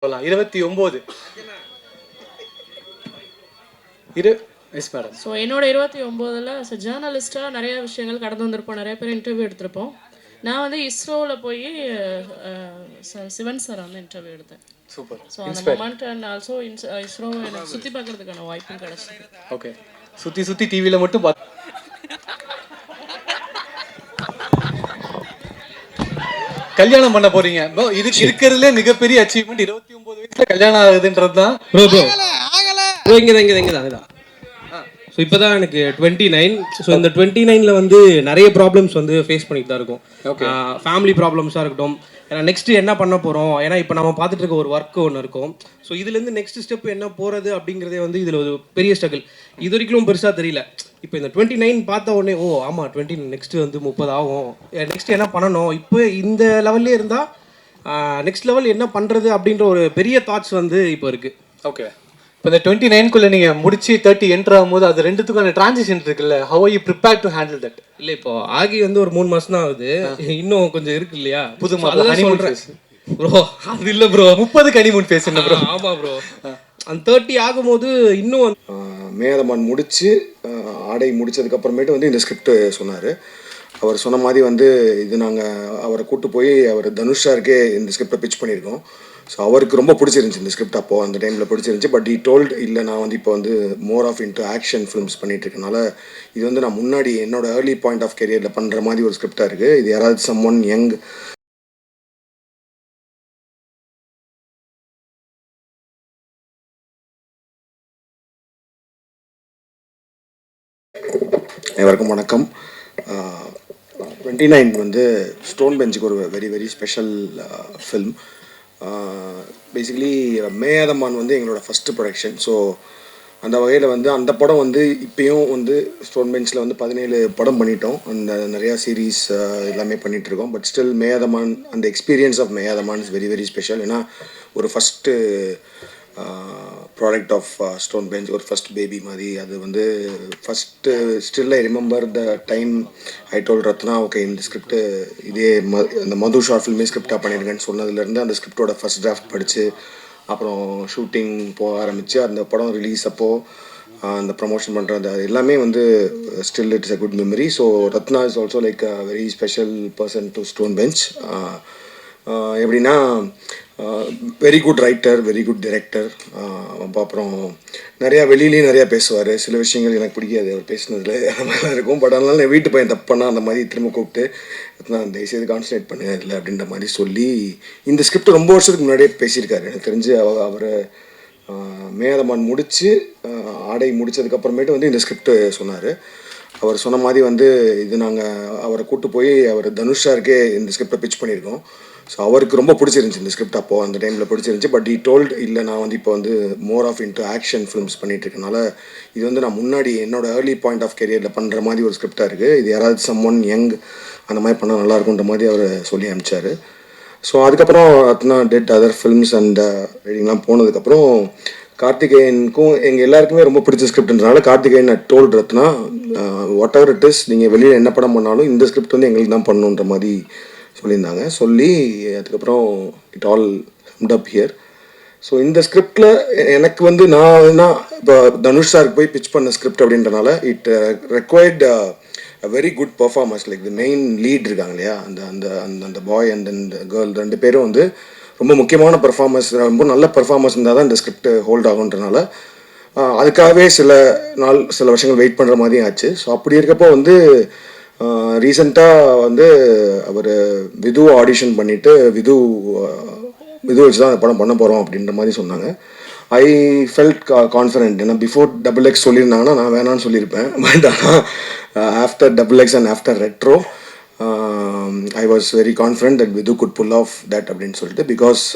போகலாம் 29 yes madam. So என்னோட 29ல் ஜேர்னலிஸ்ட்டாக நிறைய விஷயங்கள் கடந்து வந்திருப்போம், நிறைய பேர் இன்டர்வியூ எடுத்திருப்போம். நான் வந்து இஸ்ரோவில் போய் சிவன் சார் வந்து இன்டர்வியூ எடுத்தேன். சூப்பர். ஸோ அந்த மொமெண்ட் அண்ட் ஆல்சோ இஸ்ரோ எனக்கு சுற்றி பார்க்கறதுக்கான வாய்ப்பும் கிடச்சிது. ஓகே, சுற்றி டிவியில் மட்டும் கல்யாணம் பண்ண போறீங்க. இதுக்கு இருக்கிறதுலே மிகப்பெரிய அச்சீவ்மெண்ட் 29 வயசுல கல்யாணம் ஆகுதுன்றது தான். இங்கதான் ஸோ இப்போ தான் எனக்கு 29. ஸோ இந்த 29ல் வந்து நிறைய ப்ராப்ளம்ஸ் வந்து ஃபேஸ் பண்ணிட்டு தான் இருக்கும். ஃபேமிலி ப்ராப்ளம்ஸாக இருக்கட்டும், ஏன்னா நெக்ஸ்ட்டு என்ன பண்ண போகிறோம், ஏன்னா இப்போ நம்ம பார்த்துட்டு இருக்க ஒரு ஒர்க் ஒன்று இருக்கும். ஸோ இதுலேருந்து நெக்ஸ்ட் ஸ்டெப் என்ன போகிறது அப்படிங்கிறதே வந்து இதில் ஒரு பெரிய ஸ்ட்ரகிள். இது வரைக்கும் பெருசாக தெரியல. இப்போ இந்த 29 பார்த்த உடனே ஓ ஆமாம் 29 நெக்ஸ்ட்டு வந்து 30 ஆகும், நெக்ஸ்ட் என்ன பண்ணணும், இப்போ இந்த லெவல்லே இருந்தால் நெக்ஸ்ட் லெவல் என்ன பண்ணுறது அப்படின்ற ஒரு பெரிய தாட்ஸ் வந்து இப்போ இருக்குது. ஓகே, இப்போ இந்த 29க்குள்ளே நீங்கள் முடிச்சு 30 என்ட்ரு ஆகும்போது அது ரெண்டுத்துக்கான டிரான்சிஷன் இருக்குல்ல, how are you prepare to handle that? இல்லை, இப்போ ஆகி வந்து ஒரு 3 மாதம் தான் ஆகுது, இன்னும் கொஞ்சம் இருக்கு இல்லையா புது ஹனிமூன் ஃபேஸ் ப்ரோ. அது இல்லை ப்ரோ, 30 ஹனிமூன் ஃபேஸ் என்ன ப்ரோ? ஆமாம் ப்ரோ, அந்த 30 ஆகும்போது இன்னும் மேதமான் முடித்து ஆடை முடித்ததுக்கப்புறமேட்டு வந்து இந்த ஸ்கிரிப்ட் சொன்னார். அவர் சொன்ன மாதிரி வந்து இது நாங்கள் அவரை கூப்பிட்டு போய் அவர் தனுஷ் சாருக்கே இந்த ஸ்கிரிப்டை பிச் பண்ணியிருக்கோம். ஸோ அவருக்கு ரொம்ப பிடிச்சிருந்துச்சி இந்த ஸ்கிரிப்ட், அப்போது அந்த டைமில் பிடிச்சிருந்துச்சி. பட் ஈ டோல்ட் இல்லை நான் வந்து இப்போ வந்து more of into action films பண்ணிகிட்ருக்கனால இது வந்து நான் முன்னாடி என்னோடய ஏர்லி பாயிண்ட் ஆஃப் கெரியரில் பண்ணுற மாதிரி ஒரு ஸ்கிரிப்டாக இருக்குது. இது யாராவது சம் ஒன் யங் அனைவருக்கும் வணக்கம். 29 வந்து ஸ்டோன் பெஞ்சுக்கு ஒரு very very special film. Basically Meyaadha Maan வந்து எங்களோட ஃபஸ்ட்டு ப்ரொடக்ஷன். ஸோ அந்த வகையில் வந்து அந்த படம் வந்து இப்போயும் வந்து ஸ்டோன் பெஞ்சில் வந்து 17 படம் பண்ணிட்டோம். அந்த நிறையா சீரீஸ் எல்லாமே பண்ணிகிட்ருக்கோம். பட் ஸ்டில் மேயாதமான் அந்த experience of Meyaadhamaan is very very special. ஏன்னா ஒரு first product of Stone Bench, ஒரு ஃபஸ்ட் பேபி மாதிரி. அது வந்து first still I remember the time I told Rathna okay இந்த ஸ்கிரிப்டு இதே அந்த மது ஷார்ட் ஃபில்மே ஸ்கிரிப்டாக பண்ணியிருக்கேன்னு சொன்னதுலேருந்து அந்த ஸ்கிரிப்டோட ஃபஸ்ட் டிராஃப்ட் படித்து அப்புறம் ஷூட்டிங் போக ஆரம்பித்து அந்த படம் ரிலீஸ் அப்போது அந்த ப்ரமோஷன் பண்ணுறது எல்லாமே வந்து still it's a good memory. So Ratna is also like a very special person to Stone Bench. எப்படின்னா very good writer, very good director. அப்புறம் நிறையா வெளியிலேயும் நிறையா பேசுவார். சில விஷயங்கள் எனக்கு பிடிக்காது அவர் பேசுனதில், அந்த மாதிரிலாம் இருக்கும். பட் அதனால என் வீட்டு பையன் தப்பு பண்ணால் அந்த மாதிரி திரும்ப கூப்பிட்டு நான் தயவுசெய்து கான்சன்ட்ரேட் பண்ணு இல்லை அப்படின்ற மாதிரி சொல்லி இந்த ஸ்கிரிப்ட் ரொம்ப வருஷத்துக்கு முன்னாடியே பேசியிருக்காரு. எனக்கு தெரிஞ்சு அவர் மேயாதமான் முடித்து ஆடை முடித்ததுக்கப்புறமேட்டு வந்து இந்த ஸ்கிரிப்ட் சொன்னார். அவர் சொன்ன மாதிரி வந்து இது நாங்கள் அவரை கூப்பிட்டு போய் அவர் தனுஷ் சாருக்கே இந்த ஸ்கிரிப்டை பிச் பண்ணியிருக்கோம். ஸோ அவருக்கு ரொம்ப பிடிச்சிருந்துச்சி இந்த ஸ்கிரிப்ட், அப்போது அந்த டைமில் பிடிச்சிருந்துச்சி. பட் ஈ டோல்ட் இல்லை நான் வந்து இப்போ வந்து more of into action films பண்ணிகிட்ருக்கனால இது வந்து நான் முன்னாடி என்னோடய ஏர்லி பாயிண்ட் ஆஃப் கெரியரில் பண்ணுற மாதிரி ஒரு ஸ்கிரிப்டாக இருக்குது. இது யாராவது சம் ஒன் யங் அந்த மாதிரி பண்ணால் நல்லாயிருக்குன்ற மாதிரி அவர் சொல்லி அனுப்பிச்சார். ஸோ அதுக்கப்புறம் Ratna did other films and ரைடிங்லாம் போனதுக்கப்புறம் கார்த்திகேயனுக்கும் எங்கள் எல்லாருக்குமே ரொம்ப பிடிச்ச ஸ்கிரிப்ட்ன்றனால Karthikeyan told Ratna whatever it is நீங்கள் வெளியில் என்ன படம் பண்ணாலும் இந்த ஸ்கிரிப்ட் வந்து எங்களுக்கு தான் பண்ணணுன்ற மாதிரி சொல்லியிருந்தாங்க. சொல்லி அதுக்கப்புறம் it all சம்ட் up here. So இந்த ஸ்கிரிப்டில் எனக்கு வந்து நான் இப்போ தனுஷ் சாருக்கு போய் பிச் பண்ண ஸ்கிரிப்ட் அப்படின்றனால it required very good performance. Like the main lead இருக்காங்க இல்லையா, அந்த அந்த அந்த பாய் அண்ட் அந்த கேர்ள் ரெண்டு பேரும் வந்து ரொம்ப முக்கியமான பர்ஃபார்மன்ஸ், ரொம்ப நல்ல பர்ஃபார்மன்ஸ் இருந்தால் தான் இந்த ஸ்கிரிப்ட் ஹோல்ட் ஆகுன்றனால அதுக்காகவே சில வருஷங்கள் வெயிட் பண்ணுற மாதிரியும் ஆச்சு. ஸோ அப்படி இருக்கப்போ வந்து ரீசெண்டாக வந்து அவர் விது ஆடிஷன் பண்ணிவிட்டு விது வச்சு தான் அந்த படம் பண்ண போகிறோம் அப்படின்ற மாதிரி சொன்னாங்க. I felt confident. ஏன்னா பிஃபோர் XX சொல்லியிருந்தாங்கன்னா நான் வேணான்னு சொல்லியிருப்பேன். பட் ஆனால் after XX and after Retro I was very confident that with good pull of that அப்படின்னு சொல்லிட்டு. பிகாஸ்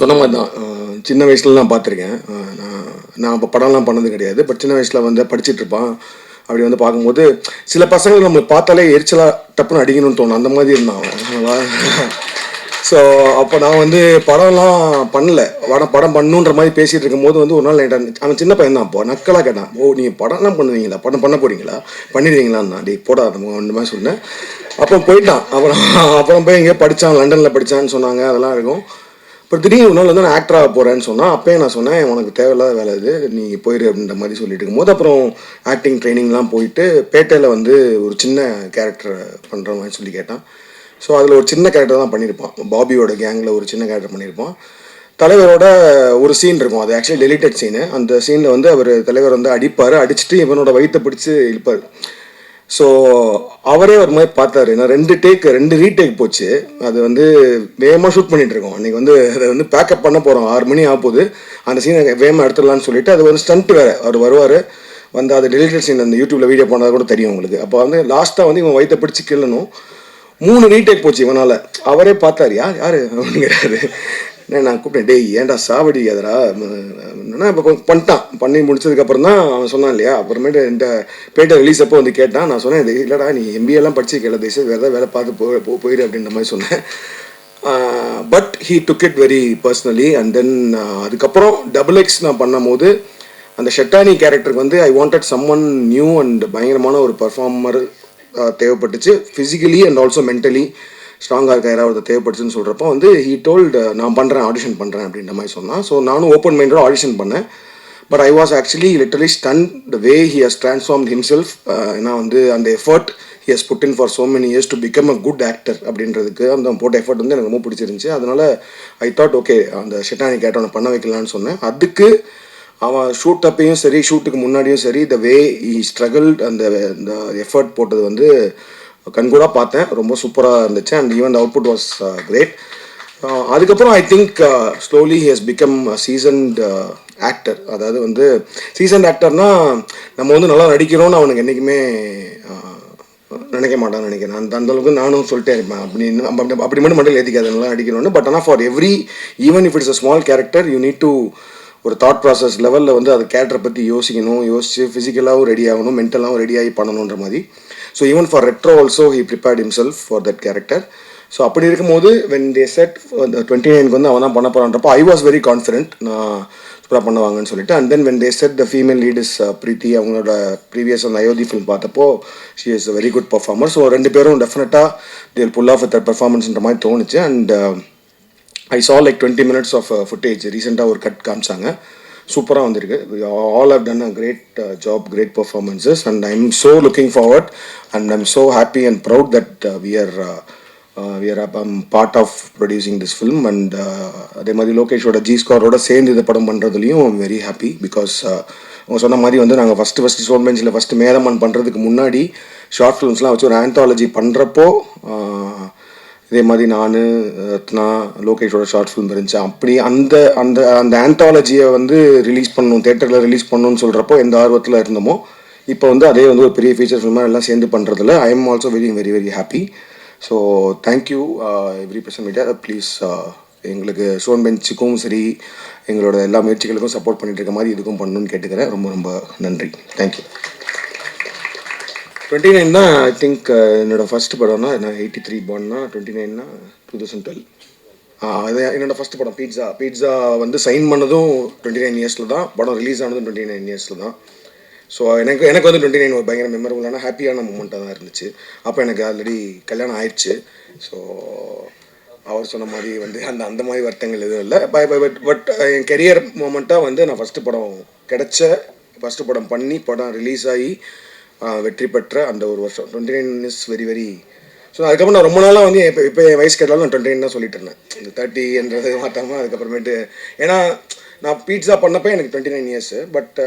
சொன்ன மாதிரி தான் சின்ன வயசுல நான் பார்த்துருக்கேன். நான் அப்போ படம்லாம் பண்ணது கிடையாது. பட் சின்ன வயசில் வந்து படிச்சுட்ருப்பான். அப்படி வந்து பார்க்கும்போது சில பசங்கள் நம்மளை பார்த்தாலே எரிச்சலாக டப்புன்னு அடிக்கணும்னு தோணும், அந்த மாதிரி இருந்தான். ஸோ அப்போ நான் வந்து படம்லாம் பண்ணல, படம் பண்ணணுன்ற மாதிரி பேசிகிட்டு இருக்கும்போது வந்து ஒரு நாள் அவன் சின்ன பையன் தான், அப்போ நக்கலாக கேட்டான், ஓ நீங்கள் படம்லாம் பண்ணுவீங்களா, படம் பண்ண போகிறீங்களா, பண்ணிடுவீங்களான்னு. அப்படி போடாத அந்த மாதிரி சொன்னேன். அப்புறம் போயிட்டான். அப்புறம் போய் எங்கேயோ படித்தான், லண்டனில் படித்தான்னு சொன்னாங்க, அதெல்லாம் இருக்கும். இப்போ திடீர்னு ஒரு நாள் வந்து நான் ஆக்டராக போகிறேன்னு சொன்னால் அப்போயே நான் சொன்னேன் உனக்கு தேவையில்லாத வேலை இது, நீ போயிரு அப்படின்ற மாதிரி சொல்லிட்டு இருக்கும்போது அப்புறம் ஆக்டிங் ட்ரைனிங்லாம் போயிட்டு பேட்டையில் வந்து ஒரு சின்ன கேரக்டர் பண்ணுற மாதிரி சொல்லி கேட்டான். ஸோ அதில் ஒரு சின்ன கேரக்டர் தான் பண்ணியிருப்பான். பாபியோட கேங்கில் ஒரு சின்ன கேரக்டர் பண்ணியிருப்பான். தலைவரோட ஒரு சீன் இருக்கும், அது ஆக்சுவலி டெலிட்டட் சீனு. அந்த சீனில் வந்து அவர் தலைவர் வந்து அடிப்பார், அடிச்சுட்டு இவனோட வயிற்றை பிடிச்சி இழுப்பார். ஸோ அவரே ஒரு மாதிரி பார்த்தாரு. நான் 2 ரீடேக் போச்சு. அது வந்து வேகமாக ஷூட் பண்ணிட்டு இருக்கோம். அன்றைக்கி வந்து அதை வந்து பேக்கப் பண்ண போகிறோம், 6 மணி ஆகுது. அந்த சீனை வேகமாக எடுத்துடலான்னு சொல்லிட்டு அது ஒரு ஸ்டண்ட் வேறு. அவர் வருவார் வந்து அது டெலிட்டட் சீன் அந்த யூடியூப்பில் வீடியோ போனதாக கூட தெரியும் உங்களுக்கு. அப்போ வந்து லாஸ்ட்டாக வந்து இவன் வயிற்றை பிடிச்சி கிள்ளணும். 3 ரீடேக் போச்சு இவனால். அவரே பார்த்தார், யார் அப்படிங்கிறாரு. நான் கூப்பிட்டேன், டேய் ஏன்டா சாவடிக்காதரா என்னன்னா. இப்போ பண்ணிட்டான், பண்ணி முடிச்சதுக்கப்புறம் தான் அவன் சொன்னான் இல்லையா. அப்புறமேட்டு இந்த பேட்டை ரிலீஸ் அப்போ வந்து கேட்டான். நான் சொன்னேன், இல்லைடா நீ எம்பிஏலாம் படிச்சு கேள தேசம் வேறு ஏதாவது வேலை பார்த்து போயிரு அப்படின்ற மாதிரி சொன்னேன். But he took it very personally. And then அதுக்கப்புறம் XX நான் பண்ணும் போது அந்த ஷெட்டானி கேரக்டருக்கு வந்து I wanted someone new and பயங்கரமான ஒரு பர்ஃபார்மர் தேவைப்பட்டுச்சு. ஃபிசிக்கலி அண்ட் ஆல்சோ மென்டலி ஸ்ட்ராங்காக இருக்க யாராவது தேவைப்பட்டுச்சுன்னு சொல்கிறப்போ வந்து ஹீ டோல்டு நான் பண்ணுறேன், ஆடிஷன் பண்ணுறேன் அப்படின்ற மாதிரி சொன்னான். ஸோ நானும் ஓப்பன் மைண்டோட ஆடிஷன் பண்ணேன். But I was actually literally stun the way he has transformed himself. ஏன்னா வந்து அந்த effort he has put in for so many years to become a good actor அப்படின்றதுக்கு அந்த போட்ட எஃபர்ட் வந்து எனக்கு ரொம்ப பிடிச்சிருந்துச்சி. அதனால் ஐ தாட் ஓகே அந்த ஷெட்டானி கேட்டவனை பண்ண வைக்கலான்னு சொன்னேன். அதுக்கு அவன் ஷூட் அப்பையும் சரி ஷூட்டுக்கு முன்னாடியும் சரி த வே ஹி ஸ்ட்ரகிள்ட் அந்த எஃபர்ட் போட்டது வந்து கண்கூடாக பார்த்தேன். ரொம்ப சூப்பராக இருந்துச்சு. And even the output was great. அதுக்கப்புறம் I think slowly he has become seasoned actor. அதாவது வந்து சீசன்ட் ஆக்டர்னால் நம்ம வந்து நல்லா நடிக்கிறோன்னு அவனுக்கு என்றைக்குமே நினைக்க மாட்டான்னு நினைக்கிறேன். அந்த அளவுக்கு நானும் சொல்லிட்டே இருப்பேன், அப்படி மட்டும் மட்டும் ஏற்றிக்காது நல்லா நடிக்கணும்னு. பட் ஆனால் for every even if it's a small character you need to ஒரு தாட் ப்ராசஸ் லெவலில் வந்து அது கேரக்டரை பற்றி யோசித்து ஃபிசிக்கலாகவும் ரெடி ஆகணும், மென்டலாகவும் ரெடியாகி பண்ணணுன்ற மாதிரி. So even for retro also he prepared himself for that character. So அப்படி இருக்கும்போது வென் தே செட் 29 வந்து அவன் தான் பண்ண போகிறான்றப்போ ஐ வாஸ் வெரி கான்ஃபிடென்ட் நான் சூப்பராக பண்ணுவாங்கன்னு சொல்லிட்டு. And then when they said the female lead is Preethi, அவங்களோட ப்ரீவியஸ் அந்த அயோத்தி ஃபிலிம் பார்த்தப்போ she is a very good performer. So 2 பேரும் டெஃபினட்டாக தேல் புல் ஆஃப் தட் பர்ஃபார்மன்ஸ்ன்ற மாதிரி தோணுச்சு. And I saw like 20 minutes of footage. ரீசெண்டாக ஒரு கட் காமிச்சாங்க, சூப்பராக வந்திருக்கு. All have done a great job, great performances. And I am so looking forward and I am so happy and proud that we are part of producing this film. அண்ட் அதே மாதிரி லோகேஷோட ஸ்கோரோட சேர்ந்து இந்த படம் பண்ணுறதுலையும் வெரி ஹாப்பி. பிகாஸ் அவங்க சொன்ன மாதிரி வந்து நாங்கள் ஃபஸ்ட்டு ஸ்டோன் பெஞ்சில் ஃபஸ்ட்டு மேதமான் பண்ணுறதுக்கு முன்னாடி ஷார்ட் ஃபிலிம்ஸ்லாம் வச்சு ஒரு ஆந்தாலஜி பண்ணுறப்போ இதே மாதிரி நான் ரத்னா லோகேஷோட ஷார்ட் ஃபிலிம் இருந்துச்சு. அப்படி அந்த அந்த அந்த ஆந்தாலஜியை வந்து ரிலீஸ் பண்ணணும், தேட்டரில் ரிலீஸ் பண்ணணும்னு சொல்கிறப்போ எந்த ஆர்வத்தில் இருந்தோமோ இப்போ வந்து அதே வந்து ஒரு பெரிய ஃபீச்சர் ஃபில்மாக எல்லாம் சேர்ந்து பண்ணுறதுல I am also very very very happy. So thank you every person media. Please எங்களுக்கு ஸ்டோன் பெஞ்சுக்கும் சரி எங்களோட எல்லா முயற்சிகளுக்கும் சப்போர்ட் பண்ணிட்டு இருக்க மாதிரி இதுக்கும் பண்ணணும்னு கேட்டுக்கிறேன். ரொம்ப ரொம்ப நன்றி. தேங்க்யூ. 29 தான் ஐ திங்க் என்னோடய ஃபஸ்ட்டு படம்னா. நான் 83 born-னா 29னா 2012. அது என்னோடய ஃபஸ்ட்டு படம் பீட்ஸா வந்து சைன் பண்ணதும் 29 இயர்ஸில் தான், படம் ரிலீஸ் ஆனதும் 29 இயர்ஸில் தான். ஸோ எனக்கு வந்து 29 ஒரு பயங்கர மெமரபுளான ஹாப்பியான மூமெண்ட்டாக தான் இருந்துச்சு. அப்போ எனக்கு ஆல்ரெடி கல்யாணம் ஆயிடுச்சு. ஸோ அவர் சொன்ன மாதிரி வந்து அந்த மாதிரி வருத்தங்கள் எதுவும் இல்லை. பட் என் கெரியர் மூமெண்ட்டாக வந்து நான் ஃபஸ்ட்டு படம் கிடச்ச, ஃபஸ்ட்டு படம் பண்ணி படம் ரிலீஸ் ஆகி வெற்றி பெற்ற அந்த ஒரு வருஷம் 29 இஸ் வெரி வெரி. ஸோ அதுக்கப்புறம் நான் ரொம்ப நாளாக வந்து இப்போ என் வயசு கேட்டாலும் நான் 29 தான் சொல்லிட்டு இருந்தேன். இந்த 30என்றது மாற்றாமல் அதுக்கப்புறமேட்டு ஏன்னா நான் பீட்ஸா பண்ணப்போ எனக்கு 29 இயர்ஸு. பட்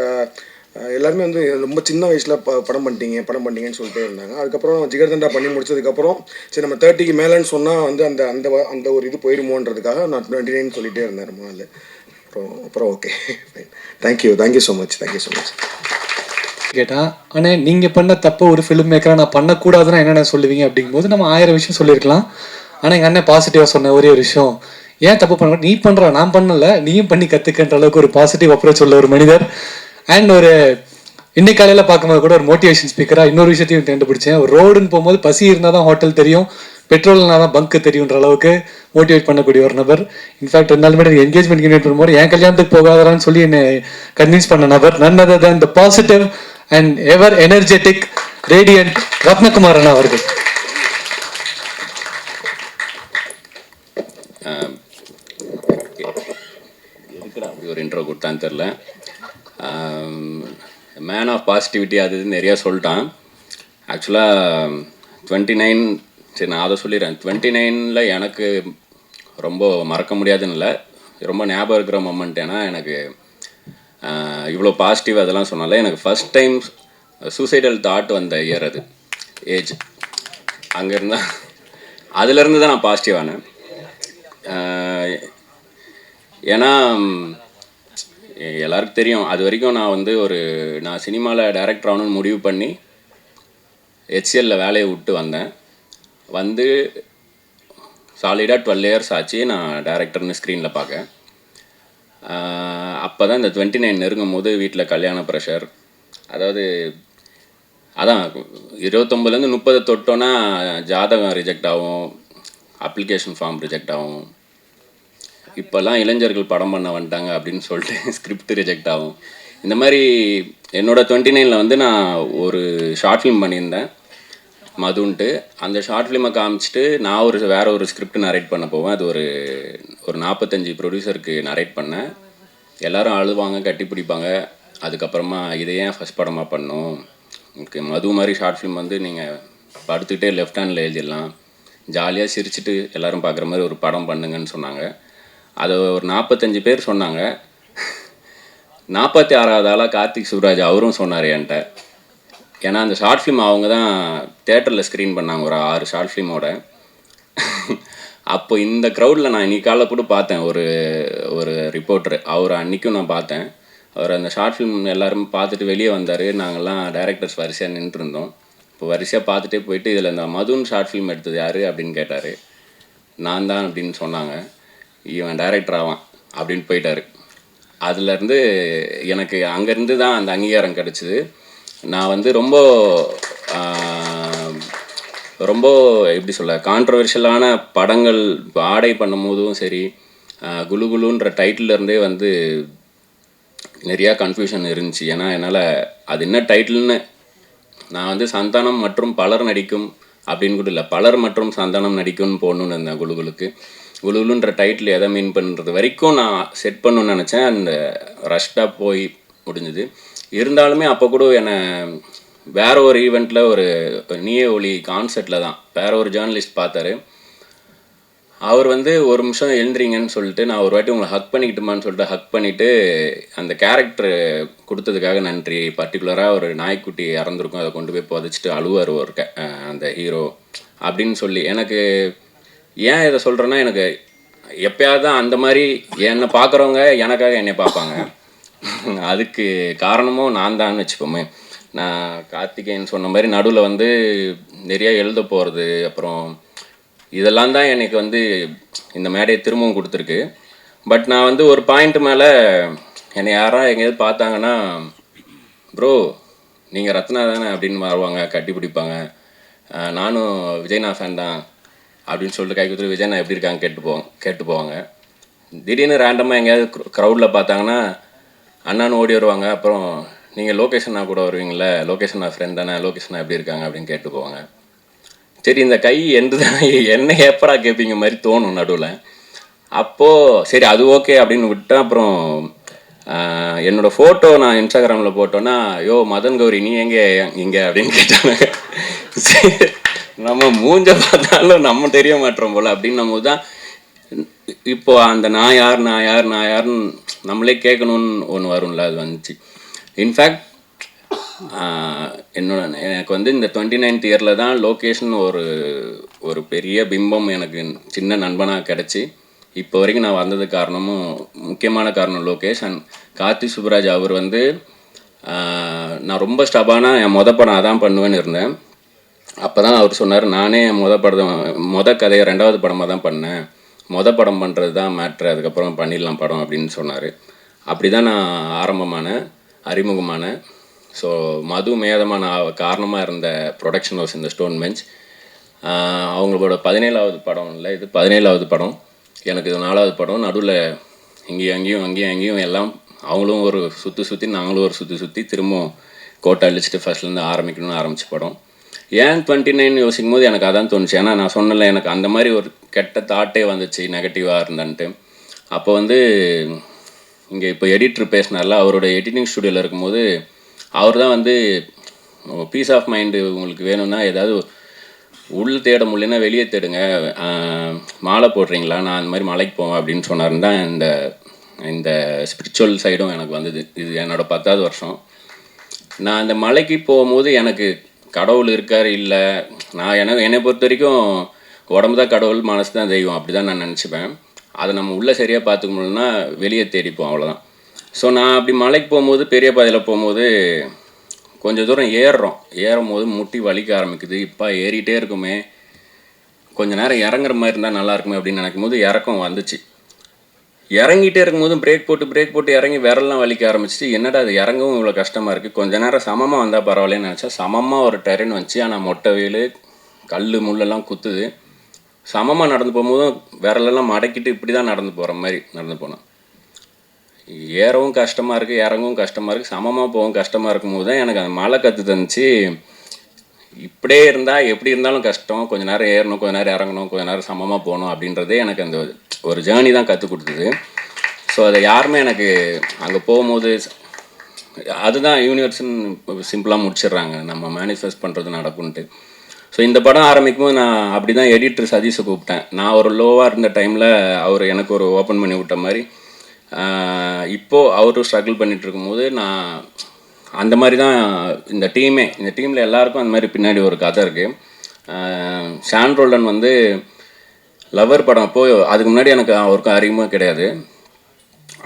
எல்லாருமே வந்து ரொம்ப சின்ன வயசில் படம் பண்ணிட்டீங்கன்னு சொல்லிட்டே இருந்தாங்க. அதுக்கப்புறம் ஜிகர்தண்டா பண்ணி முடிச்சதுக்கப்புறம் சரி நம்ம 30க்கு மேலேன்னு சொன்னால் வந்து அந்த அந்த அந்த ஒரு இது போயிடுமோன்றதுக்காக நான் 29 சொல்லிகிட்டே இருந்தேன் ரொம்ப நாள். அப்புறம் okay fine. Thank you so much. கேட்டால் ஆனால் நீங்கள் பண்ண தப்பு ஒரு ஃபிலிம் மேக்கராக நான் பண்ணக்கூடாதுன்னா என்னென்ன சொல்லுவீங்க அப்படிங்கும்போது நம்ம 1000 விஷயம் சொல்லியிருக்கலாம். ஆனால் எங்கள் அண்ணன் பாசிட்டிவாக சொன்ன ஒரே ஒரு விஷயம், ஏன் தப்பு பண்ண நீ பண்ணுற நான் பண்ணல நீயும் பண்ணி கற்றுக்கன்ற அளவுக்கு ஒரு பாசிட்டிவ் அப்ரோச் உள்ள ஒரு மனிதர். அண்ட் ஒரு இன்னைக்கு காலையில் பார்க்கும்போது கூட ஒரு மோட்டிவேஷன் ஸ்பீக்கராக இன்னொரு விஷயத்தையும் கண்டுபிடிச்சேன். ஒரு ரோடுன்னு போகும்போது பசி இருந்தால் தான் ஹோட்டல் தெரியும், பெட்ரோல்னா தான் பங்க் தெரியுன்ற அளவுக்கு மோட்டிவேட் பண்ணக்கூடிய ஒரு நபர். இன்ஃபேக்ட் 2 நாள் மேடம் என்கேஜ்மெண்ட் இன்வைட் பண்ணும்போது என் கல்யாணத்துக்கு போகாதான்னு சொல்லி என்னை கன்வின்ஸ் பண்ண நபர் none other than the positive and ever energetic radiant Ratnakumar அண்ணா அவர்கள். அப்படி ஒரு இன்ட்ரோ கொடுத்தான்னு தெரில. மேன் ஆஃப் பாசிட்டிவிட்டி அது இதுன்னு நிறையா சொல்லிட்டான். ஆக்சுவலாக 29 சரி நான் அதை சொல்லிடுறேன். 29ல் எனக்கு ரொம்ப மறக்க முடியாதுன்னு இல்லை, ரொம்ப ஞாபகம் இருக்கிற மொமெண்ட். ஏன்னா எனக்கு இவ்வளோ பாசிட்டிவ் அதெல்லாம் சொன்னால எனக்கு ஃபஸ்ட் டைம் சூசைடல் தாட் வந்த இயர் அது ஏஜ். அங்கே இருந்தால் அதுலேருந்து தான் நான் பாசிட்டிவ் ஆனேன். ஏன்னா எல்லாருக்கும் தெரியும், அது வரைக்கும் நான் வந்து நான் சினிமாவில் டைரக்டர் ஆகணும்னு முடிவு பண்ணி ஹெச்சிஎல்லில் வேலையை விட்டு வந்தேன். வந்து சாலிடாக 12 இயர்ஸ் ஆச்சு நான் டைரக்டர்னு ஸ்க்ரீனில் பார்க்க. அப்போ தான் இந்த 29 நெருங்கும் போது வீட்டில் கல்யாண ப்ரெஷர், அதாவது அதான் 29லேருந்து 30 தொட்டோன்னா ஜாதகம் ரிஜெக்ட் ஆகும், அப்ளிகேஷன் ஃபார்ம் ரிஜெக்ட் ஆகும். இப்போல்லாம் இளைஞர்கள் படம் பண்ண வந்துட்டாங்க அப்படின்னு சொல்லிட்டு ஸ்கிரிப்ட் ரிஜெக்ட் ஆகும். இந்த மாதிரி என்னோடய 29ல் வந்து நான் ஒரு ஷார்ட் ஃபிலிம் பண்ணியிருந்தேன் மதுன்ட்டு. அந்த ஷார்ட் ஃபிலிமை காமிச்சிட்டு நான் வேறு ஒரு ஸ்கிரிப்ட் நரேட் பண்ண போவேன். அது ஒரு 45 ப்ரொடியூசருக்கு நரேட் பண்ணேன். எல்லோரும் அழுவாங்க, கட்டி பிடிப்பாங்க. அதுக்கப்புறமா இதை ஏன் ஃபஸ்ட் படமாக பண்ணோம், உங்களுக்கு மது மாதிரி ஷார்ட் ஃபிலிம் வந்து நீங்கள் படுத்துக்கிட்டே லெஃப்ட் ஹேண்டில் எழுதிடலாம், ஜாலியாக சிரிச்சுட்டு எல்லோரும் பார்க்குற மாதிரி ஒரு படம் பண்ணுங்கன்னு சொன்னாங்க. அதை ஒரு 45 பேர் சொன்னாங்க. 46வது ஆளாக கார்த்திக் சுப்ராஜ் அவரும் சொன்னார் என்கிட்ட. ஏன்னா அந்த ஷார்ட் ஃபிலிம் அவங்க தான் தேட்டரில் ஸ்க்ரீன் பண்ணாங்க, ஒரு 6 ஷார்ட் ஃபிலிமோட. அப்போ இந்த க்ரௌடில் நான் இன்னைக்கு காலைல கூட பார்த்தேன், ஒரு ரிப்போர்ட்ரு, அவர் அன்றைக்கும் நான் பார்த்தேன். அவர் அந்த ஷார்ட் ஃபிலிம் எல்லோரும் பார்த்துட்டு வெளியே வந்தார். நாங்கள்லாம் டைரக்டர்ஸ் வரிசையாக நின்றுருந்தோம். இப்போ வரிசையாக பார்த்துட்டே போயிட்டு இதில் இந்த மதுன்னு ஷார்ட் ஃபிலிம் எடுத்தது யார் அப்படின்னு கேட்டார். நான் தான் அப்படின்னு சொன்னாங்க. இவன் டைரக்டர் ஆவான் அப்படின்னு போயிட்டார். அதுலேருந்து எனக்கு அங்கேருந்து தான் அந்த அங்கீகாரம் கிடச்சிது. நான் வந்து ரொம்ப எப்படி சொல்ல, கான்ட்ரவர்ஷியலான படங்கள் இப்போ ஆடை பண்ணும் போதும் சரி, குலு குலுன்ற டைட்டிலேருந்தே வந்து நிறையா கன்ஃபியூஷன் இருந்துச்சு. ஏன்னா என்னால் அது என்ன டைட்டில்னு, நான் வந்து சந்தானம் மற்றும் பலர் நடிக்கும் அப்படின்னு கூட இல்லை, பலர் மற்றும் சந்தானம் நடிக்கும்னு போடணுன்னு இருந்தேன். குலுகுலுன்ற டைட்டில் எதை மீன் பண்ணுறது வரைக்கும் நான் செட் பண்ணணுன்னு நினச்சேன். அந்த ரஷ்டாக போய் முடிஞ்சுது. இருந்தாலுமே அப்போ கூட என்னை வேறு ஒரு ஈவெண்ட்டில் ஒரு நீயே ஒளி கான்சர்ட்டில் தான் வேறு ஒரு ஜேர்னலிஸ்ட் பார்த்தாரு. அவர் வந்து ஒரு நிமிஷம் எழுந்திரிங்கன்னு சொல்லிட்டு, நான் ஒரு வாட்டி உங்களை ஹக் பண்ணிக்கிட்டுமான்னு சொல்லிட்டு ஹக் பண்ணிவிட்டு, அந்த கேரக்டர் கொடுத்ததுக்காக நன்றி, பர்டிகுலராக ஒரு நாய்க்குட்டி இறந்துருக்கும், அதை கொண்டு போய் புதைச்சிட்டு அழுவார் ஒரு அந்த ஹீரோ அப்படின்னு சொல்லி. எனக்கு ஏன் இதை சொல்கிறேன்னா, எனக்கு எப்போயாவது தான் அந்த மாதிரி என்னை பார்க்குறவங்க எனக்காக என்னை பார்ப்பாங்க. அதுக்கு காரணமும் நான் தான் வச்சுப்போமே. நான் கார்த்திகேயன் சொன்ன மாதிரி நடுவில் வந்து நிறையா எழுத போகிறது, அப்புறம் இதெல்லாம் தான் எனக்கு வந்து இந்த மேடையை திரும்பவும் கொடுத்துருக்கு. பட் நான் வந்து ஒரு பாயிண்ட் மேலே என்னை யாராவது எங்கேயாவது பார்த்தாங்கன்னா, ப்ரோ நீங்கள் ரத்னா தானே அப்படின்னு வருவாங்க, கட்டி பிடிப்பாங்க. நானும் விஜய்னா ஃபேன் தான் அப்படின்னு சொல்லிட்டு கை கொடுத்துட்டு விஜய்னா எப்படி இருக்காங்க கேட்டு போவாங்க. திடீர்னு ரேண்டமாக எங்கேயாவது க்ரௌடில் பார்த்தாங்கன்னா அண்ணான்னு ஓடி வருவாங்க. அப்புறம் நீங்கள் லொக்கேஷனாக கூட வருவீங்களே, லொக்கேஷனா ஃப்ரெண்ட் தானே, லொக்கேஷனா எப்படி இருக்காங்க அப்படின்னு கேட்டு போவாங்க. சரி இந்த கை எந்த என்ன எப்படா கேட்பீங்க மாதிரி தோணும் நடுவில். அப்போது சரி அது ஓகே அப்படின்னு விட்டேன். அப்புறம் என்னோடய ஃபோட்டோ நான் இன்ஸ்டாகிராமில் போட்டோன்னா, யோ மதன் கௌரி நீ எங்கே இங்கே அப்படின்னு கேட்டாங்க. சரி நம்ம மூஞ்ச பார்த்தாலும் நம்ம தெரிய மாட்டோம் போல் அப்படின்னும் போது தான் இப்போ அந்த நான் யாருன்னு நம்மளே கேட்கணுன்னு ஒன்று வரும்ல, அது வந்துச்சு. இன்ஃபேக்ட் எனக்கு வந்து இந்த 29th இயரில் தான் லோகேஷ்னு ஒரு பெரிய பிம்பம் எனக்கு சின்ன நண்பனாக கிடச்சி இப்போ வரைக்கும் நான் வந்ததுக்கு காரணமும் முக்கியமான காரணம் லோகேஷ். அண்ட் கார்த்திக் சுப்ராஜ் அவர் வந்து நான் ரொம்ப ஸ்டபானா என் படம் அதான் பண்ணுவேன்னு இருந்தேன். அப்போ தான் அவர் சொன்னார், நானே என் கதையை 2வது படமாக தான் பண்ணேன், படம் பண்ணுறது தான் மேட்ரு, அதுக்கப்புறம் பண்ணிடலாம் படம் அப்படின்னு சொன்னார். அப்படி தான் நான் அறிமுகமான. ஸோ மது மேதமான காரணமாக இருந்த ப்ரொடக்ஷன் ஹவுஸ் இந்த ஸ்டோன் பெஞ்ச். அவங்களோட 17வது படம் இல்லை, இது 17வது படம். எனக்கு இது 4வது படம். நடுவில் அங்கேயும் எல்லாம் அவங்களும் ஒரு சுற்றி நாங்களும் ஒரு சுற்றி திரும்பவும் கோட்டை அழிச்சிட்டு ஃபஸ்ட்லேருந்து ஆரம்பிக்கணும்னு ஆரம்பித்த படம். ஏன் 29 யோசிக்கும் போது எனக்கு அதான் தோணுச்சு. ஏன்னா நான் சொன்னல, எனக்கு அந்த மாதிரி ஒரு கெட்ட தாட்டே வந்துச்சு, நெகட்டிவாக இருந்தன்ட்டு. அப்போ வந்து இங்கே இப்போ எடிட்டர் பேசினார்ல, அவரோட எடிட்டிங் ஸ்டுடியோவில் இருக்கும்போது அவர் தான் வந்து பீஸ் ஆஃப் மைண்டு உங்களுக்கு வேணும்னா ஏதாவது உள்ள தேட முடியலன்னா வெளியே தேடுங்க, மாலை போடுறீங்களா, நான் அந்த மாதிரி மலைக்கு போவேன் அப்படின்னு சொன்னாருன்னு தான் இந்த ஸ்பிரிச்சுவல் சைடும் எனக்கு வந்தது. இது என்னோட 10வது வருஷம். நான் அந்த மலைக்கு போகும்போது எனக்கு கடவுள் இருக்கார் இல்லை, என்னை பொறுத்த வரைக்கும் உடம்பு தான் கடவுள், மனசு தான் தெய்வம், அப்படி தான் நான் நினச்சிப்பேன். அதை நம்ம உள்ளே சரியாக பார்த்துக்க முடியலன்னா வெளியே தேடிப்போம், அவ்வளோதான். ஸோ நான் அப்படி மலைக்கு போகும்போது, பெரிய பாதையில் போகும்போது கொஞ்சம் தூரம் ஏறும் போது முட்டி வலிக்க ஆரம்பிக்குது. இப்போ ஏறிட்டே இருக்குமே, கொஞ்சம் நேரம் இறங்குற மாதிரி இருந்தால் நல்லா இருக்குமே அப்படின்னு நினைக்கும் போது இறக்கம் வந்துச்சு. இறங்கிட்டே இருக்கும்போது பிரேக் போட்டு இறங்கி விரல்லாம் வலிக்க ஆரம்பிச்சிச்சு. என்னடா அது இறங்கவும் இவ்வளோ கஷ்டமாக இருக்குது, கொஞ்ச நேரம் சமமாக வந்தால் பரவாயில்லன்னு நினச்சா சமமாக ஒரு டெரென் வந்துச்சு. ஆனால் மொட்டை வெயில், கல் முள்ளெல்லாம் குத்துது. சமமாக நடந்து போகும்போதும் விரலெல்லாம் மடக்கிட்டு இப்படி தான் நடந்து போகிற மாதிரி நடந்து போனேன். ஏறவும் கஷ்டமாக இருக்குது, இறங்கவும் கஷ்டமாக இருக்குது, சமமாக போகவும் கஷ்டமாக இருக்கும்போது தான் எனக்கு அந்த மலை கற்று தந்துச்சு. இப்படியே இருந்தால் எப்படி இருந்தாலும் கஷ்டம், கொஞ்சம் நேரம் ஏறணும், கொஞ்சம் நேரம் இறங்கணும், கொஞ்சம் நேரம் சமமாக போகணும் அப்படின்றதே எனக்கு அந்த ஒரு ஜேர்னி தான் கற்றுக் கொடுத்தது. ஸோ அதை யாருமே எனக்கு அங்கே போகும்போது அதுதான் யூனிவர்ஸ்ன்னு சிம்பிளாக முடிச்சிடுறாங்க, நம்ம மேனிஃபெஸ்ட் பண்ணுறது நடக்கும்ன்ட்டு. ஸோ இந்த படம் ஆரம்பிக்கும் போது நான் அப்படி தான் எடிட்டர் சதீஷை கூப்பிட்டேன். நான் ஒரு லோவாக இருந்த டைமில் அவர் எனக்கு ஒரு ஓப்பன் பண்ணி விட்ட மாதிரி, இப்போது அவரும் ஸ்ட்ரகிள் பண்ணிகிட்டு இருக்கும்போது நான் அந்த மாதிரி தான் இந்த டீமில் எல்லாருக்கும் அந்த மாதிரி பின்னாடி ஒரு கதை இருக்குது. ஷான் ரோல்டன் வந்து லவர் படம் அப்போது அதுக்கு முன்னாடி எனக்கு அவருக்கும் அறிமுகம் கிடையாது.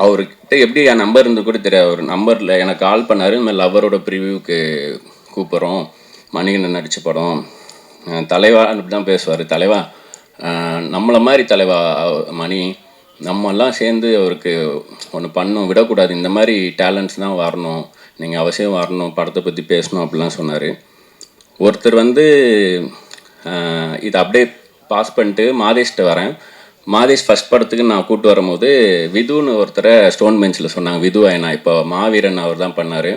அவர்கிட்ட எப்படி என் நம்பர் இருந்து கூட தெரியாது. ஒரு நம்பரில் எனக்கு கால் பண்ணார், இந்த மாதிரி லவரோட ப்ரிவியூக்கு கூப்பிட்றோம், மணிகண்டன் நடித்த படம், தலைவா அப்படி தான் பேசுவார். தலைவா நம்மளை மாதிரி தலைவா மணி, நம்மெல்லாம் சேர்ந்து அவருக்கு ஒன்று பண்ணணும், விடக்கூடாது, இந்த மாதிரி டேலண்ட்ஸ் தான் வரணும், நீங்கள் அவசியம் வரணும், படத்தை பற்றி பேசணும் அப்படிலாம் சொன்னார். ஒருத்தர் வந்து இதை அப்படியே பாஸ் பண்ணிட்டு மாதேஷ்கிட்ட வரேன். மாதேஷ் ஃபஸ்ட் படத்துக்கு நான் கூப்பிட்டு வரும்போது விதுன்னு ஒருத்தரை ஸ்டோன் பெஞ்சில் சொன்னாங்க. விது ஐனா இப்போ மாவீரன் அவர் தான் பண்ணார்,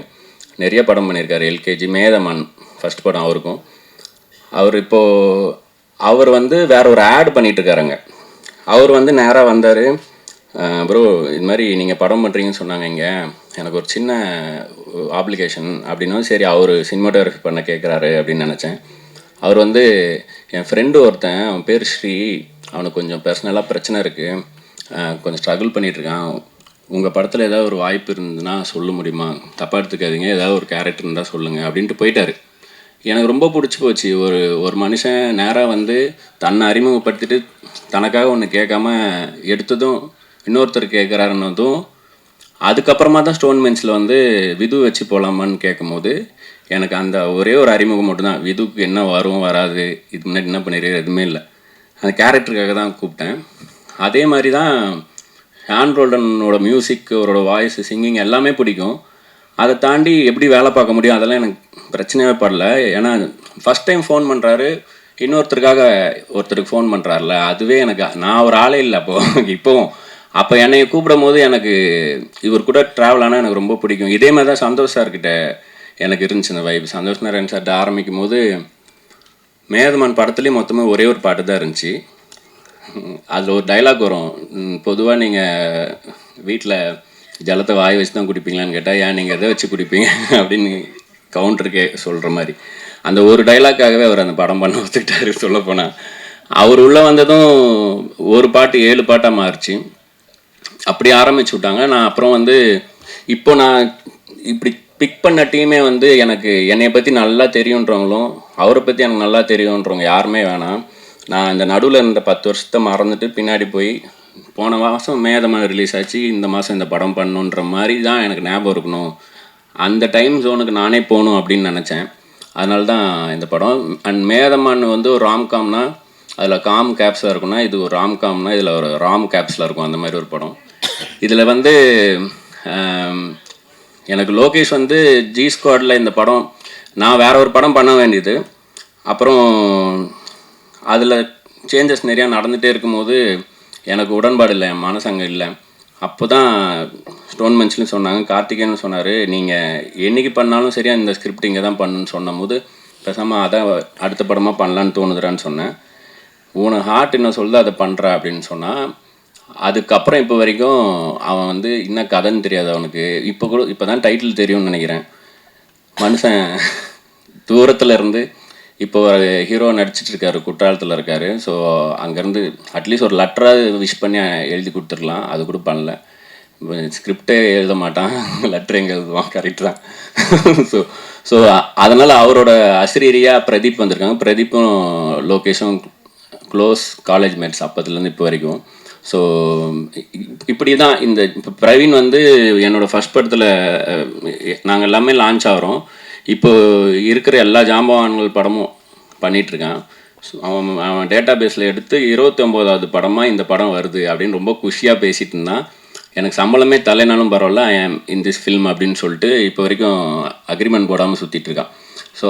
நிறைய படம் பண்ணியிருக்காரு. எல்கேஜி, மேதமான் ஃபஸ்ட் படம் அவருக்கும். அவர் வந்து வேற ஒரு ஆட் பண்ணிகிட்ருக்காருங்க. அவர் வந்து நேராக வந்தார், ப்ரோ இது மாதிரி நீங்கள் படம் பண்ணுறீங்கன்னு சொன்னாங்க, இங்கே எனக்கு ஒரு சின்ன ஆப்ளிகேஷன் அப்படின்னா. சரி, அவர் சினிமாட்டோகிராஃபி பண்ண கேட்குறாரு அப்படின்னு நினச்சேன். அவர் வந்து என் ஃப்ரெண்டு ஒருத்தன், அவன் பேர் ஸ்ரீ, அவனுக்கு கொஞ்சம் பர்சனலாக பிரச்சனை இருக்குது, கொஞ்சம் ஸ்ட்ரகிள் பண்ணிகிட்ருக்கான், உங்கள் படத்தில் ஏதாவது ஒரு வாய்ப்பு இருந்ததுன்னா சொல்ல முடியுமா, தப்பாக எடுத்துக்காதீங்க, ஏதாவது ஒரு கேரக்டர் இருந்தால் சொல்லுங்கள் அப்படின்ட்டு போயிட்டார். எனக்கு ரொம்ப பிடிச்சி போச்சு. ஒரு மனுஷன் நேராக வந்து தன்னை அறிமுகப்படுத்திட்டு தனக்காக ஒன்று கேட்காம எடுத்ததும் இன்னொருத்தர் கேட்குறாருன்னதும், அதுக்கப்புறமா தான் ஸ்டோன் பெஞ்சில் வந்து விது வச்சு போகலாமான்னு கேட்கும்போது எனக்கு அந்த ஒரே ஒரு அறிமுகம் மட்டும்தான். விதுக்கு என்ன வரும் வராது, இது முன்னாடி என்ன பண்ணிடுறது எதுவுமே இல்லை, அந்த கேரக்டருக்காக தான் கூப்பிட்டேன். அதே மாதிரி தான் ஷான் ரோல்டனோட மியூசிக், அவரோட வாய்ஸ், சிங்கிங் எல்லாமே பிடிக்கும். அதை தாண்டி எப்படி வேலை பார்க்க முடியும் அதெல்லாம் எனக்கு பிரச்சனையே படல. ஏன்னா ஃபஸ்ட் டைம் ஃபோன் பண்ணுறாரு, ஒருத்தருக்கு ஃபோன் பண்ணுறாருல, அதுவே எனக்கு, நான் ஒரு ஆளே இல்லை இப்போவும். அப்போ என்னை கூப்பிடும் போது எனக்கு இவர் கூட ட்ராவல் ஆனால் எனக்கு ரொம்ப பிடிக்கும். இதே மாதிரி தான் சந்தோஷ் சார்கிட்ட எனக்கு இருந்துச்சு இந்த வைப். சந்தோஷ் நாராயண் சார்கிட்ட ஆரம்பிக்கும் போது மேதமான் படத்துலேயும் மொத்தமாக ஒரே ஒரு பாட்டு தான் இருந்துச்சு. அதில் ஒரு டைலாக் வரும், பொதுவாக நீங்கள் வீட்டில் ஜலத்தை வாய் வச்சு தான் குடிப்பீங்களான்னு கேட்டால், ஏன் நீங்கள் எதை வச்சு குடிப்பீங்க அப்படின்னு கவுண்டருக்கே சொல்கிற மாதிரி அந்த ஒரு டைலாக்காகவே அவர் அந்த படம் பண்ண ஒத்துக்கிட்டாரு. சொல்லப்போனால் அவர் உள்ளே வந்ததும் ஒரு பாட்டு 7 பாட்டாக மாறிச்சு. அப்படி ஆரம்பிச்சு விட்டாங்க. நான் அப்புறம் வந்து இப்போ நான் இப்படி பிக் பண்ண டீமே வந்து எனக்கு என்னை பற்றி நல்லா தெரியுன்றவங்களும் அவரை பற்றி எனக்கு நல்லா தெரியுன்றவங்க யாருமே வேணாம். நான் இந்த நடுவில் இருந்த 10 வருஷத்தை மறந்துட்டு பின்னாடி போய் போன மாதம் மேதமான் ரிலீஸ் ஆச்சு, இந்த மாதம் இந்த படம் பண்ணணுன்ற மாதிரி தான் எனக்கு ஞாபகம் இருக்கணும், அந்த டைம் ஜோனுக்கு நானே போகணும் அப்படின்னு நினச்சேன். அதனால தான் இந்த படம். அண்ட் மேதமான் வந்து ஒரு ராம்காம்னா அதில் காம் கேப்ஸில் இருக்குன்னா, இது ஒரு ராம்காம்னா இதில் ஒரு ராம் கேப்ஸில் இருக்கும், அந்த மாதிரி ஒரு படம். இதில் வந்து எனக்கு லோகேஷ் வந்து ஜி ஸ்குவாடில் இந்த படம் நான் வேற ஒரு படம் பண்ண வேண்டியது, அப்புறம் அதில் சேஞ்சஸ் நிறையா நடந்துகிட்டே இருக்கும்போது எனக்கு உடன்பாடு இல்லை, என் மனசு அங்கே இல்லை. அப்போ தான் ஸ்டோன் பெஞ்ச்லையும் சொன்னாங்க, கார்த்திகேயன் சொன்னார், நீங்கள் என்றைக்கு பண்ணாலும் சரியாக இந்த ஸ்கிரிப்ட் இங்கே தான் பண்ணுன்னு சொன்னபோது பேசாமல் அதான் அடுத்த படமாக பண்ணலான்னு தோணுதுறான்னு சொன்னேன். உனக்கு ஹார்ட் என்ன சொல்லுது அதை பண்ணுற அப்படின்னு சொன்னால், அதுக்கப்புறம் இப்போ வரைக்கும் அவன் வந்து இன்னும் கதைன்னு தெரியாது அவனுக்கு. இப்போ தான் டைட்டில் தெரியும்னு நினைக்கிறேன். மனுஷன் தூரத்தில் இருந்து இப்போ ஒரு ஹீரோ நடிச்சிட்டு இருக்காரு, குற்றாலத்தில் இருக்காரு. ஸோ அங்கேருந்து அட்லீஸ்ட் ஒரு லெட்டராக விஷ் பண்ணி எழுதி கொடுத்துடலாம், அது கூட பண்ணல. ஸ்கிரிப்டே எழுத மாட்டான், லெட்டர் எங்கே எழுதுவான், கரெக்ட் தான். ஸோ ஸோ அதனால் அவரோட அசிரியரியாக பிரதீப் வந்திருக்காங்க. பிரதீப்பும் லோகேஷும் க்ளோஸ் காலேஜ் மேட்ஸ் அப்போதுலேருந்து இப்போ வரைக்கும். ஸோ இப்படி தான் இந்த இப்போ பிரவீன் வந்து என்னோடய ஃபஸ்ட் படத்தில் நாங்கள் எல்லாமே லான்ச் ஆகிறோம். இப்போ இருக்கிற எல்லா ஜாம்பவான்கள் படமும் பண்ணிகிட்ருக்கான். அவன் டேட்டா பேஸில் எடுத்து 29வது படமாக இந்த படம் வருது அப்படின்னு ரொம்ப குஷியாக பேசிகிட்டு இருந்தான். எனக்கு சம்பளமே தலைனாலும் பரவாயில்ல, ஐ ஆம் இன் திஸ் ஃபில்ம் அப்படின்னு சொல்லிட்டு இப்போ வரைக்கும் அக்ரிமெண்ட் போடாமல் சுற்றிட்டு இருக்கான். ஸோ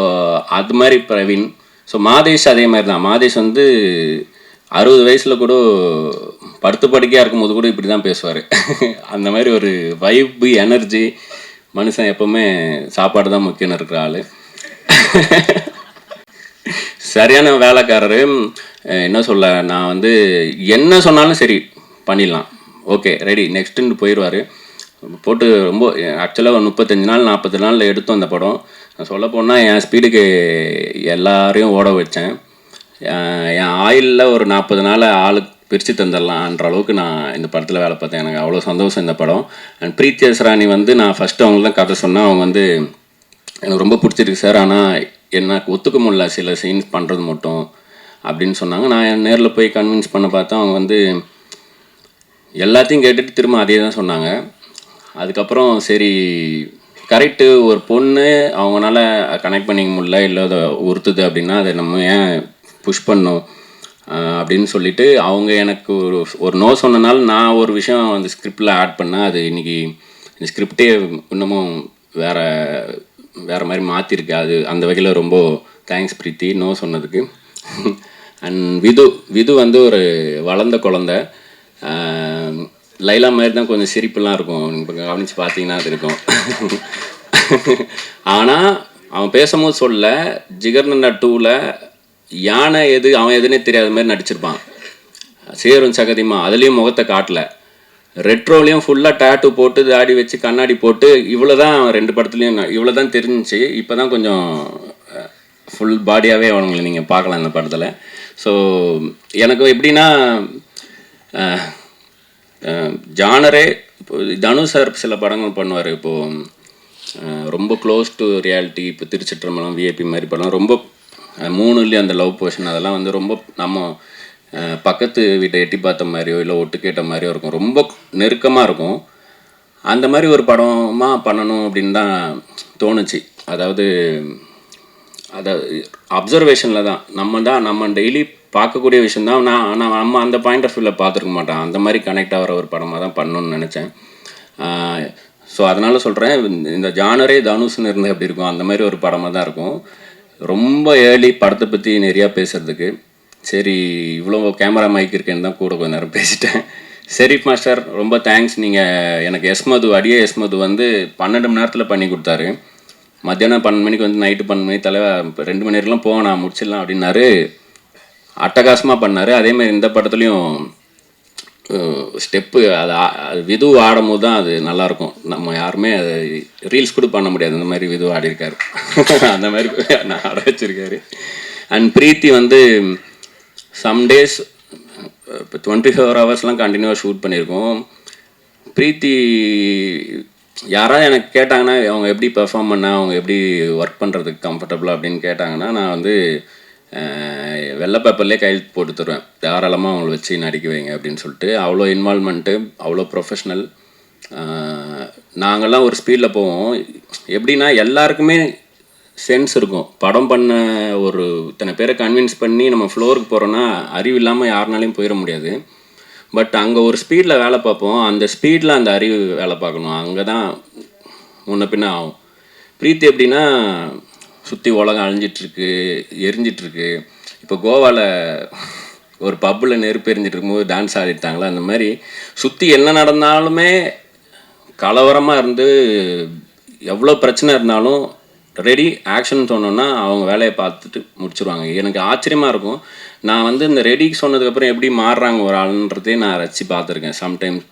அது மாதிரி பிரவீன். ஸோ மாதேஷ் அதே மாதிரி தான். மாதேஷ் வந்து 60 வயசில் கூட படுத்து படுக்கையாக இருக்கும்போது கூட இப்படி தான் பேசுவார். அந்த மாதிரி ஒரு வைப்பு, எனர்ஜி. மனுஷன் எப்போவுமே சாப்பாடு தான் முக்கியம்னு இருக்கிற ஆள். சரியான வேலைக்காரரு. என்ன சொல்ல, நான் வந்து என்ன சொன்னாலும் சரி பண்ணிடலாம், ஓகே ரெடி நெக்ஸ்ட்டுன்னு போயிடுவார். போட்டு ரொம்ப ஆக்சுவலாக 35 நாள் 40 நாளில் எடுத்தோம் அந்த படம். நான் சொல்ல போனால் என் ஸ்பீடுக்கு எல்லாரையும் ஓட வச்சேன். என் ஆயிலில் ஒரு 40 நாள் ஆளுக்கு பிரித்து தந்துடலான்ற அளவுக்கு நான் இந்த படத்தில் வேலை பார்த்தேன். எனக்கு அவ்வளோ சந்தோஷம் இந்த படம். அண்ட் பிரீத்தி அஸ்ரானி வந்து நான் ஃபஸ்ட்டு அவங்களுக்கு தான் கதை சொன்னேன். அவங்க வந்து எனக்கு ரொம்ப பிடிச்சிருக்கு சார், ஆனால் எனக்கு ஒத்துக்க முடியல சில சீன்ஸ் பண்ணுறது மட்டும் அப்படின்னு சொன்னாங்க. நான் நேரில் போய் கன்வின்ஸ் பண்ண பார்த்தா அவங்க வந்து எல்லாத்தையும் கேட்டுட்டு திரும்ப அதே தான் சொன்னாங்க. அதுக்கப்புறம் சரி கரெக்டு, ஒரு பொண்ணு அவங்களால கனெக்ட் பண்ணிக்க முடியல, இல்லை அதை உறுத்துது அப்படின்னா அதை நம்ம ஏன் புஷ் பண்ணோம் அப்படின்னு சொல்லிட்டு அவங்க எனக்கு ஒரு நோ சொன்னனால நான் ஒரு விஷயம் அந்த ஸ்கிரிப்டில் ஆட் பண்ணேன். அது இன்றைக்கி இந்த ஸ்கிரிப்டே இன்னமும் வேறு மாதிரி மாற்றிருக்கு. அது அந்த வகையில் ரொம்ப தேங்க்ஸ் பிரீத்தி நோ சொன்னதுக்கு. அண்ட் விது வந்து ஒரு வளர்ந்த குழந்தை. லைலா மாதிரி தான் கொஞ்சம் சிரிப்புலாம் இருக்கும், இப்போ கவனித்து பார்த்தீங்கன்னா அது இருக்கும். ஆனால் அவன் பேசும்போது சொல்ல ஜிகர்தண்டா 2ல் யானை எது அவன் எதுனே தெரியாத மாதிரி நடிச்சிருப்பான். சேரும் சகதிமா அதுலேயும் முகத்தை காட்டல. ரெட்ரோலையும் ஃபுல்லாக டேட்டு போட்டு தாடி வச்சு கண்ணாடி போட்டு இவ்வளோ தான் 2 படத்துலையும் இவ்வளோ தான் தெரிஞ்சிச்சு. இப்போ தான் கொஞ்சம் ஃபுல் பாடியாகவே அவனுங்களை நீங்கள் பார்க்கலாம் இந்த படத்தில். ஸோ எனக்கு எப்படின்னா ஜானரே இப்போ தனு சார் சில படங்கள் பண்ணுவார். இப்போது ரொம்ப க்ளோஸ் டு ரியாலிட்டி, இப்போ திருச்சிற்றம்பலம், விஐபி மாதிரி படம் ரொம்ப 3 அந்த லவ் போர்ஷன் அதெல்லாம் வந்து ரொம்ப நம்ம பக்கத்து வீட்டை எட்டி பார்த்த மாதிரியோ இல்லை ஒட்டு கேட்ட மாதிரியோ இருக்கும், ரொம்ப நெருக்கமாக இருக்கும். அந்த மாதிரி ஒரு படமாக பண்ணணும் அப்படின்னு தான் தோணுச்சு. அதாவது அப்சர்வேஷனில் தான் நம்ம டெய்லி பார்க்கக்கூடிய விஷயந்தான். நம்ம அந்த பாயிண்ட் ஆஃப் வியூவில் பார்த்துருக்க மாட்டோம். அந்த மாதிரி கனெக்ட் ஆகிற ஒரு படமாக தான் பண்ணணும்னு நினச்சேன். ஸோ அதனால் சொல்கிறேன், இந்த ஜானரே தனுஷ்னு இருந்தால் எப்படி இருக்கும், அந்த மாதிரி ஒரு படமாக தான் இருக்கும். ரொம்ப ஏர்லி படத்தை பற்றி நிறையா பேசுகிறதுக்கு. சரி இவ்வளோ கேமரா மைக் இருக்கேன்னு தான் கூட கொஞ்ச நேரம் பேசிட்டேன். சரி மாஸ்டர் ரொம்ப தேங்க்ஸ். நீங்கள் எனக்கு அடியே எஸ்மது வந்து 12 மணி நேரத்தில் பண்ணி கொடுத்தாரு. மத்தியானம் 12 மணிக்கு வந்து நைட்டு 12 மணி 2 மணி நேரம்லாம் போவேன் நான் முடிச்சிடலாம் அப்படின்னாரு. அட்டகாசமாக பண்ணார். அதேமாதிரி இந்த படத்துலையும் ஸ்டெப்பு அது விது ஆடும்போது தான் அது நல்லாயிருக்கும். நம்ம யாருமே அதை ரீல்ஸ் கூட பண்ண முடியாது, அந்த மாதிரி விது ஆடிருக்காரு. அந்த மாதிரி நான் ஆட வச்சுருக்காரு. அண்ட் பிரீத்தி வந்து சம்டேஸ் இப்போ 24 ஹவர்ஸ்லாம் கண்டினியூவாக ஷூட் பண்ணியிருக்கோம். பிரீத்தி யாராவது எனக்கு கேட்டாங்கன்னா அவங்க எப்படி பெர்ஃபார்ம் பண்ண, அவங்க எப்படி ஒர்க் பண்ணுறதுக்கு கம்ஃபர்டபுளாக அப்படின்னு கேட்டாங்கன்னா நான் வந்து வெள்ளை பேப்பர்லேயே கையெழுத்து போட்டு தருவேன், தாராளமாக அவங்கள வச்சு நடிக்க வைங்க அப்படின்னு சொல்லிட்டு. அவ்வளோ இன்வால்மெண்ட்டு, அவ்வளோ ப்ரொஃபஷ்னல். நாங்கள்லாம் ஒரு ஸ்பீடில் போவோம். எப்படின்னா எல்லாருக்குமே சென்ஸ் இருக்கும். படம் பண்ண ஒரு இத்தனை பேரை கன்வின்ஸ் பண்ணி நம்ம ஃப்ளோருக்கு போகிறோன்னா அறிவு இல்லாமல் யாருனாலையும் போயிட முடியாது. பட் அங்கே ஒரு ஸ்பீடில் வேலை பார்ப்போம். அந்த ஸ்பீடில் அந்த அறிவு வேலை பார்க்கணும். அங்கே தான் முன்ன பின்ன ஆகும். பிரீத்தி எப்படின்னா சுற்றி உலகம் அழிஞ்சிட்ருக்கு, எரிஞ்சிட்ருக்கு. இப்போ கோவாவில் ஒரு பப்பில் நெருப்பு எரிஞ்சிட்டு இருக்கும்போது டான்ஸ் ஆடிட்டாங்களா, அந்த மாதிரி சுற்றி என்ன நடந்தாலுமே கலவரமாக இருந்து எவ்வளோ பிரச்சனை இருந்தாலும் ரெடி ஆக்ஷன் சொன்னோன்னா அவங்க வேலையை பார்த்துட்டு முடிச்சிருவாங்க. எனக்கு ஆச்சரியமாக இருக்கும். நான் வந்து இந்த ரெடிக்கு சொன்னதுக்கப்புறம் எப்படி மாறுறாங்க ஒரு ஆளுன்றதே நான் ரசித்து பார்த்துருக்கேன். சம்டைம்ஸ்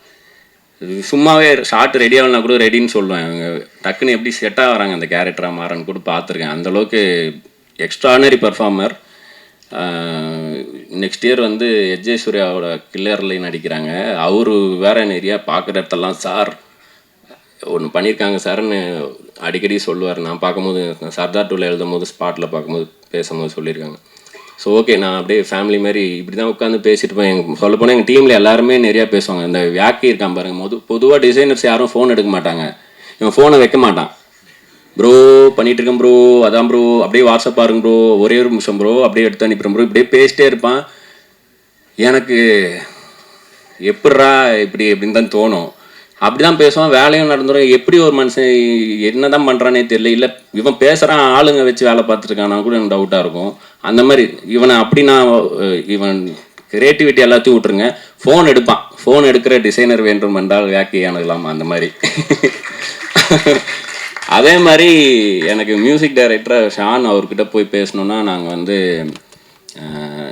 சும்மாவே ஷார்ட் ரெடி ஆகலனா கூட ரெடின்னு சொல்லுவேன். இவங்க டக்குன்னு எப்படி செட்டாக வராங்க அந்த கேரக்டராக மாறன்னு கூட பார்த்துருக்கேன். அந்தளவுக்கு எக்ஸ்ட்ரானரி பர்ஃபார்மர். நெக்ஸ்ட் இயர் வந்து எஜே சூர்யாவோட கில்லர்லையும் நடிக்கிறாங்க. அவரு வேற நிறையா பார்க்குற இடத்தெல்லாம் சார் ஒன்று பண்ணியிருக்காங்க சார்ன்னு அடிக்கடி சொல்லுவார். நான் பார்க்கும்போது சர்தார் டூவில் எழுதும் போது ஸ்பாட்டில் பார்க்கும்போது பேசும்போது சொல்லியிருக்காங்க. ஸோ ஓகே, நான் அப்படியே ஃபேமிலி மாதிரி இப்படி தான் உட்காந்து பேசிட்டு இருப்பேன். எங்கள் சொல்லப்போனால் எங்கள் டீமில் எல்லாருமே நிறையா பேசுவாங்க. இந்த வியாக்கி இருக்கான் பாருங்க, பொதுவாக டிசைனர்ஸ் யாரும் ஃபோன் எடுக்க மாட்டாங்க. இவன் ஃபோனை வைக்க மாட்டான். ப்ரோ பண்ணிகிட்டு இருக்கேன் ப்ரோ, அதான் ப்ரோ, அப்படியே வாட்ஸ்அப் பாருங்க ப்ரோ, ஒரே ஒரு நிமிஷம் ப்ரோ, அப்படியே எடுத்து அனுப்பிடுறேன் ப்ரோ, இப்படியே பேசிட்டே இருப்பான். எனக்கு எப்பட்றா இப்படி எப்படின்னு தான் தோணும். அப்படி தான் பேசுவான், வேலையும் நடந்துடும். எப்படி ஒரு மனுஷன் என்ன தான் பண்ணுறானே தெரியல. இல்லை இவன் பேசுகிறான் ஆளுங்க வச்சு வேலை பார்த்துருக்கானா கூட எனக்கு டவுட்டாக இருக்கும். அந்த மாதிரி இவனை அப்படி நான் இவன் கிரியேட்டிவிட்டி எல்லாத்தையும் விட்டுருங்க. ஃபோன் எடுப்பான், ஃபோன் எடுக்கிற டிசைனர் வேண்டும் என்றால் வியாக்கி அணுகலாம். அந்த மாதிரி அதே மாதிரி எனக்கு மியூசிக் டைரக்டர் ஷான் அவர்கிட்ட போய் பேசணுன்னா நாங்கள் வந்து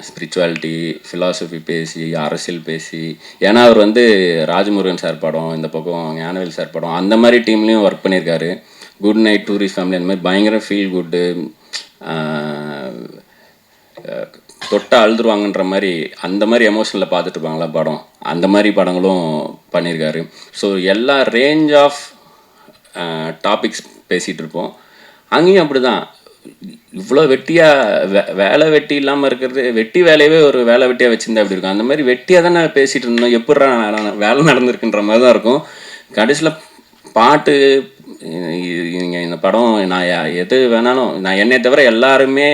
ஸ்பிரிச்சுவாலிட்டி ஃபிலாசபி பேசி அரசியல் பேசி, ஏன்னா அவர் வந்து ராஜமுருகன் சார் படம், இந்த பக்கம் ஞானவேல் சார் படம், அந்த மாதிரி டீம்லேயும் ஒர்க் பண்ணியிருக்காரு. குட் நைட், டூரிஸ்ட் ஃபேமிலி, அந்த மாதிரி பயங்கர ஃபீல் குட்டு, தொட்டா அழுதுருவாங்கன்ற மாதிரி அந்த மாதிரி எமோஷனில் பார்த்துட்டு இருப்பாங்களா படம், அந்த மாதிரி படங்களும் பண்ணியிருக்காரு. ஸோ எல்லா ரேஞ்ச் ஆஃப் டாபிக்ஸ் பேசிகிட்டு இருப்போம். அங்கேயும் அப்படி தான். இவ்வளோ வெட்டியாக வேலை வெட்டி இல்லாமல் இருக்கிறது, வெட்டி வேலையவே ஒரு வேலை வெட்டியாக வச்சுருந்தா அப்படி இருக்கும். அந்த மாதிரி வெட்டியாக தானே பேசிகிட்டு இருந்தோம். எப்படா வேலை நடந்திருக்குன்ற மாதிரி தான் இருக்கும். கடைசியில் பாட்டு, நீங்கள் இந்த படம் நான் எது வேணாலும், நான் என்னை தவிர எல்லாருமே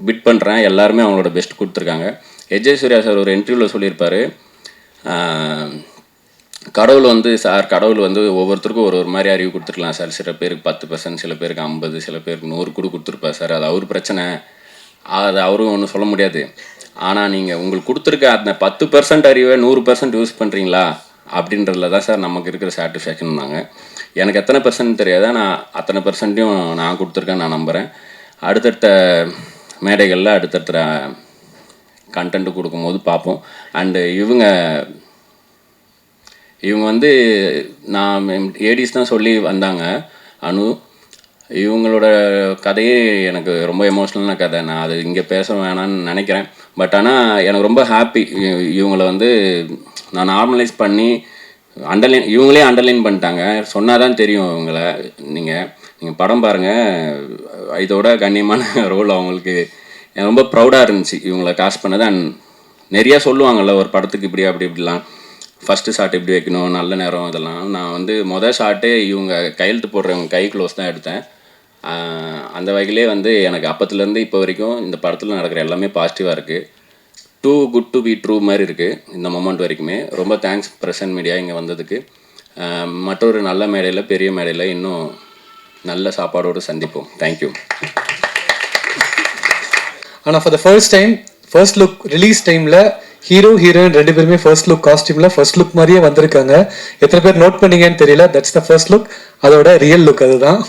பிட் பண்ணுறேன், எல்லாருமே அவங்களோட பெஸ்ட் கொடுத்துருக்காங்க. எஜே சூர்யா சார் ஒரு இன்டர்வியூவில் சொல்லியிருப்பார், கடவுள் வந்து சார் கடவுள் வந்து ஒவ்வொருத்தருக்கும் ஒரு மாதிரி அறிவு கொடுத்துருக்கலாம் சார். சில பேருக்கு 10%, சில பேருக்கு 50%, சில பேருக்கு 100 கூட கொடுத்துருப்பார் சார். அது அவர் பிரச்சனை, அது அவரும் ஒன்றும் சொல்ல முடியாது. ஆனால் நீங்கள் உங்களுக்கு கொடுத்துருக்க அந்த 10% அறிவை 100% யூஸ் பண்ணுறீங்களா அப்படின்றதுல தான் சார் நமக்கு இருக்கிற சாட்டிஸ்ஃபேக்ஷன்னாங்க. எனக்கு எத்தனை பர்சன்ட் தெரியாத, நான் அத்தனை பர்சன்ட்டையும் நான் கொடுத்துருக்கேன் நான் நம்புகிறேன். அடுத்தடுத்த மேடைகளில் அடுத்தடுத்த கண்டென்ட்டு கொடுக்கும்போது பார்ப்போம். அண்டு இவங்க வந்து நான் ஏடிஸ் தான் சொல்லி வந்தாங்க. அனு இவங்களோட கதையே எனக்கு ரொம்ப எமோஷ்னலான கதை. நான் அது இங்கே பேச வேணான்னு நினைக்கிறேன். பட் ஆனால் எனக்கு ரொம்ப ஹாப்பி. இவங்களை வந்து நான் நார்மலைஸ் பண்ணி இவங்களே அண்டர்லைன் பண்ணிட்டாங்க. சொன்னால் தான் தெரியும் இவங்களை. நீங்கள் படம் பாருங்கள், இதோட கண்ணியமான ரோல் அவங்களுக்கு. எனக்கு ரொம்ப ப்ரௌடாக இருந்துச்சு இவங்களை காஸ்ட் பண்ணது. அண்ட் நிறையா சொல்லுவாங்கள்ல ஒரு படத்துக்கு இப்படி இப்படிலாம், ஃபஸ்ட்டு ஷாட் எப்படி வைக்கணும், நல்ல நேரம், இதெல்லாம். நான் வந்து மொதல் ஷாட்டே இவங்க கையெழுத்து போடுறவங்க கை க்ளோஸ் தான் எடுத்தேன். அந்த வகையிலே வந்து எனக்கு அப்பத்துலேருந்து இப்போ வரைக்கும் இந்த படத்தில் நடக்கிற எல்லாமே பாசிட்டிவாக இருக்குது. Too good to be true மாதிரி இருக்குது இந்த மொமெண்ட் வரைக்குமே. ரொம்ப தேங்க்ஸ் பிரசன்ட் மீடியா இங்கே வந்ததுக்கு. மற்றொரு நல்ல மேடையில், பெரிய மேடையில் இன்னும் நல்ல சாப்பாடோடு சந்திப்போம். தேங்க்யூ. ஆனால் for the first look release டைமில் ஹீரோ ஹீரோயின் 2 பேருமே ஃபர்ஸ்ட் லுக் காஸ்டியூமில் ஃபர்ஸ்ட் லுக் மாதிரியே வந்திருக்காங்க. எத்தனை பேர் நோட் பண்ணீங்கன்னு தெரியல. That's the first look. அதோட ரியல் லுக் அதுதான்.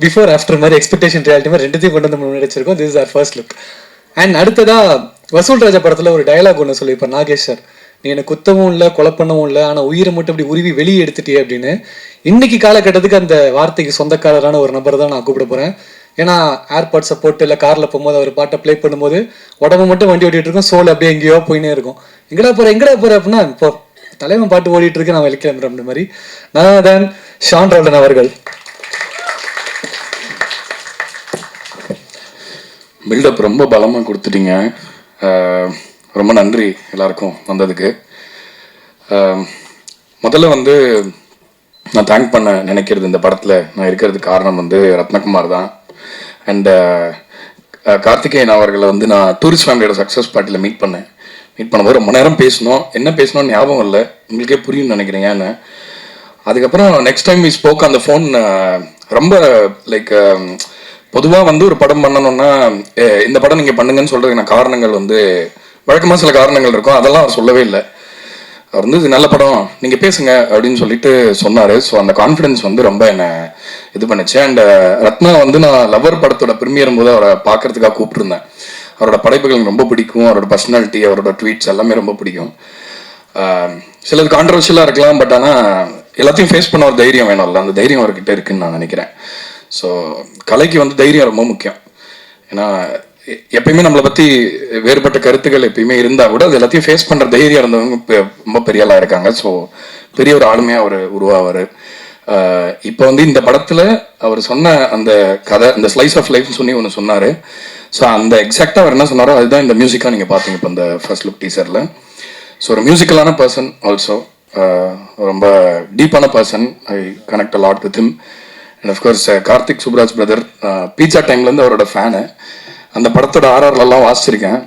பிஃபோர் ஆஃப்டர் மாதிரி எக்ஸ்பெக்டேஷன் ரியாலிட்டி மாதிரி ரெண்டுத்தையும் கொண்டு வந்து நடிச்சிருக்கோம். This is our first look. And அடுத்ததாக வசூல் ராஜா படத்தில் ஒரு டயலாக் ஒன்று சொல்லியிருப்பார் நாகேஷ் சார். நீ எனக்கு குத்தவும் இல்லை, கொலை பண்ணவும் இல்லை, ஆனால் உயிரை மட்டும் இப்படி உருவி வெளியே எடுத்துட்டியே அப்படின்னு. இன்னைக்கு காலகட்டத்துக்கு அந்த வார்த்தைக்கு சொந்தக்காரரான ஒரு நபர் தான் நான் கூப்பிட போகிறேன். ஏன்னா ஏர்பாட்ஸை போட்டு இல்லை காரில் போகும்போது அவர் பாட்டை ப்ளே பண்ணும்போது உடம்பு மட்டும் வண்டி ஓட்டிகிட்டு இருக்கோம், சோல் அப்படியே எங்கேயோ போயினே இருக்கும். எங்கடா போகிற அப்படின்னா இப்போ தலைவன் பாட்டு ஓடிட்டு இருக்கு, நான் வெளிக்கிளம்புறேன் அப்படி மாதிரி. நான் தான் ஷான் ரோல்டன் அவர்கள். பில்டப் ரொம்ப பலமாக கொடுத்துட்டீங்க. ரொம்ப நன்றி எல்லாருக்கும் வந்ததுக்கு. முதல்ல வந்து நான் தேங்க் பண்ண நினைக்கிறது, இந்த படத்தில் நான் இருக்கிறதுக்கு காரணம் வந்து ரத்னகுமார் தான். அண்ட் கார்த்திகேயன் அவர்களை வந்து நான் டூரிஸ்ட் ஃபேமிலியோட சக்ஸஸ் பார்ட்டியில் மீட் பண்ணும்போது ரொம்ப நேரம் பேசணும். என்ன பேசணும்னு ஞாபகம் இல்லை, உங்களுக்கே புரியும்னு நினைக்கிறேன் ஏன்னு. அதுக்கப்புறம் நெக்ஸ்ட் டைம் வி ஸ்போக் அந்த ஃபோன். ரொம்ப லைக் பொதுவாக வந்து ஒரு படம் பண்ணணும்னா இந்த படம் நீங்கள் பண்ணுங்கன்னு சொல்கிறதுக்கான காரணங்கள் வந்து வழக்கமாக சில காரணங்கள் இருக்கும், அதெல்லாம் அவர் சொல்லவே இல்லை. அவர் வந்து இது நல்ல படம் நீங்கள் பேசுங்க அப்படின்னு சொல்லிட்டு சொன்னார். ஸோ அந்த கான்ஃபிடன்ஸ் வந்து ரொம்ப என்னை இது பண்ணுச்சு. அண்ட் ரத்னா வந்து நான் லவர் படத்தோட ப்ரீமியரும் போது அவரை பார்க்கறதுக்காக கூப்பிட்டுருந்தேன். அவரோட படைப்புகள் எனக்கு ரொம்ப பிடிக்கும், அவரோட பர்சனாலிட்டி, அவரோட ட்வீட்ஸ் எல்லாமே ரொம்ப பிடிக்கும். சிலது கான்ட்ரவர்ஷியலாக இருக்கலாம், பட் ஆனால் எல்லாத்தையும் ஃபேஸ் பண்ண ஒரு தைரியம் வேணும்ல, அந்த தைரியம் அவர்கிட்ட இருக்குன்னு நான் நினைக்கிறேன். ஸோ கலைக்கு வந்து தைரியம் ரொம்ப முக்கியம். ஏன்னா எப்பயுமே நம்மளை பற்றி வேறுபட்ட கருத்துக்கள் எப்பயுமே இருந்தால் கூட அது எல்லாத்தையும் ஃபேஸ் பண்ணுற தைரியம் இருந்தவங்க ரொம்ப பெரிய ஆளாக இருக்காங்க. ஸோ பெரிய ஒரு ஆளுமையாக அவர் உருவாவார். இப்போ வந்து இந்த படத்தில் அவர் சொன்ன அந்த கதை, இந்த ஸ்லைஸ் ஆஃப் லைஃப்னு சொல்லி ஒன்று சொன்னார். ஸோ அந்த எக்ஸாக்டாக அவர் என்ன சொன்னாரோ அதுதான் இந்த மியூசிக்காக நீங்கள் பார்த்தீங்க இப்போ இந்த ஃபர்ஸ்ட் லுக் டீசரில். ஸோ ஒரு மியூசிக்கலான பர்சன், ஆல்சோ ரொம்ப டீப்பான person. I connect a lot with him. And of course Karthik Subbaraj brother, Pizza டைம்லேருந்து அவரோட ஃபேனு. அந்த படத்தோட ஆர்ஆர்லாம் வாசிச்சிருக்கேன்.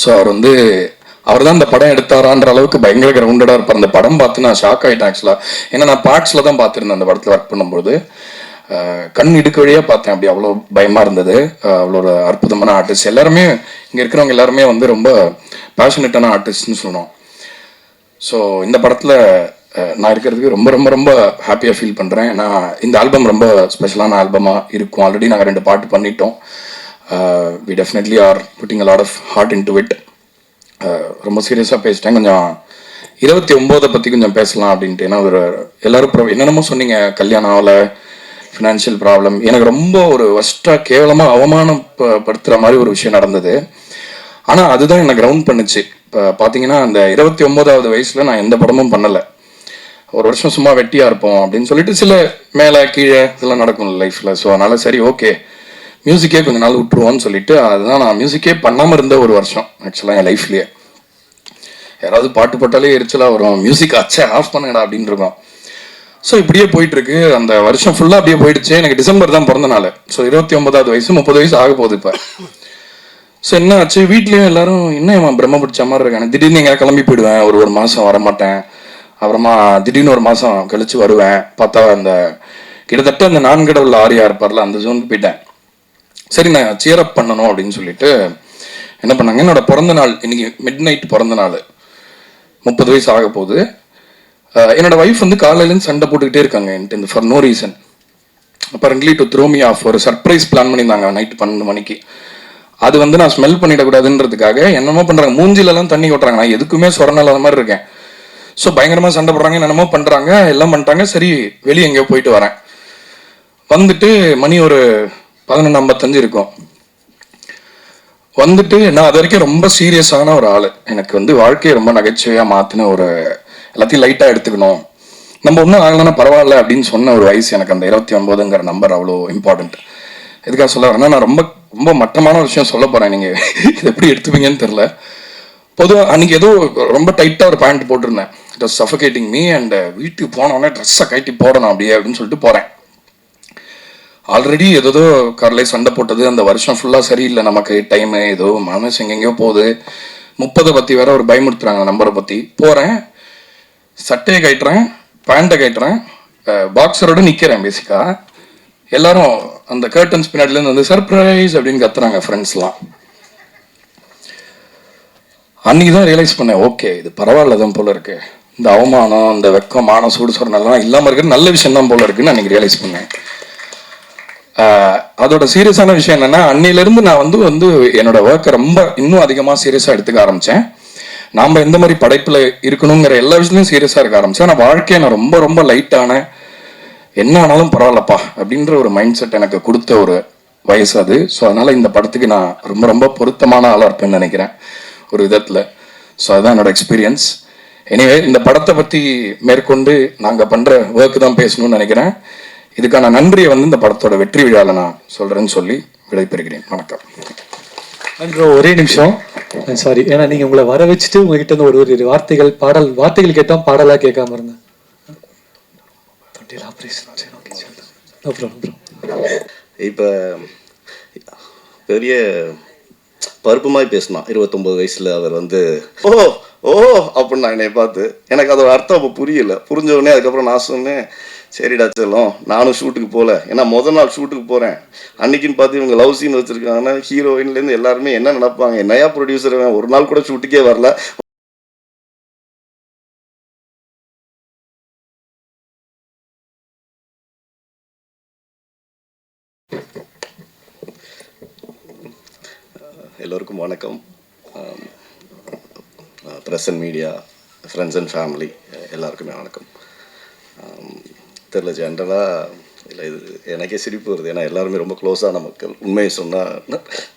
ஸோ அவர் தான் இந்த படம் எடுத்தாரான்ற அளவுக்கு பயங்கர கிரவுண்டடாக இருப்பார். அந்த படம் பார்த்து நான் ஷாக் ஆகிட்டேன் ஆக்சுவலாக. ஏன்னா நான் பார்ட்ஸில் தான் பார்த்துருந்தேன் அந்த படத்தில் ஒர்க் பண்ணும்போது. கண் இடுக்கு வழியாக பார்த்தேன். அப்படி அவ்வளோ பயமாக இருந்தது. அவ்வளோ ஒரு அற்புதமான ஆர்டிஸ்ட். எல்லாருமே இங்கே இருக்கிறவங்க எல்லாருமே வந்து ரொம்ப பேஷனேட்டான ஆர்டிஸ்ட்னு சொன்னோம். ஸோ இந்த படத்தில் நான் இருக்கிறதுக்கு ரொம்ப ரொம்ப ரொம்ப ஹாப்பியாக ஃபீல் பண்ணுறேன். நான் இந்த ஆல்பம் ரொம்ப ஸ்பெஷலான ஆல்பமாக இருக்கும். ஆல்ரெடி நாங்கள் 2 பாட்டு பண்ணிட்டோம். We definitely are putting a lot of heart into it. ரொம்ப சீரியஸாக பேசிட்டேன். கொஞ்சம் 29 பற்றி கொஞ்சம் பேசலாம் அப்படின்ட்டு. ஏன்னா எல்லாரும் என்னென்னமோ சொன்னீங்க, கல்யாணம் ஆகலை, ஃபினான்ஷியல் ப்ராப்ளம். எனக்கு ரொம்ப ஒரு ஒஸ்ட்டாக கேவலமாக அவமானப்படுத்துகிற மாதிரி ஒரு விஷயம் நடந்தது. ஆனால் அதுதான் என்னை கிரவுண்ட் பண்ணுச்சு. இப்போ பார்த்தீங்கன்னா அந்த 29வது வயசில் நான் எந்த படமும் பண்ணலை. ஒரு வருஷம் சும்மா வெட்டியாக இருப்போம் அப்படின்னு சொல்லிட்டு சில மேலே கீழே இதெல்லாம் நடக்கும் லைஃப்பில். ஸோ அதனால் சரி ஓகே மியூசிக்கே கொஞ்சம் நாள் விட்டுருவோன்னு சொல்லிட்டு அதுதான் நான் மியூசிக்கே பண்ணாமல் இருந்த ஒரு வருஷம் ஆக்சுவலாக என் லைஃப்லேயே. யாராவது பாட்டு போட்டாலே எரிச்சலாக வரும், மியூசிக் ஆஃப் பண்ணுங்கடா அப்படின்னு இருக்கும். ஸோ இப்படியே போயிட்டுருக்கு. அந்த வருஷம் ஃபுல்லாக அப்படியே போயிடுச்சு. எனக்கு டிசம்பர் தான் பிறந்த நாள். ஸோ 29வது வயசு, 30 வயசு ஆக போகுது இப்போ. ஸோ என்ன ஆச்சு, வீட்லேயும் எல்லாரும் என்ன பிரம்ம பிடிச்ச மாதிரி இருக்காங்க. திடீர்னு எங்கேயா கிளம்பி போயிடுவேன், ஒரு மாதம் வரமாட்டேன். அப்புறமா திடீர்னு ஒரு மாதம் கழிச்சு வருவேன். பார்த்தா அந்த கிட்டத்தட்ட அந்த 4 கடவுள் ஆரியா இருப்பார்ல அந்த ஜோனுக்கு போயிட்டேன். சரி நான் சியர் அப் பண்ணணும் அப்படின்னு சொல்லிட்டு என்ன பண்ணாங்க, என்னோட பிறந்த நாள் இன்னைக்கு மிட் நைட் பிறந்த நாள், 30 வயசு ஆக போகுது. என்னோட ஒய்ஃப் வந்து காலையிலேருந்து சண்டை போட்டுக்கிட்டே இருக்காங்க என்கிட்ட, இந்த for no reason. Apparently to throw me off ஒரு சர்ப்ரைஸ் பிளான் பண்ணியிருந்தாங்க நைட்டு 12 மணிக்கு. அது வந்து நான் ஸ்மெல் பண்ணிடக்கூடாதுன்றதுக்காக என்னமோ பண்ணுறாங்க, மூஞ்சிலெல்லாம் தண்ணி கொட்டுறாங்க. நான் எதுக்குமே சொரணாத மாதிரி இருக்கேன். ஸோ பயங்கரமாக சண்டை போடுறாங்க, என்னமோ பண்ணுறாங்க, எல்லாம் பண்ணிட்டாங்க. சரி வெளியே எங்கேயோ போயிட்டு வரேன். வந்துட்டு மணி ஒரு 11:55 இருக்கும். வந்துட்டு நான் அது வரைக்கும் ரொம்ப சீரியஸான ஒரு ஆள். எனக்கு வந்து வாழ்க்கையை ரொம்ப நகைச்சுவையாக மாற்றின ஒரு, எல்லாத்தையும் லைட்டாக எடுத்துக்கணும், நம்ம ஒன்றும் ஆகலைன்னா பரவாயில்ல அப்படின்னு சொன்ன ஒரு வயசு எனக்கு. அந்த 29ங்கிற நம்பர் அவ்வளோ இம்பார்ட்டண்ட். எதுக்காக சொல்ல வரேன்னா, நான் ரொம்ப ரொம்ப மட்டமான ஒரு விஷயம் சொல்ல போகிறேன். நீங்கள் இது எப்படி எடுத்துப்பீங்கன்னு தெரில. பொதுவாக அன்றைக்கி ஏதோ ரொம்ப டைட்டாக ஒரு பேண்ட் போட்டிருந்தேன். It was suffocating me. And வீட்டுக்கு போனோடனே ட்ரெஸ்ஸை கட்டி போடணும் அப்படியே அப்படின்னு சொல்லிட்டு போகிறேன். ஆல்ரெடி ஏதோ கார்லேயே சண்டை போட்டது, அந்த வருஷம் ஃபுல்லாக சரியில்லை நமக்கு, டைமு ஏதோ மனசு எங்கெங்கேயோ போகுது. 30 பற்றி வேற ஒரு பயமுறுத்துறாங்க நம்பரை பற்றி. போகிறேன், சட்டையை கட்டுறேன், பேண்ட்டை கட்டுறேன், பாக்ஸரோடு நிற்கிறேன். பேசிக்காக எல்லாரும் அந்த கர்டன்ஸ் பின்னாடிலேருந்து வந்து சர்ப்ரைஸ் அப்படின்னு கத்துறாங்க ஃப்ரெண்ட்ஸ்லாம். அன்றைக்கி தான் ரியலைஸ் பண்ணேன், ஓகே இது பரவாயில்ல தான் போல இருக்கு, இந்த அவமானம், இந்த வெக்கமான சூடு சொரணெல்லாம் இல்லாமல் இருக்கிறது நல்ல விஷயம் தான் போல இருக்குன்னு அன்றைக்கி ரியலைஸ் பண்ணேன். அதோட சீரியஸான விஷயம் என்னென்னா, அன்னிலேருந்து நான் வந்து என்னோட ஒர்க்கை ரொம்ப இன்னும் அதிகமாக சீரியஸாக எடுத்துக்க ஆரம்பித்தேன். நாம் எந்த மாதிரி படைப்பில் இருக்கணுங்கிற எல்லா விஷயத்துலையும் சீரியஸாக இருக்க ஆரம்பித்தேன். ஆனால் வாழ்க்கையை நான் ரொம்ப ரொம்ப லைட்டான, என்ன ஆனாலும் பரவாயில்லப்பா அப்படின்ற ஒரு மைண்ட் செட் எனக்கு கொடுத்த ஒரு வயசு அது. ஸோ அதனால் இந்த படத்துக்கு நான் ரொம்ப ரொம்ப பொருத்தமான ஆளாக இருப்பேன்னு நினைக்கிறேன் ஒரு விதத்தில். ஸோ அதுதான் என்னோட எக்ஸ்பீரியன்ஸ். எனிவே இந்த படத்தை பற்றி மேற்கொண்டு நாங்கள் பண்ணுற ஒர்க்கு தான் பேசணும்னு நினைக்கிறேன். இதுக்கான நன்றியை வந்து இந்த படத்தோட வெற்றி விழாவில் நான் சொல்கிறேன்னு சொல்லி விடைபெறுகிறேன். வணக்கம். ஒரே நிமிஷம், சாரி, ஏன்னா நீங்கள் உங்களை வர வச்சுட்டு உங்ககிட்ட இருந்து ஒரு வார்த்தைகள் கேட்டோம், பாடலாக கேட்காம இருந்தேன். இப்போ பெரிய பருப்புமாய் பேசினான் 29 வயசில் அவர் வந்து ஓ ஓ அப்படின்னு என்னை பார்த்து. எனக்கு அதோட அர்த்தம் அப்போ புரியல. புரிஞ்ச உடனே அதுக்கப்புறம் நான் சொன்னேன், சரிடா செல்லம், நானும் ஷூட்டுக்கு போகல. ஏன்னா முதல் நாள் ஷூட்டுக்கு போகிறேன், அன்னைக்குன்னு பார்த்து இவங்க லவ் சீன் வச்சுருக்காங்கன்னா ஹீரோயின்லேருந்து எல்லாருமே என்ன நினைப்பாங்க, என்னையா ப்ரொடியூசர் ஒரு நாள் கூட ஷூட்டுக்கே வரல, எல்லோருக்கும் வணக்கம். Press and media, friends and family எல்லாருக்குமே வணக்கம். தெரில, ஜென்ரலாக இல்லை, இது எனக்கே சிரிப்பு வருது. ஏன்னா எல்லாருமே ரொம்ப க்ளோஸான மக்கள். உண்மையை சொன்னால்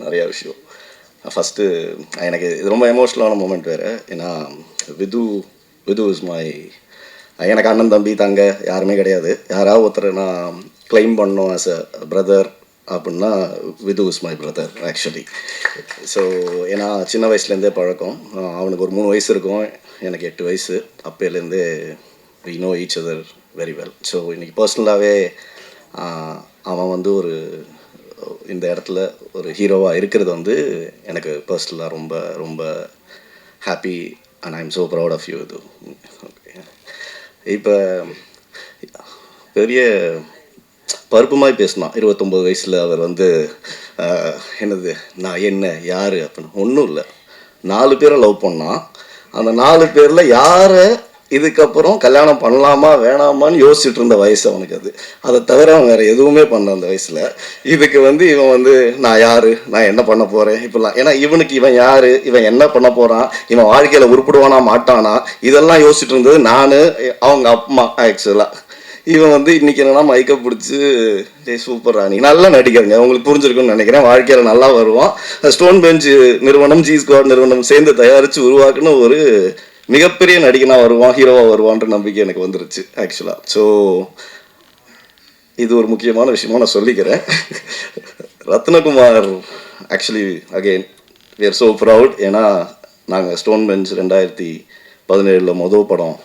நிறையா விஷயம். ஃபஸ்ட்டு எனக்கு இது ரொம்ப எமோஷ்னலான மூமெண்ட் வேறு. ஏன்னா விது இஸ் மை, எனக்கு அண்ணன் தம்பி தங்க யாருமே கிடையாது. யாராவது ஒருத்தர் நான் கிளைம் பண்ணோம் ஆஸ் அ பிரதர் அப்படின்னா Vidhu is my brother actually. So ஏன்னா சின்ன வயசுலேருந்தே பழக்கம். அவனுக்கு ஒரு 3 வயசு இருக்கும், எனக்கு 8 வயசு. அப்போலேருந்தே we know each other very well. So இன்றைக்கி பர்சனலாகவே அவன் வந்து ஒரு இந்த இடத்துல ஒரு ஹீரோவாக இருக்கிறது வந்து எனக்கு பர்சனலாக ரொம்ப ரொம்ப happy and I am so proud of you. இது ஓகே. இப்போ பெரிய பருப்பு மாதிரி பேசினான் 29 வயசில். அவர் வந்து என்னது, நான் என்ன யார் அப்படின்னு ஒன்றும் இல்லை. 4 பேரை லவ் பண்ணான். அந்த 4 பேரில் யாரை இதுக்கப்புறம் கல்யாணம் பண்ணலாமா வேணாமான்னு யோசிச்சுட்டு இருந்த வயசு அவனுக்கு. அதை தவிர அவன் வேறு எதுவுமே பண்ண அந்த வயசில். இதுக்கு வந்து இவன் வந்து நான் யார், நான் என்ன பண்ண போகிறேன் இப்படிலாம். ஏன்னா இவனுக்கு இவன் யார், இவன் என்ன பண்ண போகிறான், இவன் வாழ்க்கையில் உருப்பிடுவானா மாட்டானா, இதெல்லாம் யோசிச்சுட்டு இருந்தது நான், அவங்க அம்மா. ஆக்சுவலாக இவன் வந்து இன்றைக்கி என்னன்னா மைக்கை பிடிச்சி சூப்பரா நீ நல்லா நடிக்கிறங்க, உங்களுக்கு புரிஞ்சிருக்குன்னு நினைக்கிறேன், வாழ்க்கையில் நல்லா வருவான். ஸ்டோன் பெஞ்ச் நிறுவனம், ஜி ஸ்குவாட் நிறுவனம் சேர்ந்து தயாரித்து உருவாக்குன்னு ஒரு மிகப்பெரிய நடிகனாக வருவான், ஹீரோவாக வருவான்ற நம்பிக்கை எனக்கு வந்துருச்சு ஆக்சுவலாக. ஸோ இது ஒரு முக்கியமான விஷயமா நான் சொல்லிக்கிறேன். Rathnakumar actually again we are so proud. ஏன்னா நாங்கள் ஸ்டோன் பெஞ்ச் 2017 மொதல் படம்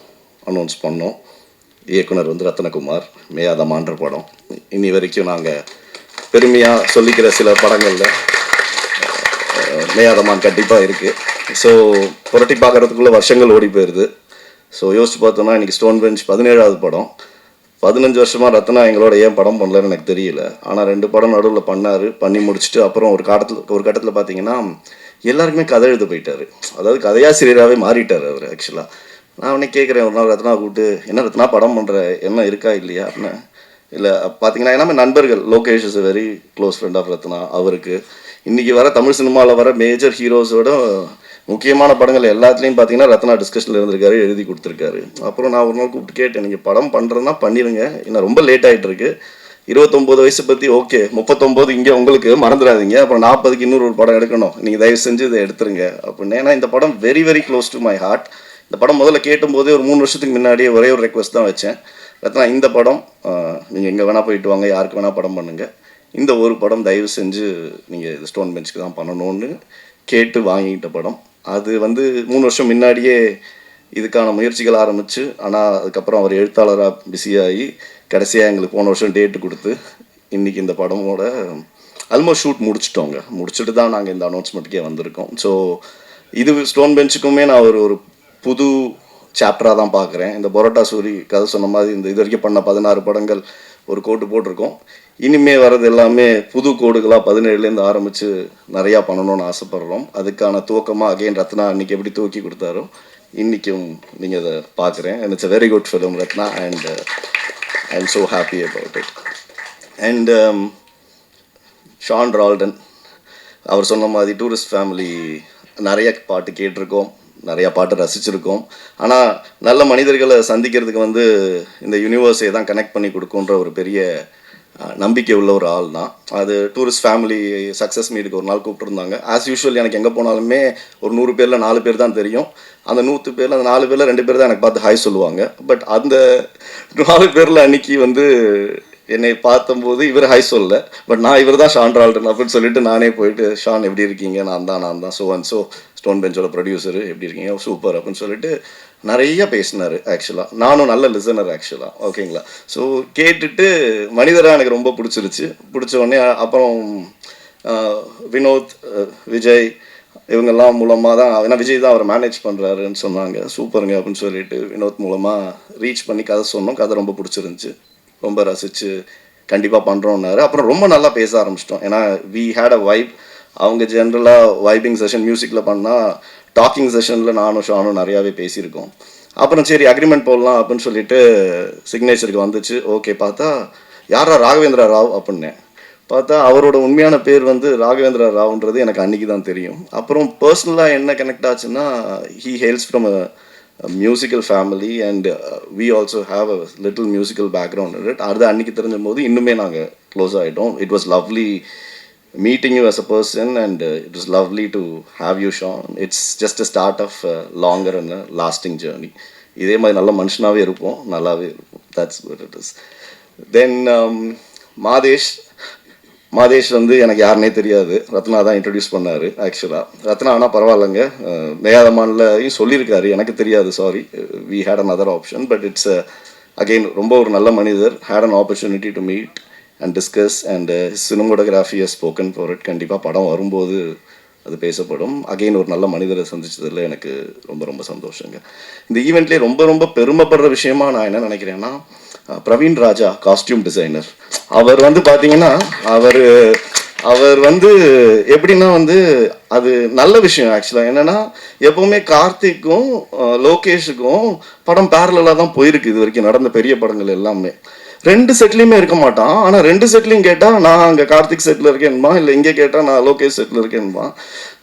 அனௌன்ஸ் பண்ணோம். இயக்குனர் வந்து ரத்னகுமார், மேயாதமான்ற படம். இன்னி வரைக்கும் நாங்கள் பெருமையாக சொல்லிக்கிற சில படங்களில் மேயாதமான் கண்டிப்பாக இருக்குது. ஸோ புரட்டி பார்க்குறதுக்குள்ளே வருஷங்கள் ஓடி போயிடுது. ஸோ யோசிச்சு பார்த்தோன்னா இன்றைக்கி ஸ்டோன் பெஞ்ச் 17வது படம். 15 வருஷமாக ரத்னா எங்களோட ஏன் படம் பண்ணலன்னு எனக்கு தெரியல. ஆனால் 2 படம் நடுவில் பண்ணி முடிச்சுட்டு அப்புறம் ஒரு கட்டத்தில் பார்த்தீங்கன்னா எல்லாருக்குமே கதை எழுத போயிட்டார். அதாவது கதையாசிரியராகவே மாறிட்டார் அவர் ஆக்சுவலாக. நான் அவனே கேட்குறேன் ஒரு நாள், ரத்னா கூப்பிட்டு, என்ன ரத்னா படம் பண்ணுற என்ன இருக்கா இல்லையா அப்படின்னு. இல்லை பார்த்தீங்கன்னா எல்லாமே நண்பர்கள். Lokesh is a very close friend of Rathna. அவருக்கு இன்றைக்கி வர தமிழ் சினிமாவில் வர மேஜர் ஹீரோஸோட முக்கியமான படங்கள் எல்லாத்துலேயும் பார்த்தீங்கன்னா ரத்னா டிஸ்கஷனில் இருந்திருக்காரு, எழுதி கொடுத்துருக்காரு. அப்புறம் நான் ஒரு நாள் கூப்பிட்டு கேட்டேன், நீங்கள் படம் பண்ணுறதுனா பண்ணிடுங்க, இன்னும் ரொம்ப லேட் ஆகிட்டு இருக்கு. 29 வயசு பற்றி ஓகே, 39 இங்கே உங்களுக்கு மறந்துடாதீங்க, அப்புறம் 40க்கு இன்னொரு ஒரு படம் எடுக்கணும், நீங்கள் தயவு செஞ்சு இதை எடுத்துருங்க அப்படின்னு. ஏன்னா இந்த படம் very very close to my heart. இந்த படம் முதல்ல கேட்டும்போதே ஒரு 3 வருஷத்துக்கு முன்னாடியே ஒரே ஒரு ரெக்வஸ்ட் தான் வச்சேன், ரத்னா இந்த படம் நீங்கள் எங்கே வேணால் போயிட்டு வாங்க, யாருக்கு வேணால் படம் பண்ணுங்கள், இந்த ஒரு படம் தயவு செஞ்சு நீங்கள் இது ஸ்டோன் பெஞ்சுக்கு தான் பண்ணணும்னு கேட்டு வாங்கிக்கிட்ட படம். அது வந்து 3 வருஷம் முன்னாடியே இதுக்கான முயற்சிகள் ஆரம்பித்து, ஆனால் அதுக்கப்புறம் அவர் எழுத்தாளராக பிஸியாகி கடைசியாக எங்களுக்கு போன வருஷம் டேட்டு கொடுத்து இன்றைக்கி இந்த படமோட ஆல்மோஸ்ட் ஷூட் முடிச்சுட்டு தான் நாங்கள் இந்த அனௌன்ஸ்மெண்ட்டுக்கே வந்திருக்கோம். ஸோ இது ஸ்டோன் பெஞ்சுக்குமே நான் ஒரு புது சாப்டராக தான் பார்க்குறேன். இந்த பரோட்டா சூரி கதை சொன்ன மாதிரி இந்த இது வரைக்கும் பண்ண 16 படங்கள் ஒரு கோட்டு போட்டிருக்கோம். இனிமேல் வர்றது எல்லாமே புது கோடுகளாக 17லேருந்து ஆரம்பித்து நிறையா பண்ணணும்னு ஆசைப்படுறோம். அதுக்கான துவக்கமாக அகெயின் ரத்னா அன்றைக்கி எப்படி தூக்கி கொடுத்தாரோ இன்றைக்கும் நீங்கள் அதை பார்க்குறேன். And it's a very good film Ratna, and I am so happy about it. And Sean Roldan அவர் சொன்ன மாதிரி டூரிஸ்ட் ஃபேமிலி நிறைய பாட்டு கேட்டிருக்கோம், நிறையா பாட்டு ரசிச்சிருக்கோம். ஆனால் நல்ல மனிதர்களை சந்திக்கிறதுக்கு வந்து இந்த யூனிவர்ஸை தான் கனெக்ட் பண்ணி கொடுக்குன்ற ஒரு பெரிய நம்பிக்கை உள்ள ஒரு ஆள் தான். அது டூரிஸ்ட் ஃபேமிலி சக்ஸஸ் மீட்டுக்கு ஒரு நாள் கூப்பிட்டுருந்தாங்க. ஆஸ் யூஷுவல் எனக்கு எங்கே போனாலுமே ஒரு 100 பேரில் 4 பேர் தான் தெரியும். அந்த 100 பேரில் அந்த 4 பேரில் 2 பேர் தான் எனக்கு பார்த்து ஹாய் சொல்லுவாங்க. பட் அந்த 4 பேரில் அன்னைக்கு வந்து என்னை பார்த்தம்போது இவர் ஹாய் சொல்லல, பட் நான் இவர் தான் ஷான் ரால்டன் அப்படின்னு சொல்லிட்டு நானே போயிட்டு, ஷான் எப்படி இருக்கீங்க, நான் தான் ஸோ அண்ட் ஸோ ஸ்டோன் பெஞ்சோட ப்ரொடியூசரு, எப்படி இருக்கீங்க, சூப்பர் அப்படின்னு சொல்லிட்டு நிறைய பேசினார். ஆக்சுவலாக நானும் நல்ல லிசனர் ஆக்சுவலாக, ஓகேங்களா. ஸோ கேட்டுட்டு மனிதராக எனக்கு ரொம்ப பிடிச்சிருச்சு. பிடிச்ச உடனே அப்புறம் வினோத், விஜய் இவங்கெல்லாம் மூலமாக தான், ஏன்னா விஜய் தான் அவர் மேனேஜ் பண்ணுறாருன்னு சொன்னாங்க. சூப்பருங்க அப்படின்னு சொல்லிட்டு வினோத் மூலமாக ரீச் பண்ணி கதை சொன்னோம். கதை ரொம்ப பிடிச்சிருந்துச்சு, ரொம்ப ரசித்து கண்டிப்பாக பண்ணுறோன்னாரு. அப்புறம் ரொம்ப நல்லா பேச ஆரம்பிச்சிட்டோம். ஏன்னா வி ஹேட் அ வைப். அவங்க ஜென்ரலாக வைபிங் செஷன் மியூசிக்கில் பண்ணால், டாக்கிங் செஷனில் நானும் ஷானும் நிறையாவே பேசியிருக்கோம். அப்புறம் சரி அக்ரிமெண்ட் போடலாம் அப்படின்னு சொல்லிட்டு சிக்னேச்சருக்கு வந்துச்சு. ஓகே பார்த்தா யாரா ராகவேந்திரா ராவ் அப்படின்னேன். பார்த்தா அவரோட உண்மையான பேர் வந்து ராகவேந்திரா ராவ்ன்றது எனக்கு அன்றைக்கி தான் தெரியும். அப்புறம் பர்சனலாக என்ன கனெக்ட் ஆச்சுன்னா, he hails from a musical family and we also have a little musical background in it. அது அன்றைக்கி தெரிஞ்ச போது இன்னுமே நாங்கள் க்ளோஸ் ஆகிட்டோம். It was lovely meeting you as a person, and it was lovely to have you, Sean. It's just a start of a longer and a lasting journey. இதே மாதிரி நல்ல மனுஷனாகவே இருப்போம், நல்லாவே இருப்போம். That's what it is. Then Madhesh வந்து எனக்கு யாருனே தெரியாது, ரத்னா தான் இன்ட்ரடியூஸ் பண்ணார் ஆக்சுவலாக. ரத்னா ஆனால் பரவாயில்லைங்க, மேயாதமான்லையும் சொல்லியிருக்காரு, எனக்கு தெரியாது, sorry. We had another option, but it's again ரொம்ப ஒரு நல்ல மனிதர். Had an opportunity to meet and discuss, and his cinematography has spoken for it. கண்டிப்பாக படம் வரும்போது அது பேசப்படும். அகெயின் ஒரு நல்ல மனிதரை சந்திச்சதில் எனக்கு ரொம்ப ரொம்ப சந்தோஷங்க. இந்த ஈவெண்ட்லேயே ரொம்ப ரொம்ப பெருமைப்படுற விஷயமா நான் என்ன நினைக்கிறேன்னா, பிரவீன் ராஜா காஸ்டியூம் டிசைனர், அவர் வந்து பார்த்தீங்கன்னா அவர் வந்து எப்படின்னா வந்து அது நல்ல விஷயம் ஆக்சுவலாக. என்னென்னா எப்போவுமே கார்த்திக்கும் லோகேஷுக்கும் படம் பேரலாக தான் போயிருக்கு இது வரைக்கும் நடந்த பெரிய படங்கள் எல்லாமே. 2 செட்லையுமே இருக்க மாட்டான். ஆனால் 2 செட்லையும் கேட்டால் நான் அங்கே கார்த்திக் செட்டில் இருக்கேன்மா, இல்லை இங்கே கேட்டால் நான் லோகேஷ் செட்டில் இருக்கேன்மா.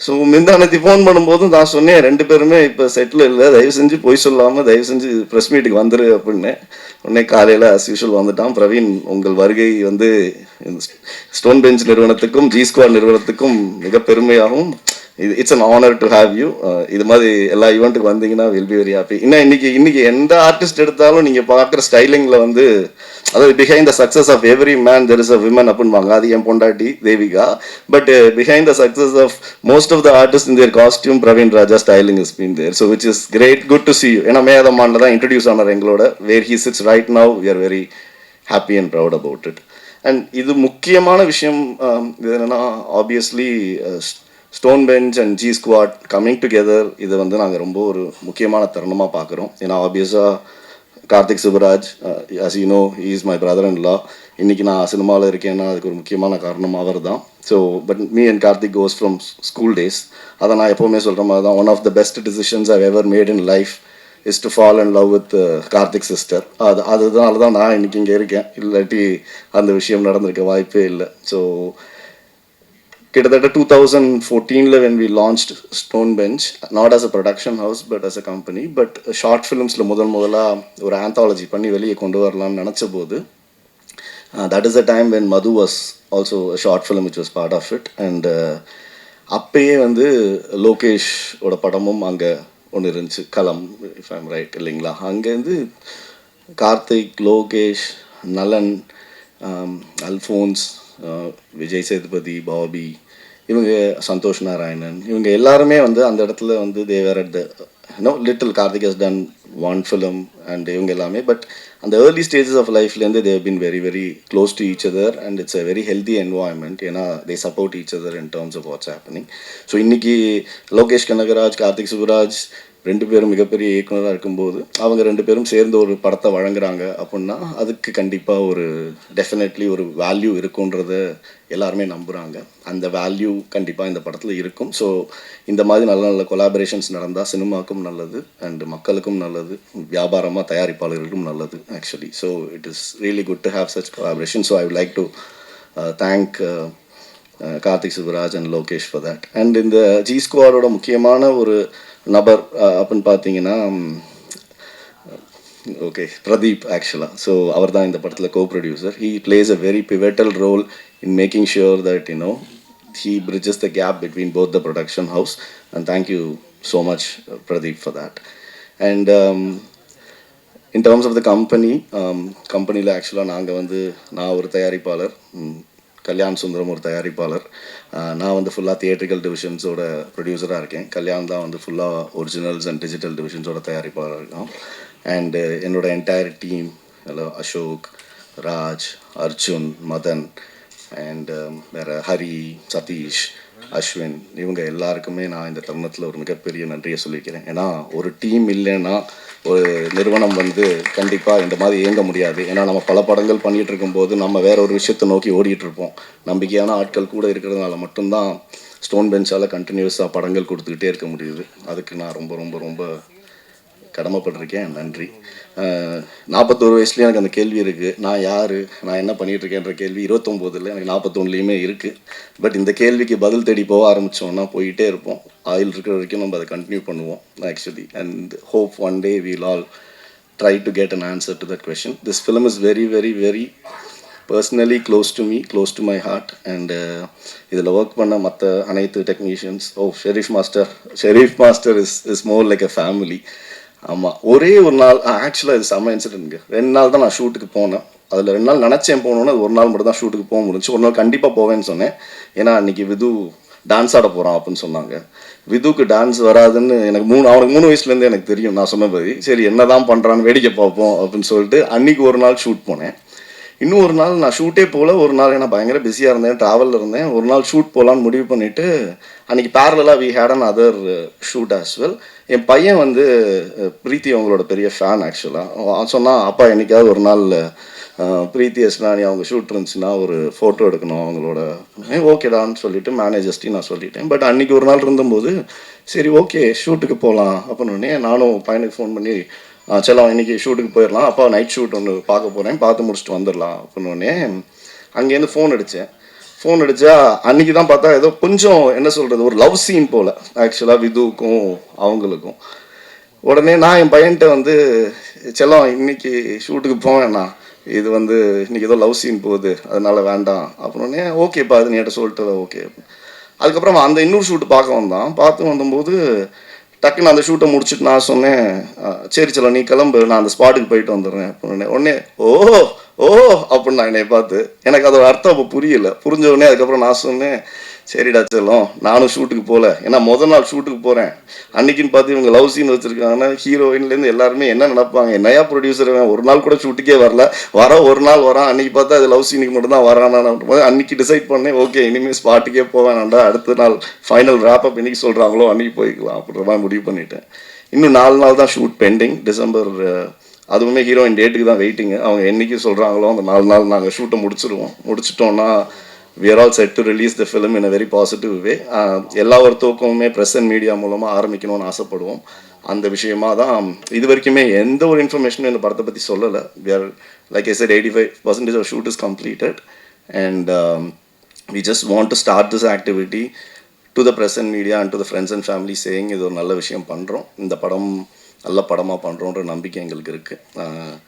ஸோ முந்தானத்தி ஃபோன் பண்ணும்போதும் நான் சொன்னேன், 2 பேருமே இப்போ செட்டில் இல்லை, தயவு செஞ்சு போய் சொல்லாமல் தயவு செஞ்சு ப்ரெஸ் மீட்டுக்கு வந்துரு அப்படின்னு. உடனே காலையில் அஸ் யூஷுவல் வந்துட்டான். பிரவீன், உங்கள் வருகை வந்து ஸ்டோன் பெஞ்ச் நிறுவனத்துக்கும் ஜி ஸ்குவாட் நிறுவனத்துக்கும் மிக பெருமையாகும். It's an honour to have you. இது மாதிரி எல்லா ஈவெண்ட்டுக்கு வந்தீங்கன்னா வில் பி வெரி ஹாப்பி. இன்னும் இன்னைக்கு எந்த ஆர்டிஸ்ட் எடுத்தாலும் நீங்கள் பார்க்குற ஸ்டைலிங்கில் வந்து, அதாவது behind the success of every man there is a women அப்படின்வாங்க. அது என் பொண்டாட்டி Devika. But behind the success of most of the artist in their costume, Praveen Raja styling is been there. So which is great, good to see you. ஏன்னா மேதமானில் தான் introduce ஆனார் எங்களோட. Where he sits right now, we are very happy and proud about it. And இது முக்கியமான விஷயம் இது என்னென்னா, obviously stone Bench and G squad coming together, இதை வந்து நாங்கள் ரொம்ப ஒரு முக்கியமான தருணமாக பார்க்குறோம். ஏன்னா ஆப்வியஸாக Karthik Subraj, as you know, he is my brother-in-law. இன்றைக்கி நான் சினிமாவில் இருக்கேன்னா அதுக்கு ஒரு முக்கியமான காரணம் அவர் தான். So but me and Karthik goes from school days. அதை நான் எப்போவுமே சொல்கிற மாதிரி தான், one of the best decisions I ever made in life is to fall and love with Karthik sister. அதனால தான் நான் இன்றைக்கி இங்கே இருக்கேன். இல்லாட்டி அந்த விஷயம் நடந்திருக்க வாய்ப்பே இல்லை. ஸோ கிட்டத்தட்ட 2014 when we launched Stone Bench, not as a production house but as a company, but short ஃபிலிம்ஸில் முதலாக ஒரு ஆந்தாலஜி பண்ணி வெளியே கொண்டு வரலாம்னு நினச்ச போது, that is the time when Madhu was also a short film which was part of it. And அப்பயே வந்து லோகேஷோட படமும் அங்கே ஒன்று இருந்துச்சு, களம், இஃப் ஐம் ரைட் இல்லைங்களா. அங்கேருந்து கார்த்திக், லோகேஷ், நலன், அல்ஃபோன்ஸ், விஜய் சேதுபதி, பாபி, இவங்க சந்தோஷ் நாராயணன், இவங்க எல்லாருமே வந்து அந்த இடத்துல வந்து they were at the little Karthik has done one film and இவங்க எல்லாமே. பட் அந்த ஏர்லி ஸ்டேஜஸ் ஆஃப் லைஃப்லேருந்து they have been very very close to each other and it's a very healthy environment. ஏன்னா they support each other in terms of what's happening. So இன்றைக்கி லோகேஷ் கனகராஜ், கார்த்திக் சுப்ராஜ் 2 பேரும் மிகப்பெரிய இயக்குனராக இருக்கும்போது அவங்க 2 பேரும் சேர்ந்து ஒரு படத்தை வழங்குறாங்க அப்படின்னா அதுக்கு கண்டிப்பாக ஒரு டெஃபினெட்லி ஒரு வேல்யூ இருக்குன்றத எல்லாருமே நம்புகிறாங்க. அந்த வேல்யூ கண்டிப்பாக இந்த படத்தில் இருக்கும். ஸோ இந்த மாதிரி நல்ல நல்ல கொலாபரேஷன்ஸ் நடந்தால் சினிமாவுக்கும் நல்லது அண்ட் மக்களுக்கும் நல்லது, வியாபாரமாக தயாரிப்பாளர்களுக்கும் நல்லது actually. So it is really good to have such collaboration. So I would like to thank Karthik Subbaraj and Lokesh for that. And இந்த ஜி ஸ்குவாடோட முக்கியமான ஒரு நபர் அப்படின்னு பார்த்தீங்கன்னா ஓகே பிரதீப் ஆக்சுவலாக. ஸோ அவர் தான் இந்த படத்தில் co producer. He plays a very pivotal role in making sure that he bridges the gap between both the production house, and thank you so much Pradeep for that. And in terms of the companyல ஆக்சுவலாக நாங்கள் வந்து நான் ஒரு தயாரிப்பாளர், கல்யாண் சுந்தரம் ஒரு தயாரிப்பாளர், நான் வந்து ஃபுல்லாக தியேட்ரிக்கல் டிவிஷன்ஸோட ப்ரொடியூசராக இருக்கேன். கல்யாண் தான் வந்து ஃபுல்லாக ஒரிஜினல்ஸ் அண்ட் டிஜிட்டல் டிவிஷன்ஸோட தயாரிப்பாளராக இருக்கோம். அண்டு என்னோட entire team, Ashok, Raj, Arjun, Madhan and வேறு ஹரி, சதீஷ், அஸ்வின், இவங்க எல்லாருக்குமே நான் இந்த தருணத்தில் ஒரு மிகப்பெரிய நன்றியை சொல்லிக்கிறேன். ஏன்னா ஒரு டீம் இல்லைன்னா ஒரு நிறுவனம் வந்து கண்டிப்பாக இந்த மாதிரி இயங்க முடியாது. ஏன்னா நம்ம பல படங்கள் பண்ணிகிட்டு இருக்கும்போது நம்ம வேற ஒரு விஷயத்தை நோக்கி ஓடிட்டுருப்போம். நம்பிக்கையான ஆட்கள் கூட இருக்கிறதுனால மட்டும்தான் ஸ்டோன் பெஞ்சால் கண்டினியூஸாக படங்கள் கொடுத்துக்கிட்டே இருக்க முடியுது. அதுக்கு நான் ரொம்ப ரொம்ப ரொம்ப கடமைப்பட்டிருக்கேன். நன்றி. 41 வயசுலேயும் எனக்கு அந்த கேள்வி இருக்குது, நான் யார், நான் என்ன பண்ணிகிட்ருக்கேன்ற கேள்வி 29 எனக்கு 41லேயுமே இருக்குது. பட் இந்த கேள்விக்கு பதில் தேடி போக ஆரம்பித்தோன்னா போயிட்டே இருப்போம். ஆயில் இருக்கிற வரைக்கும் நம்ம அதை கண்டினியூ பண்ணுவோம் actually. And hope one day we'll all try to get an answer to that question. This film is very, very, very personally close to me, close to my heart. And இதில் work பண்ண மற்ற அனைத்து technicians, Sherif master is more like a family. ஆமாம், ஒரே ஒரு நாள் ஆக்சுவலாக இது செம்ம இன்சிடென்ட்ங்க. 2 நாள் தான் நான் ஷூட்டுக்கு போனேன். அதில் 2 நாள் நினச்சேன் போகணுன்னு, அது ஒரு நாள் மட்டும் தான் ஷூட்டுக்கு போக முடிஞ்சு. ஒரு நாள் கண்டிப்பாக போவேன்னு சொன்னேன், ஏன்னா அன்றைக்கி விது டான்ஸ் ஆட போகிறான் அப்படின்னு சொன்னாங்க. விதுக்கு டான்ஸ் வராதுன்னு எனக்கு அவனுக்கு 3 வயசுலேருந்தே எனக்கு தெரியும். நான் சொன்னபடி சரி என்ன தான் பண்ணுறான்னு வேடிக்கை பார்ப்போம் அப்படின்னு சொல்லிட்டு அன்றைக்கி ஒரு நாள் ஷூட் போனேன். இன்னும் ஒரு நாள் நான் ஷூட்டே போகல. ஒரு நாள் ஏன்னா பயங்கர பிஸியாக இருந்தேன், ட்ராவலில் இருந்தேன். ஒரு நாள் ஷூட் போகலான்னு முடிவு பண்ணிவிட்டு அன்றைக்கி பேரலாக we had another shoot as well. என் பையன் வந்து பிரீத்தி அவங்களோட பெரிய ஃபேன் ஆக்சுவலாக. சொன்னால் அப்பா என்றைக்காவது ஒரு நாள் பிரீத்தி எஸ்னானி அவங்க ஷூட் இருந்துச்சுன்னா ஒரு ஃபோட்டோ எடுக்கணும் அவங்களோட. ஓகேடான்னு சொல்லிவிட்டு மேனேஜர்ஸ்ட்டையும் நான் சொல்லிட்டேன். பட் அன்றைக்கி ஒரு நாள் இருந்தபோது சரி ஓகே ஷூட்டுக்கு போகலாம் அப்படின்னே நானும் பையனுக்கு ஃபோன் பண்ணி செல்லம் இன்றைக்கி ஷூட்டுக்கு போயிடலாம், அப்பா நைட் ஷூட் ஒன்று பார்க்க போகிறேன், பார்த்து முடிச்சுட்டு வந்துடலாம் அப்படின்னே அங்கேருந்து ஃபோன் அடித்தேன். ஃபோன் அடித்தா அன்றைக்கி தான் பார்த்தா ஏதோ கொஞ்சம் என்ன சொல்கிறது ஒரு லவ் சீன் போல் ஆக்சுவலாக விதுவுக்கும் அவங்களுக்கும். உடனே நான் என் பையன்கிட்ட வந்து செல்லம் இன்றைக்கி ஷூட்டுக்கு போவேண்ணா, இது வந்து இன்றைக்கி ஏதோ லவ் சீன் போகுது அதனால் வேண்டாம் அப்படின்னே ஓகேப்பா அது நீ என்கிட்ட சொல்லிட்டு ஓகே. அதுக்கப்புறம் அந்த இன்னொரு ஷூட்டு பார்க்க வந்தான். பார்த்து வந்தபோது டக்குன்னு அந்த ஷூட்டை முடிச்சுட்டு நான் சொன்னேன் சரி செல்லம் நீ கிளம்பு, நான் அந்த ஸ்பாட்டுக்கு போயிட்டு வந்துடுறேன் அப்படின்னு. உடனே ஓ அப்படின்னு நான் என்னை பார்த்து எனக்கு அதோட அர்த்தம் அப்போ புரியல. புரிஞ்ச உடனே அதுக்கப்புறம் நான் சொன்னேன் சரிடா செல்லம் நானும் ஷூட்டுக்கு போகல, ஏன்னா முதல் நாள் ஷூட்டுக்கு போகிறேன் அன்றைக்கின்னு பார்த்து இவங்க லவ் சீன் வச்சுருக்காங்கன்னா ஹீரோயின்லேருந்து எல்லாருமே என்ன நினைப்பாங்க, என்னையா ப்ரொடியூசர் ஒரு நாள் கூட ஷூட்டுக்கே வரல, ஒரு நாள் வரான், அன்றைக்கி பார்த்தா அது லவ் சீனுக்கு மட்டும்தான் வரானான்னு போது அன்றைக்கி டிசைட் பண்ணேன் ஓகே இனிமேல் ஸ்பாட்டுக்கே போவேனாண்டா, அடுத்த நாள் ஃபைனல் ரேப்பப் இன்றைக்கி சொல்கிறாங்களோ அன்றைக்கி போய்க்கலாம் அப்படின்ற மாதிரி முடிவு பண்ணிட்டேன். இன்னும் 4 நாள் தான் ஷூட் பெண்டிங். டிசம்பர் அதுவுமே ஹீரோயின் டேட்டுக்கு தான் வெயிட்டிங்கு. அவங்க என்றைக்கு சொல்கிறாங்களோ அந்த 4 நாள் நாங்கள் ஷூட்டை முடிச்சிட்டோன்னா we are all set to release the film in a very positive way. எல்லா ஒருத்தருக்குமே ப்ரெஸ் அண்ட் மீடியா மூலமாக ஆரம்பிக்கணும்னு ஆசைப்படுவோம். அந்த விஷயமாக தான் இது வரைக்குமே எந்த ஒரு இன்ஃபர்மேஷனும் இந்த படத்தை பற்றி சொல்லலை. we are like I said 85% of shoot is completed and we just want to start this activity to the press and media and to the friends and family saying இது ஒரு நல்ல விஷயம் பண்ணுறோம், இந்த படம் நல்ல படமாக பண்ணுறோன்ற நம்பிக்கை எங்களுக்கு இருக்குது.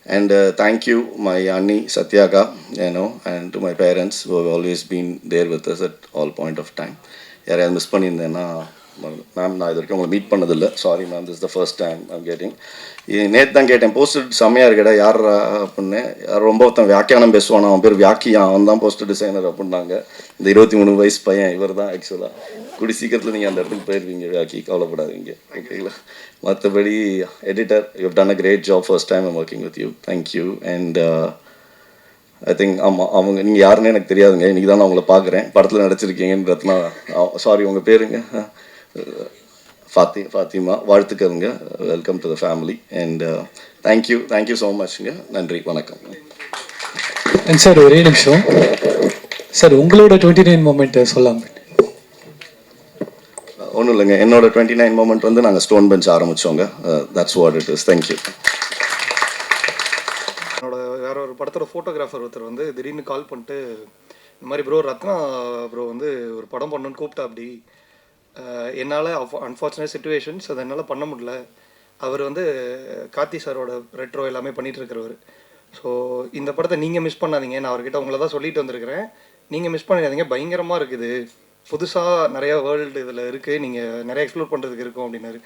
And thank you my Anni Satyaka, and to my parents who have always been there with us at all point of time. யாரையாவது மிஸ் பண்ணியிருந்தேன்னா மேம் நான் இது வரைக்கும் உங்களை மீட் பண்ணதில்லை, sorry ma'am, this the first time I'm getting. நேற்று தான் கேட்டேன் poster செம்மையாக இருக்கடா யார் அப்படின்னு. ரொம்ப ஒருத்தன் வியாக்கியானம் பேசுவான், அவன் பேர் வியாக்கியான், அவன் தான் போஸ்டர் டிசைனர் அப்படின்னாங்க. இந்த 23 வயசு பையன் இவர் தான் ஆக்சுவலாக. கூடி சீக்கிரத்தில் நீங்கள் அந்த இடத்துக்கு போயிடுவீங்க வியாக்கி, கவலைப்படாதீங்க ஓகேங்களா. மற்றபடி editor you have done a great job, first time I'm working with you, thank you. And I think ஆமாம் அவங்க நீங்கள் யாருன்னு எனக்கு தெரியாதுங்க, இன்றைக்கி தான் நான் உங்களை பார்க்குறேன், படத்தில் நடிச்சிருக்கீங்கன்றதுனா சாரி உங்கள் பேருங்க ஃபாத்திமா, வாழ்த்துக்கருங்க, welcome to the family and thank you so மச்ங்க, நன்றி வணக்கம். சார் ஒரே நிமிஷம் சார், உங்களோட 29 மூமெண்ட் சொல்லாமல். ஒன்றும் இல்லைங்க, என்னோட 29 மூமெண்ட் வந்து நாங்கள் ஸ்டோன் பெஞ்ச் ஆரம்பித்தோங்க, that's what it is. Thank you. என்னோட வேற ஒரு படத்தோட ஃபோட்டோகிராஃபர் ஒருத்தர் வந்து திடீர்னு கால் பண்ணிட்டு இந்த மாதிரி ப்ரோ ரத்னா ப்ரோ வந்து ஒரு படம் பண்ணணுன்னு கூப்பிட்டா, அப்படி என்னால் அன்ஃபார்ச்சுனேட் சுச்சுவேஷன்ஸ் அதை என்னால் பண்ண முடியல. அவர் வந்து கார்த்தி சாரோட ரெட்ரோ எல்லாமே பண்ணிகிட்ருக்கிறவர். ஸோ இந்த படத்தை நீங்கள் மிஸ் பண்ணாதீங்க, நான் அவர்கிட்ட உங்களை தான் சொல்லிட்டு வந்திருக்கிறேன், நீங்கள் மிஸ் பண்ணிடாதீங்க, பயங்கரமாக இருக்குது, புதுசாக நிறையா வேர்ல்டு இதில் இருக்குது, நீங்கள் நிறைய எக்ஸ்ப்ளோர் பண்ணுறதுக்கு இருக்கும் அப்படின்னாரு.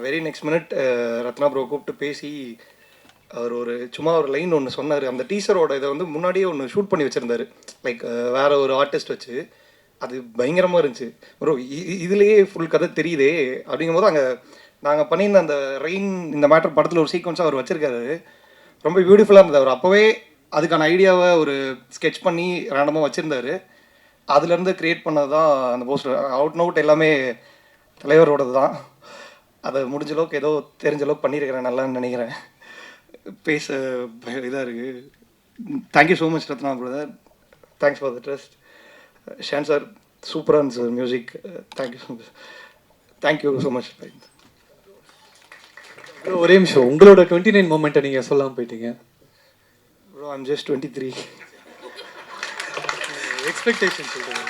Very next minute Ratna bro கூப்பிட்டு பேசி அவர் சும்மா ஒரு லைன் ஒன்று சொன்னார். அந்த டீசரோட இதை வந்து முன்னாடியே ஒன்று ஷூட் பண்ணி வச்சுருந்தாரு, லைக் வேறு ஒரு ஆர்டிஸ்ட் வச்சு. அது பயங்கரமாக இருந்துச்சு ப்ரோ, இதுலேயே ஃபுல் கதை தெரியுதே அப்படிங்கும்போது அங்கே நாங்கள் பண்ணியிருந்த அந்த ரெயின் இந்த மேட்டர் படத்தில் ஒரு சீக்வன்ஸாக அவர் வச்சுருக்காரு, ரொம்ப பியூட்டிஃபுல்லாக இருந்தது. அவர் அப்போவே அதுக்கான ஐடியாவை ஒரு ஸ்கெட்ச் பண்ணி ரேண்டமாக வச்சுருந்தாரு. அதுலேருந்து க்ரியேட் பண்ணது தான் அந்த போஸ்டர். அவுட் அவுட் எல்லாமே தலைவரோடது தான். அதை முடிஞ்ச அளவுக்கு ஏதோ தெரிஞ்ச அளவுக்கு பண்ணியிருக்கிறேன் நல்லான்னு நினைக்கிறேன். பேச இதாக இருக்குது. Thank you so much Rathna brother, thanks for the trust. Shaan sir சூப்பராக இருந்துச்சு sir music, thank you so much. Bro, ஒரே நிமிஷம், உங்களோட 29 மொமெண்ட்டை நீங்கள் சொல்லாமல் போயிட்டீங்க. Bro I'm just 23. எக்ஸ்பெக்டேஷன் சொல்லுங்கள்.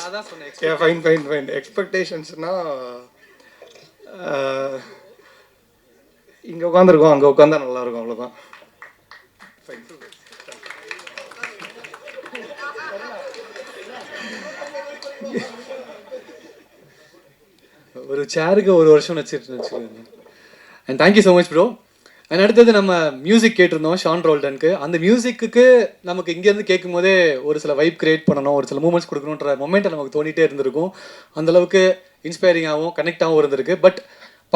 அதான் சொன்னேன். ஃபைன் எக்ஸ்பெக்டேஷன்ஸ்னா இங்கே உட்காந்துருக்கோம், அங்கே உட்காந்தா நல்லாயிருக்கும், அவ்வளோதான். ஒரு சேருக்கு ஒரு வருஷம் வச்சுருக்கேன். And thank you so much bro. And அடுத்தது நம்ம மியூசிக் கேட்டிருந்தோம் ஷான் ரோல்டனுக்கு. அந்த மியூசிக்கு நமக்கு இங்கேருந்து கேட்கும் போதே ஒரு சில வைப் கிரியேட் பண்ணணும், ஒரு சில மூமெண்ட்ஸ் கொடுக்கணுன்ற மொமெண்ட்டை நமக்கு தோண்டிகிட்டே இருந்திருக்கும். அந்தளவுக்கு இன்ஸ்பைரிங்காகவும் கனெக்டாகவும் இருந்திருக்கு. பட்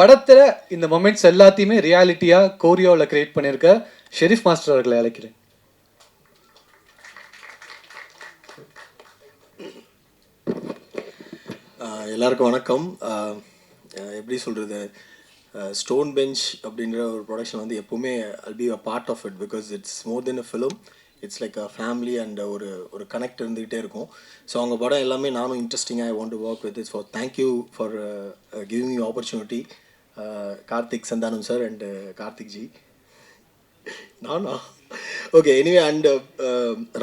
படத்தில் இந்த மொமெண்ட்ஸ் எல்லாத்தையுமே ரியாலிட்டியாக கோரியோவில் கிரியேட் பண்ணியிருக்க ஷெரீஃப் மாஸ்டர் அவர்களை அழைக்கிறேன். எல்லாருக்கும் வணக்கம். எப்படி சொல்கிறது, ஸ்டோன் பெஞ்ச் அப்படின்ற ஒரு ப்ரொடக்ஷன் வந்து எப்போவுமே I'll be a part of it because it's more than a film. It's like a family and ஒரு கனெக்ட் இருந்துகிட்டே இருக்கும். ஸோ அவங்க படம் எல்லாமே நானும் இன்ட்ரெஸ்டிங்காக I want to work with it. So thank you for giving you opportunity Karthik Santhanam sir and Karthik G. நானா okay anyway. And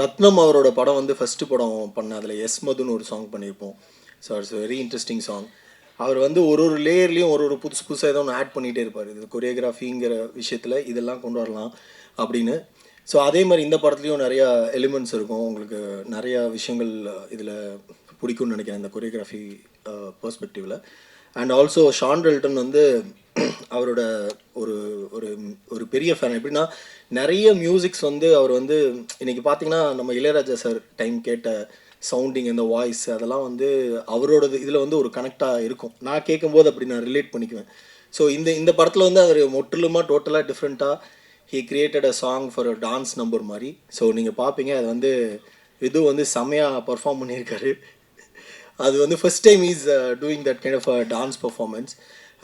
ரத்னம் அவரோட படம் வந்து ஃபஸ்ட்டு படம் பண்ண, அதில் எஸ் மதுன்னு ஒரு சாங் பண்ணியிருப்போம். So it's very interesting song. அவர் வந்து ஒரு லேயர்லேயும் ஒரு புதுசாக ஏதோ ஒன்று ஆட் பண்ணிகிட்டே இருப்பார். இது கொரியோகிராஃபிங்கிற விஷயத்தில் இதெல்லாம் கொண்டு வரலாம் அப்படின்னு. ஸோ அதே மாதிரி இந்த படத்துலையும் நிறையா எலிமெண்ட்ஸ் இருக்கும். உங்களுக்கு நிறையா விஷயங்கள் இதில் பிடிக்கும்னு நினைக்கிறேன் இந்த கொரியோகிராஃபி பெர்ஸ்பெக்டிவில். அண்ட் ஆல்சோ ஷான் ரெல்டன் வந்து அவரோட ஒரு ஒரு ஒரு பெரிய ஃபேன். எப்படின்னா நிறைய மியூசிக்ஸ் வந்து அவர் வந்து இன்றைக்கி பார்த்தீங்கன்னா நம்ம இளையராஜா சார் டைம் கேட்ட சவுண்டிங், அந்த வாய்ஸ், அதெல்லாம் வந்து அவரோடது இதில் வந்து ஒரு கனெக்டாக இருக்கும். நான் கேட்கும்போது அப்படி நான் ரிலேட் பண்ணிக்குவேன். ஸோ இந்த படத்தில் வந்து அவர் முற்றிலுமாக டோட்டலாக டிஃப்ரெண்ட்டாக he created a song for a dance number மாதிரி. ஸோ நீங்கள் பார்ப்பீங்க, அது வந்து இது வந்து செம்மையாக பர்ஃபார்ம் பண்ணியிருக்காரு. அது வந்து first time is doing that kind of a dance performance.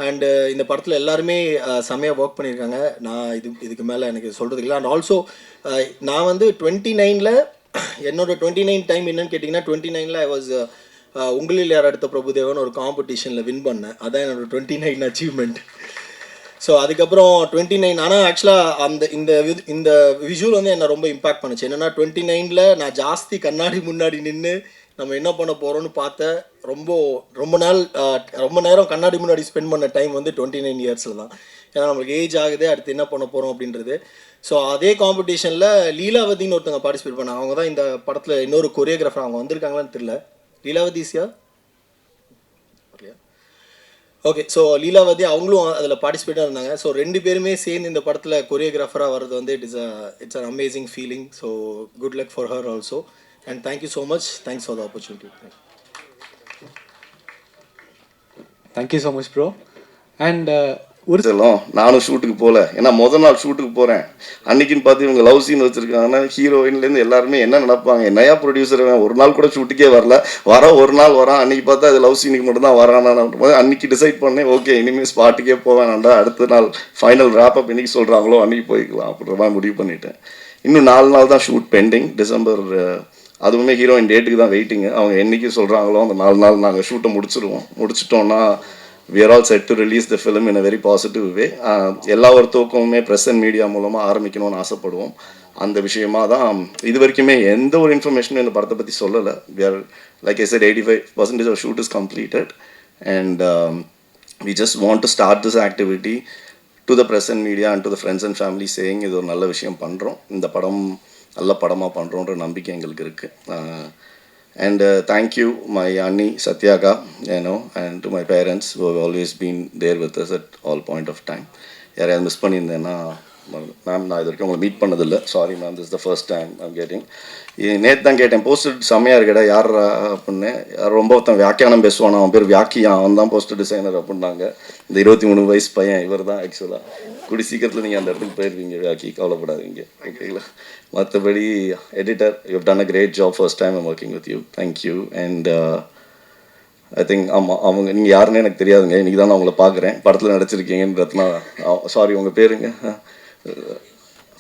And இந்த படத்தில் எல்லாருமே செம்மையாக ஒர்க் பண்ணியிருக்காங்க. நான் இதுக்கு மேலே எனக்கு சொல்கிறதுக்கு இல்லை. அண்ட் ஆல்சோ நான் வந்து 29ல் என்னோட 29 டைம் என்னன்னு கேட்டிங்கன்னா 29ல் ஐ வாஸ் உங்களில் யார் அடுத்த பிரபுதேவன் ஒரு காம்படிஷனில் வின் பண்ணேன். அதான் என்னோடய 29 அச்சீவ்மெண்ட். ஸோ அதுக்கப்புறம் 29 ஆனால் ஆக்சுவலாக இந்த விஷுவல் வந்து என்னை ரொம்ப இம்பாக்ட் பண்ணுச்சு. என்னென்னா 29ல் நான் ஜாஸ்தி கண்ணாடி முன்னாடி நின்று நம்ம என்ன பண்ண போகிறோன்னு பார்த்தேன். ரொம்ப நேரம் கண்ணாடி முன்னாடி ஸ்பெண்ட் பண்ண டைம் வந்து 29 இயர்ஸில் தான். ஏன்னா நம்மளுக்கு ஏஜ் ஆகுது, அடுத்து என்ன பண்ண போகிறோம் அப்படின்றது. ஸோ அதே காம்படிஷனில் லீலாவதின்னு ஒருத்தவங்க பார்ட்டிசிபேட் பண்ணாங்க. அவங்க தான் இந்த படத்தில் இன்னொரு கொரியோகிராஃபர். அவங்க வந்திருக்காங்களான்னு தெரியல. லீலாவதிசியா ஓகே. ஸோ லீலாவதி அவங்களும் அதில் பார்ட்டிசிபேட்டாக இருந்தாங்க. ஸோ 2 பேருமே சேர்ந்து இந்த படத்தில் கொரியோகிராஃபராக வர்றது வந்து it's an amazing feeling. So good luck for her also and thank you so much. Thanks for the opportunity. Thank you so much bro. And நானும் ஷூட்டுக்கு போகல, ஏன்னா முதல் நாள் ஷூட்டுக்கு போகிறேன். அன்னைக்குன்னு பார்த்து இவங்க லவ் சீன் வச்சுருக்காங்கன்னா ஹீரோயின்லேருந்து எல்லாருமே என்ன நினைப்பாங்க, என்னையா ப்ரொடியூசர் ஒரு நாள் கூட ஷூட்டுக்கே வரல, ஒரு நாள் வரான். அன்றைக்கி பார்த்தா அது லவ் சீனுக்கு மட்டும்தான் வரானான்னு போது அன்றைக்கி டிசைட் பண்ணேன், ஓகே இனிமேல் ஸ்பாட்டுக்கே போவேன்டா, அடுத்த நாள் ஃபைனல் ரேப்பப் என்னைக்கு சொல்கிறாங்களோ அன்றைக்கி போய்க்கலாம் அப்படின்ற மாதிரி முடிவு பண்ணிட்டேன். இன்னும் 4 நாள் தான் ஷூட் பெண்டிங். டிசம்பர், அதுவுமே ஹீரோயின் டேட்டுக்கு தான் வெயிட்டிங்கு. அவங்க என்றைக்கு சொல்கிறாங்களோ அந்த 4 நாள் நாங்கள் ஷூட்டை முடிச்சிட்டோன்னா we are all set to release the film in a very positive way. எல்லா ஒருத்தவக்குமே ப்ரெஸ் அண்ட் மீடியா மூலமாக ஆரம்பிக்கணும்னு ஆசைப்படுவோம். அந்த விஷயமா தான் இது வரைக்குமே எந்த ஒரு இன்ஃபர்மேஷனும் இந்த படத்தை பற்றி சொல்லலை. we are like I said 85% of shoot is completed and we just want to start this activity to the press and media and to the friends and family saying இது ஒரு நல்ல விஷயம் பண்ணுறோம், இந்த படம் நல்ல படமாக பண்ணுறோன்ற நம்பிக்கை எங்களுக்கு இருக்குது. And thank you, my Anni Satyaka, and to my parents who have always been there with us at all point of time. யாரையாவது மிஸ் பண்ணியிருந்தேன்னா மேம், நான் இது வரைக்கும் உங்களை மீட் பண்ணதில்லை, sorry ma'am, this the first time I'm getting. நேற்று தான் கேட்டேன், poster செம்மையாக இருக்கடா யார் அப்படின்னு. ரொம்ப ஒருத்தன் வியாக்கியானம் பேசுவான், அவன் பேர் வியாக்கியான், அவன் தான் போஸ்டர் டிசைனர் அப்படின்னாங்க. இந்த 23 வயசு பையன் இவர் தான். ஆக்சுவலாக கூடி சீக்கிரத்தில் நீங்கள் அந்த இடத்துக்கு போயிடுவீங்க, வியாக்கி, கவலைப்படாதீங்க, ஓகேங்களா? மற்றபடி editor, you have done a great job, first time I'm working with you, thank you. And I think ஆமாம், அவங்க நீங்கள் யாருன்னு எனக்கு தெரியாதுங்க, இன்றைக்கி தான் நான் அவங்கள பார்க்குறேன். படத்தில் நடிச்சிருக்கீங்கன்றதுனா சாரி, உங்கள் பேருங்க?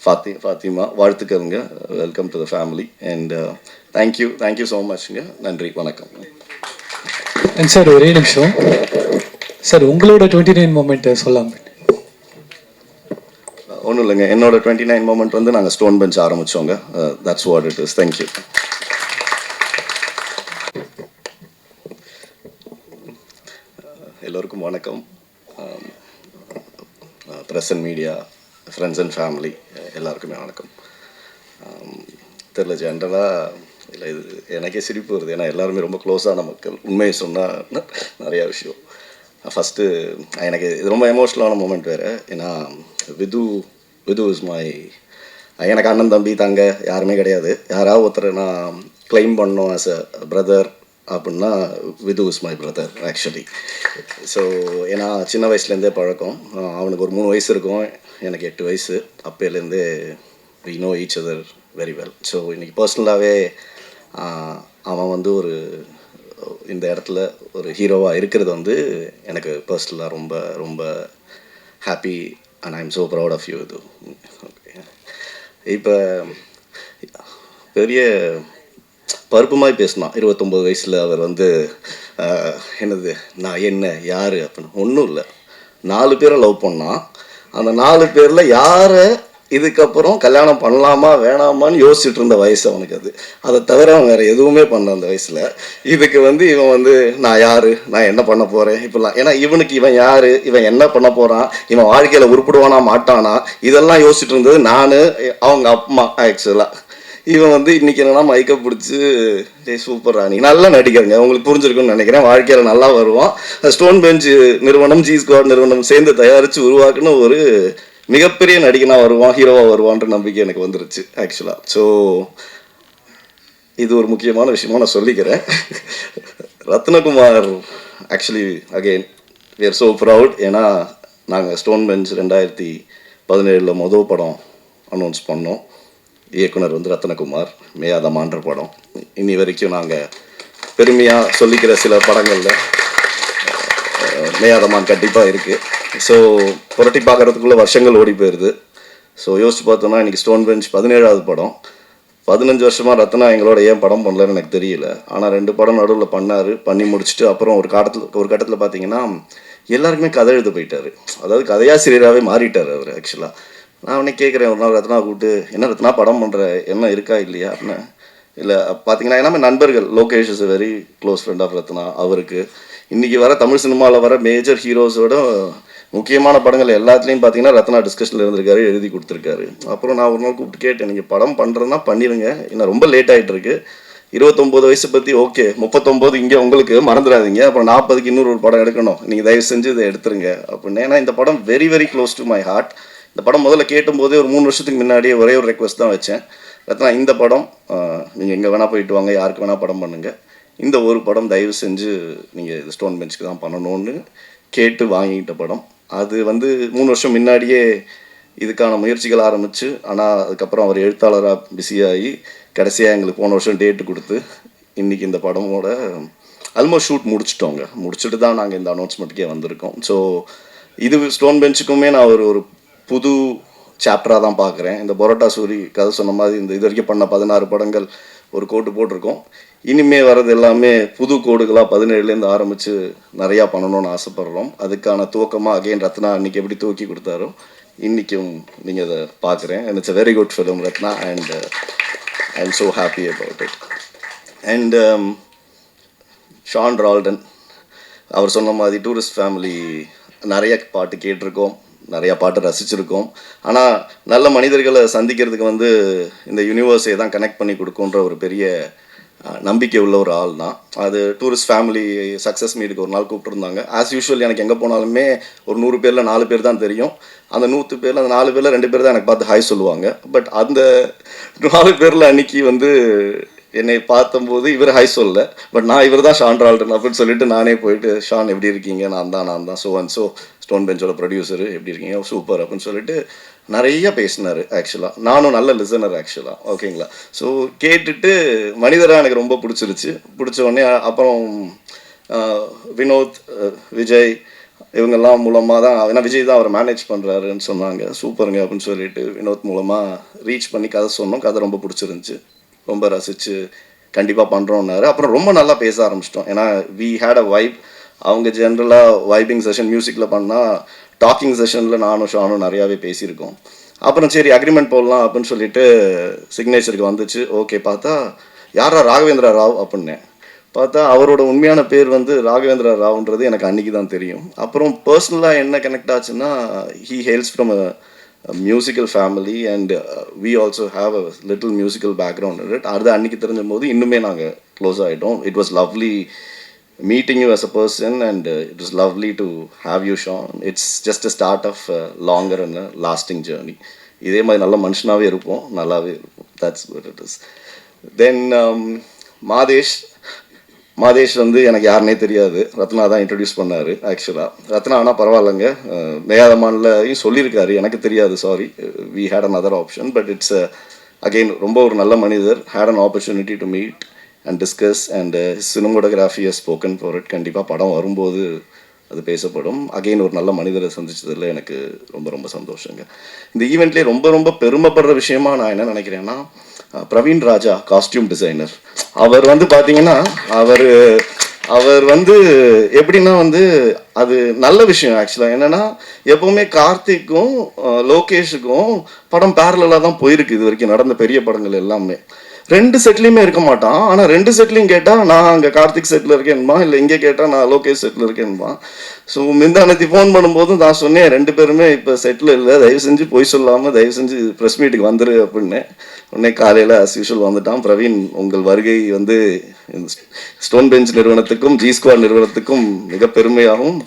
ஃபாத்திமா. வாழ்த்துக்கருங்க, welcome to the family and thank you so மச்ங்க. நன்றி, வணக்கம். சார் ஒரே நிமிஷம், சார் உங்களோட 29 மொமெண்ட் சொல்லாமல். ஒன்றும் இல்லைங்க, என்னோட 29 மொமெண்ட் வந்து நாங்கள் ஸ்டோன் பெஞ்ச் ஆரம்பித்தோங்க. That's what it is. Thank you. எல்லோருக்கும் வணக்கம். Press and media, friends and family எல்லாருக்குமே வணக்கம். தெரில, ஜென்ரலாக இல்லை, இது எனக்கே சிரிப்பு வருது. ஏன்னா எல்லாருமே ரொம்ப க்ளோஸான மக்கள். உண்மையை சொன்னால் நிறையா விஷயம். ஃபஸ்ட்டு எனக்கு இது ரொம்ப எமோஷ்னலான மூமெண்ட் வேறு. ஏன்னா விது இஸ் மை, எனக்கு அண்ணன் தம்பி தங்க யாருமே கிடையாது. யாராவது ஒருத்தரை நான் கிளைம் பண்ணோம் ஆஸ் அ பிரதர் அப்படின்னா Vidhu is my brother actually. So ஏன்னா சின்ன வயசுலேருந்தே பழக்கம். அவனுக்கு ஒரு 3 வயசு இருக்கும், எனக்கு 8 வயசு. அப்போலேருந்தே we know each other very well. So இன்றைக்கி பர்சனலாகவே அவன் வந்து ஒரு இந்த இடத்துல ஒரு ஹீரோவாக இருக்கிறது வந்து எனக்கு பர்சனலாக ரொம்ப ரொம்ப happy and I am so proud of you. இது ஓகே. இப்போ பெரிய பருப்பு மாதிரி பேசினான் 29 வயசில். அவர் வந்து என்னது நான் என்ன யார் அப்படின்னு ஒன்றும் இல்லை. 4 பேரை லவ் பண்ணான். அந்த 4 பேரில் யாரை இதுக்கப்புறம் கல்யாணம் பண்ணலாமா வேணாமான்னு யோசிச்சுட்டு இருந்த வயசு அவனுக்கு அது. அதை தவிர அவன் வேறு எதுவுமே பண்ண அந்த வயசில். இதுக்கு வந்து இவன் வந்து நான் யார், நான் என்ன பண்ண போகிறேன் இப்படிலாம். ஏன்னா இவனுக்கு இவன் யார், இவன் என்ன பண்ண போகிறான், இவன் வாழ்க்கையில் உருப்பிடுவானா மாட்டானா, இதெல்லாம் யோசிச்சுட்டு இருந்தது நான், அவங்க அம்மா. ஆக்சுவலாக இவன் வந்து இன்றைக்கி என்னன்னா மைக்கை பிடிச்சி சூப்பர் ராணி நல்லா நடிக்கிறங்க, உங்களுக்கு புரிஞ்சிருக்குன்னு நினைக்கிறேன். வாழ்க்கையில் நல்லா வருவான். ஸ்டோன் பெஞ்ச் நிறுவனம், ஜி ஸ்குவாட் நிறுவனம் சேர்ந்து தயாரித்து உருவாக்குன ஒரு மிகப்பெரிய நடிகனாக வருவான், ஹீரோவாக வருவான்ற நம்பிக்கை எனக்கு வந்துருச்சு ஆக்சுவலாக. ஸோ இது ஒரு முக்கியமான விஷயமா நான் சொல்லிக்கிறேன். Rathnakumar actually again we are so proud. ஏன்னா நாங்கள் ஸ்டோன் பெஞ்ச் 2017 மொதல் படம் அனௌன்ஸ் பண்ணோம். இயக்குனர் வந்து ரத்னகுமார், மேயாதமான்ற படம். இன்னி வரைக்கும் நாங்கள் பெருமையாக சொல்லிக்கிற சில படங்களில் மேயாதமான் கண்டிப்பாக இருக்குது. ஸோ புரட்டி பார்க்குறதுக்குள்ளே வருஷங்கள் ஓடி போயிடுது. ஸோ யோசிச்சு பார்த்தோன்னா இன்றைக்கி ஸ்டோன் பெஞ்ச் 17வது படம். 15 வருஷமாக ரத்னா எங்களோட ஏன் படம் பண்ணலன்னு எனக்கு தெரியல. ஆனால் 2 படம் நடுவில் பண்ணி முடிச்சுட்டு அப்புறம் ஒரு கட்டத்தில் பார்த்தீங்கன்னா எல்லாருக்குமே கதை எழுத போயிட்டார். அதாவது கதையாசிரியராகவே மாறிட்டார் அவர் ஆக்சுவலாக. நான் உடனே கேட்குறேன் ஒரு நாள் ரத்னா கூப்பிட்டு, என்ன ரத்னா படம் பண்ணுற என்ன இருக்கா இல்லையா அப்படின்னு. இல்லை பார்த்தீங்கன்னா எல்லாமே நண்பர்கள். Lokesh is a very close friend of Rathna. அவருக்கு இன்றைக்கி வர தமிழ் சினிமாவில் வர மேஜர் ஹீரோஸோட முக்கியமான படங்கள் எல்லாத்துலேயும் பார்த்தீங்கன்னா ரத்னா டிஸ்கஷனில் இருந்திருக்காரு, எழுதி கொடுத்துருக்காரு. அப்புறம் நான் ஒரு நாள் கூப்பிட்டு கேட்டேன், நீங்கள் படம் பண்ணுறதுனா பண்ணிடுங்க, இன்னும் ரொம்ப லேட் ஆகிட்டு இருக்கு. 29 வயசு பற்றி ஓகே, 39 இங்கே உங்களுக்கு மறந்துடாதீங்க, அப்புறம் 40க்கு இன்னொரு ஒரு படம் எடுக்கணும், நீங்கள் தயவு செஞ்சு இதை எடுத்துருங்க அப்படின்னு. ஏன்னா இந்த படம் very very close to my heart. இந்த படம் முதல்ல கேட்டும்போதே ஒரு 3 வருஷத்துக்கு முன்னாடியே ஒரே ஒரு ரெக்வஸ்ட் தான் வச்சேன், ரத்னா இந்த படம் நீங்கள் எங்கே வேணால் போயிட்டு வாங்க, யாருக்கு வேணால் படம் பண்ணுங்கள், இந்த ஒரு படம் தயவு செஞ்சு நீங்கள் இது ஸ்டோன் பெஞ்சுக்கு தான் பண்ணணும்னு கேட்டு வாங்கிட்ட படம். அது வந்து 3 வருஷம் முன்னாடியே இதுக்கான முயற்சிகள் ஆரம்பித்து, ஆனால் அதுக்கப்புறம் அவர் எழுத்தாளராக பிஸியாகி கடைசியாக எங்களுக்கு போன வருஷம் டேட்டு கொடுத்து இன்றைக்கி இந்த படமோட ஆல்மோஸ்ட் ஷூட் முடிச்சுட்டு தான் நாங்கள் இந்த அனௌன்ஸ்மெண்ட்டுக்கே வந்திருக்கோம். ஸோ இது ஸ்டோன் பெஞ்சுக்குமே நான் ஒரு புது சாப்டராக தான் பார்க்குறேன். இந்த பரோட்டா சூரி கதை சொன்ன மாதிரி இந்த இது வரைக்கும் பண்ண 16 படங்கள் ஒரு கோட்டு போட்டிருக்கோம். இனிமேல் வர்றது எல்லாமே புது கோடுகளாக 17லேருந்து ஆரம்பித்து நிறையா பண்ணணும்னு ஆசைப்படுறோம். அதுக்கான துவக்கமாக அகெயின் ரத்னா அன்றைக்கி எப்படி தூக்கி கொடுத்தாரோ இன்றைக்கும் நீங்கள் அதை பார்க்குறேன். And it's a very good film Ratna, and I am so happy about it. And Sean Roldan அவர் சொன்ன மாதிரி டூரிஸ்ட் ஃபேமிலி நிறைய பாட்டு கேட்டிருக்கோம், நிறையா பாட்டு ரசிச்சிருக்கோம். ஆனால் நல்ல மனிதர்களை சந்திக்கிறதுக்கு வந்து இந்த யூனிவர்ஸை தான் கனெக்ட் பண்ணி கொடுக்குன்ற ஒரு பெரிய நம்பிக்கை உள்ள ஒரு ஆள் தான். அது டூரிஸ்ட் ஃபேமிலி சக்ஸஸ் மீட்டுக்கு ஒரு நாள் கூப்பிட்டுருந்தாங்க. ஆஸ் யூஷுவல் எனக்கு எங்கே போனாலுமே ஒரு 100 பேரில் 4 பேர் தான் தெரியும். அந்த 100 பேரில் அந்த 4 பேரில் 2 பேர் தான் எனக்கு பார்த்து ஹாய் சொல்லுவாங்க. பட் அந்த 4 பேரில் அன்றைக்கி வந்து என்னை பார்த்தம்போது இவர் ஹாய் சொல்லல, பட் நான் இவர் தான் ஷான் ரால்டன் அப்படின்னு சொல்லிட்டு நானே போயிட்டு, ஷான் எப்படி இருக்கீங்க, நான் தான் ஸோ அண்ட் ஸோ ஸ்டோன் பெஞ்சோட ப்ரொடியூசரு, எப்படி இருக்கீங்க, சூப்பர் அப்படின்னு சொல்லிட்டு நிறைய பேசினார். ஆக்சுவலாக நானும் நல்ல லிசனர் ஆக்சுவலாக, ஓகேங்களா. ஸோ கேட்டுட்டு மனிதராக எனக்கு ரொம்ப பிடிச்சிருச்சு. பிடிச்ச உடனே அப்புறம் வினோத், விஜய் இவங்கெல்லாம் மூலமாக தான், ஏன்னா விஜய் தான் அவரை மேனேஜ் பண்ணுறாருன்னு சொன்னாங்க. சூப்பருங்க அப்படின்னு சொல்லிட்டு வினோத் மூலமாக ரீச் பண்ணி கதை சொன்னோம். கதை ரொம்ப பிடிச்சிருந்துச்சி, ரொம்ப ரசித்து கண்டிப்பாக பண்ணுறோன்னாரு. அப்புறம் ரொம்ப நல்லா பேச ஆரம்பிச்சிட்டோம். ஏன்னா வி ஹேட் அ வைப். அவங்க ஜென்ரலாக வைபிங் செஷன் மியூசிக்கில் பண்ணால் டாக்கிங் செஷனில் நானும் ஷானும் நிறையாவே பேசியிருக்கோம். அப்புறம் சரி அக்ரிமெண்ட் போடலாம் அப்படின்னு சொல்லிட்டு சிக்னேச்சருக்கு வந்துச்சு. ஓகே பார்த்தா யாரா ராகவேந்திரா ராவ் அப்படின்னேன். பார்த்தா அவரோட உண்மையான பேர் வந்து ராகவேந்திரா ராவ்ன்றது எனக்கு அன்றைக்கி தான் தெரியும். அப்புறம் பர்சனலாக என்ன கனெக்ட் ஆச்சுன்னா he hails from a musical family and we also have a little musical background. அது அன்றைக்கி தெரிஞ்ச போது இன்னுமே நாங்கள் க்ளோஸ் ஆகிட்டோம். It was lovely meeting you as a person and it was lovely to have you, Sean. It's just a start of a longer and a lasting journey. இதே மாதிரி நல்ல மனுஷனாகவே இருப்போம், நல்லாவே இருப்போம். That's what it is. Then Madhesh வந்து எனக்கு யாருனே தெரியாது, ரத்னா தான் இன்ட்ரடியூஸ் பண்ணார் ஆக்சுவலாக. ரத்னா ஆனால் பரவாயில்லைங்க, மேயாதமான்லையும் சொல்லியிருக்காரு, எனக்கு தெரியாது, sorry. We had another option, but it's again ரொம்ப ஒரு நல்ல மனிதர். Had an opportunity to meet and discuss and his cinematography has spoken for it. கண்டிப்பாக படம் வரும்போது அது பேசப்படும். அகெயின் ஒரு நல்ல மனிதரை சந்திச்சதில் எனக்கு ரொம்ப ரொம்ப சந்தோஷங்க. இந்த ஈவெண்ட்லேயே ரொம்ப ரொம்ப பெருமைப்படுற விஷயமா நான் என்ன நினைக்கிறேன்னா, பிரவீன் ராஜா காஸ்டியூம் டிசைனர், அவர் வந்து பார்த்தீங்கன்னா அவர் வந்து எப்படின்னா வந்து அது நல்ல விஷயம் ஆக்சுவலாக. என்னென்னா எப்போவுமே கார்த்திக்கும் லோகேஷுக்கும் படம் பேரலாக தான் போயிருக்கு இது வரைக்கும் நடந்த பெரிய படங்கள் எல்லாமே. 2 செட்லையுமே இருக்க மாட்டான். ஆனால் 2 செட்லையும் கேட்டால் நான் அங்கே கார்த்திக் செட்டில் இருக்கேன்மா, இல்லை இங்கே கேட்டால் நான் லோகேஷ் செட்டில் இருக்கேன்மா. ஸோ முந்தானத்தி ஃபோன் பண்ணும்போது நான் சொன்னேன் 2 பேருமே இப்போ செட்டில் இல்லை, தயவு செஞ்சு போய் சொல்லாமல் தயவு செஞ்சு ப்ரெஸ் மீட்டுக்கு வந்துரு அப்படின்னு. உடனே காலையில் அஸ் யூஷுவல் வந்துட்டான். பிரவீன், உங்கள் வருகை வந்து ஸ்டோன் பெஞ்ச் நிறுவனத்துக்கும் ஜி ஸ்குவாட் நிறுவனத்துக்கும் மிக பெருமையாகவும்,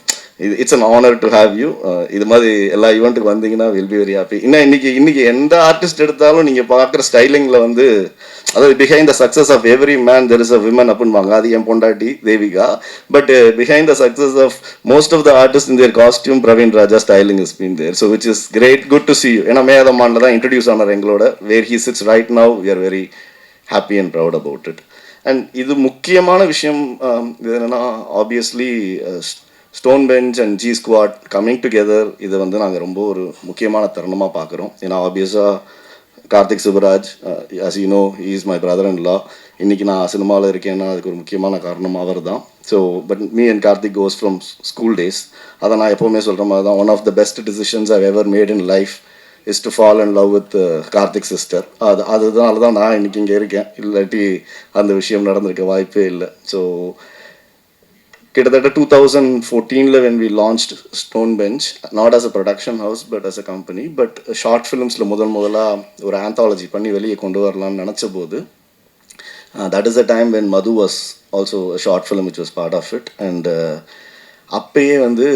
it's an honour to have you. இது மாதிரி எல்லா ஈவெண்ட்டுக்கு வந்தீங்கன்னா வில் பி வெரி ஹாப்பி. இன்னும் இன்னைக்கு எந்த ஆர்டிஸ்ட் எடுத்தாலும் நீங்கள் பார்க்குற ஸ்டைலிங்கில் வந்து, அதாவது behind the success of every man there is a women அப்படின்வாங்க. அது என் பொண்டாட்டி Devika. But behind the success of most of the artist in their costume Praveen Raja styling is been there. So which is great, good to see you. ஏன்னா மேயாதமான்ல தான் introduce ஆனார் எங்களோட. Where he sits right now, we are very happy and proud about it. And இது முக்கியமான விஷயம் இது என்னென்னா, obviously stone Bench and G squad coming together, இதை வந்து நாங்கள் ரொம்ப ஒரு முக்கியமான தருணமாக பார்க்குறோம். ஏன்னா ஆப்வியஸாக Karthik Subraj, as you know, he is my brother-in-law. இன்றைக்கி நான் சினிமாவில் இருக்கேன்னா அதுக்கு ஒரு முக்கியமான காரணம் அவர் தான். So but me and Karthik goes from school days. அதை நான் எப்போவுமே சொல்கிற மாதிரி தான், one of the best decisions I ever made in life is to fall and love with Karthik sister. அதனால தான் நான் இன்றைக்கி இங்கே இருக்கேன். இல்லாட்டி அந்த விஷயம் நடந்திருக்க வாய்ப்பே இல்லை. ஸோ கிட்டத்தட்ட 2014 when we launched Stone Bench, not as a production house but as a company, but short filmsல முதலாக ஒரு ஆந்தாலஜி பண்ணி வெளியே கொண்டு வரலாம்னு நினச்ச போது, that is the time when Madhu was also a short film which was part of it. And அப்பயே வந்து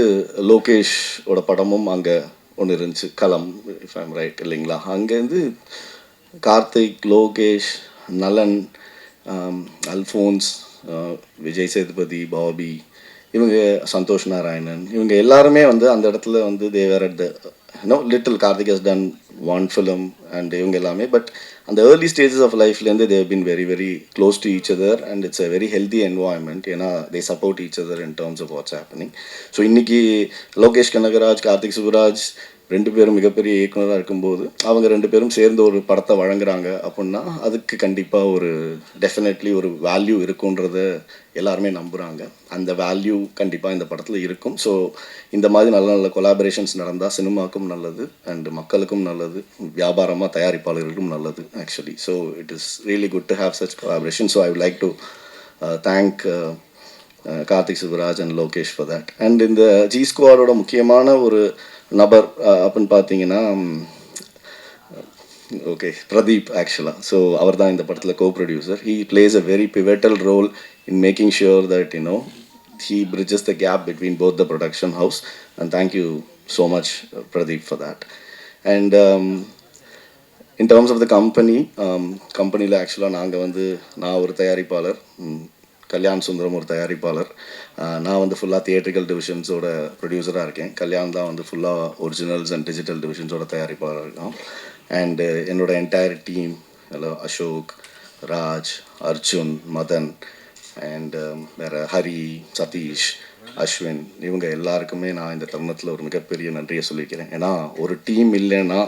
லோகேஷ் ஓட படமும் அங்கே ஒன்று இருந்துச்சு, களம், if I'm right இல்லைங்களா. அங்கேருந்து கார்த்திக், லோகேஷ், நலன், அல்ஃபோன்ஸ், விஜய் சேதுபதி, பாபி, இவங்க சந்தோஷ் நாராயணன், இவங்க எல்லாருமே வந்து அந்த இடத்துல வந்து they were at the little Karthik has done 1 film and இவங்க எல்லாமே. பட் அந்த ஏர்லி ஸ்டேஜஸ் ஆஃப் லைஃப்லேருந்து they've been very very close to each other and it's a very healthy environment. ஏன்னா they support each other in terms of what's happening. So இன்றைக்கி லோகேஷ் கனகராஜ், கார்த்திக் சுப்ராஜ் 2 பேரும் மிகப்பெரிய இயக்குனராக இருக்கும்போது அவங்க 2 பேரும் சேர்ந்து ஒரு படத்தை வழங்குறாங்க அப்படின்னா அதுக்கு கண்டிப்பாக ஒரு டெஃபினெட்லி ஒரு வேல்யூ இருக்குன்றத எல்லாருமே நம்புகிறாங்க. அந்த வேல்யூ கண்டிப்பாக இந்த படத்தில் இருக்கும். ஸோ இந்த மாதிரி நல்ல நல்ல கொலாபரேஷன்ஸ் நடந்தால் சினிமாவுக்கும் நல்லது அண்ட் மக்களுக்கும் நல்லது, வியாபாரமாக தயாரிப்பாளர்களுக்கும் நல்லது actually. So it is really good to have such collaboration. So I would like to thank Karthik Subbaraj and Lokesh for that. And இந்த ஜி ஸ்குவாடோட முக்கியமான ஒரு நபர் அப்படின்னு பார்த்தீங்கன்னா ஓகே பிரதீப் ஆக்சுவலாக. ஸோ அவர் தான் இந்த படத்தில் co-producer. He plays a very pivotal role in making sure that he bridges the gap between both the production house, and thank you so much Pradeep for that. And in terms of the companyல ஆக்சுவலாக நாங்கள் வந்து நான் ஒரு தயாரிப்பாளர், கல்யாண் சுந்தரம் ஒரு தயாரிப்பாளர், நான் வந்து ஃபுல்லாக தியேட்ரிக்கல் டிவிஷன்ஸோட ப்ரொடியூசராக இருக்கேன். கல்யாண் தான் வந்து ஃபுல்லாக ஒரிஜினல்ஸ் அண்ட் டிஜிட்டல் டிவிஷன்ஸோட தயாரிப்பாளர் இருக்கான். அண்டு என்னோட entire team, Ashok, Raj, Arjun, Madhan and வேறு ஹரி, சதீஷ், அஸ்வின், இவங்க எல்லாருக்குமே நான் இந்த தருணத்தில் ஒரு மிகப்பெரிய நன்றியை சொல்லிக்கிறேன். ஏன்னா ஒரு டீம் இல்லைன்னா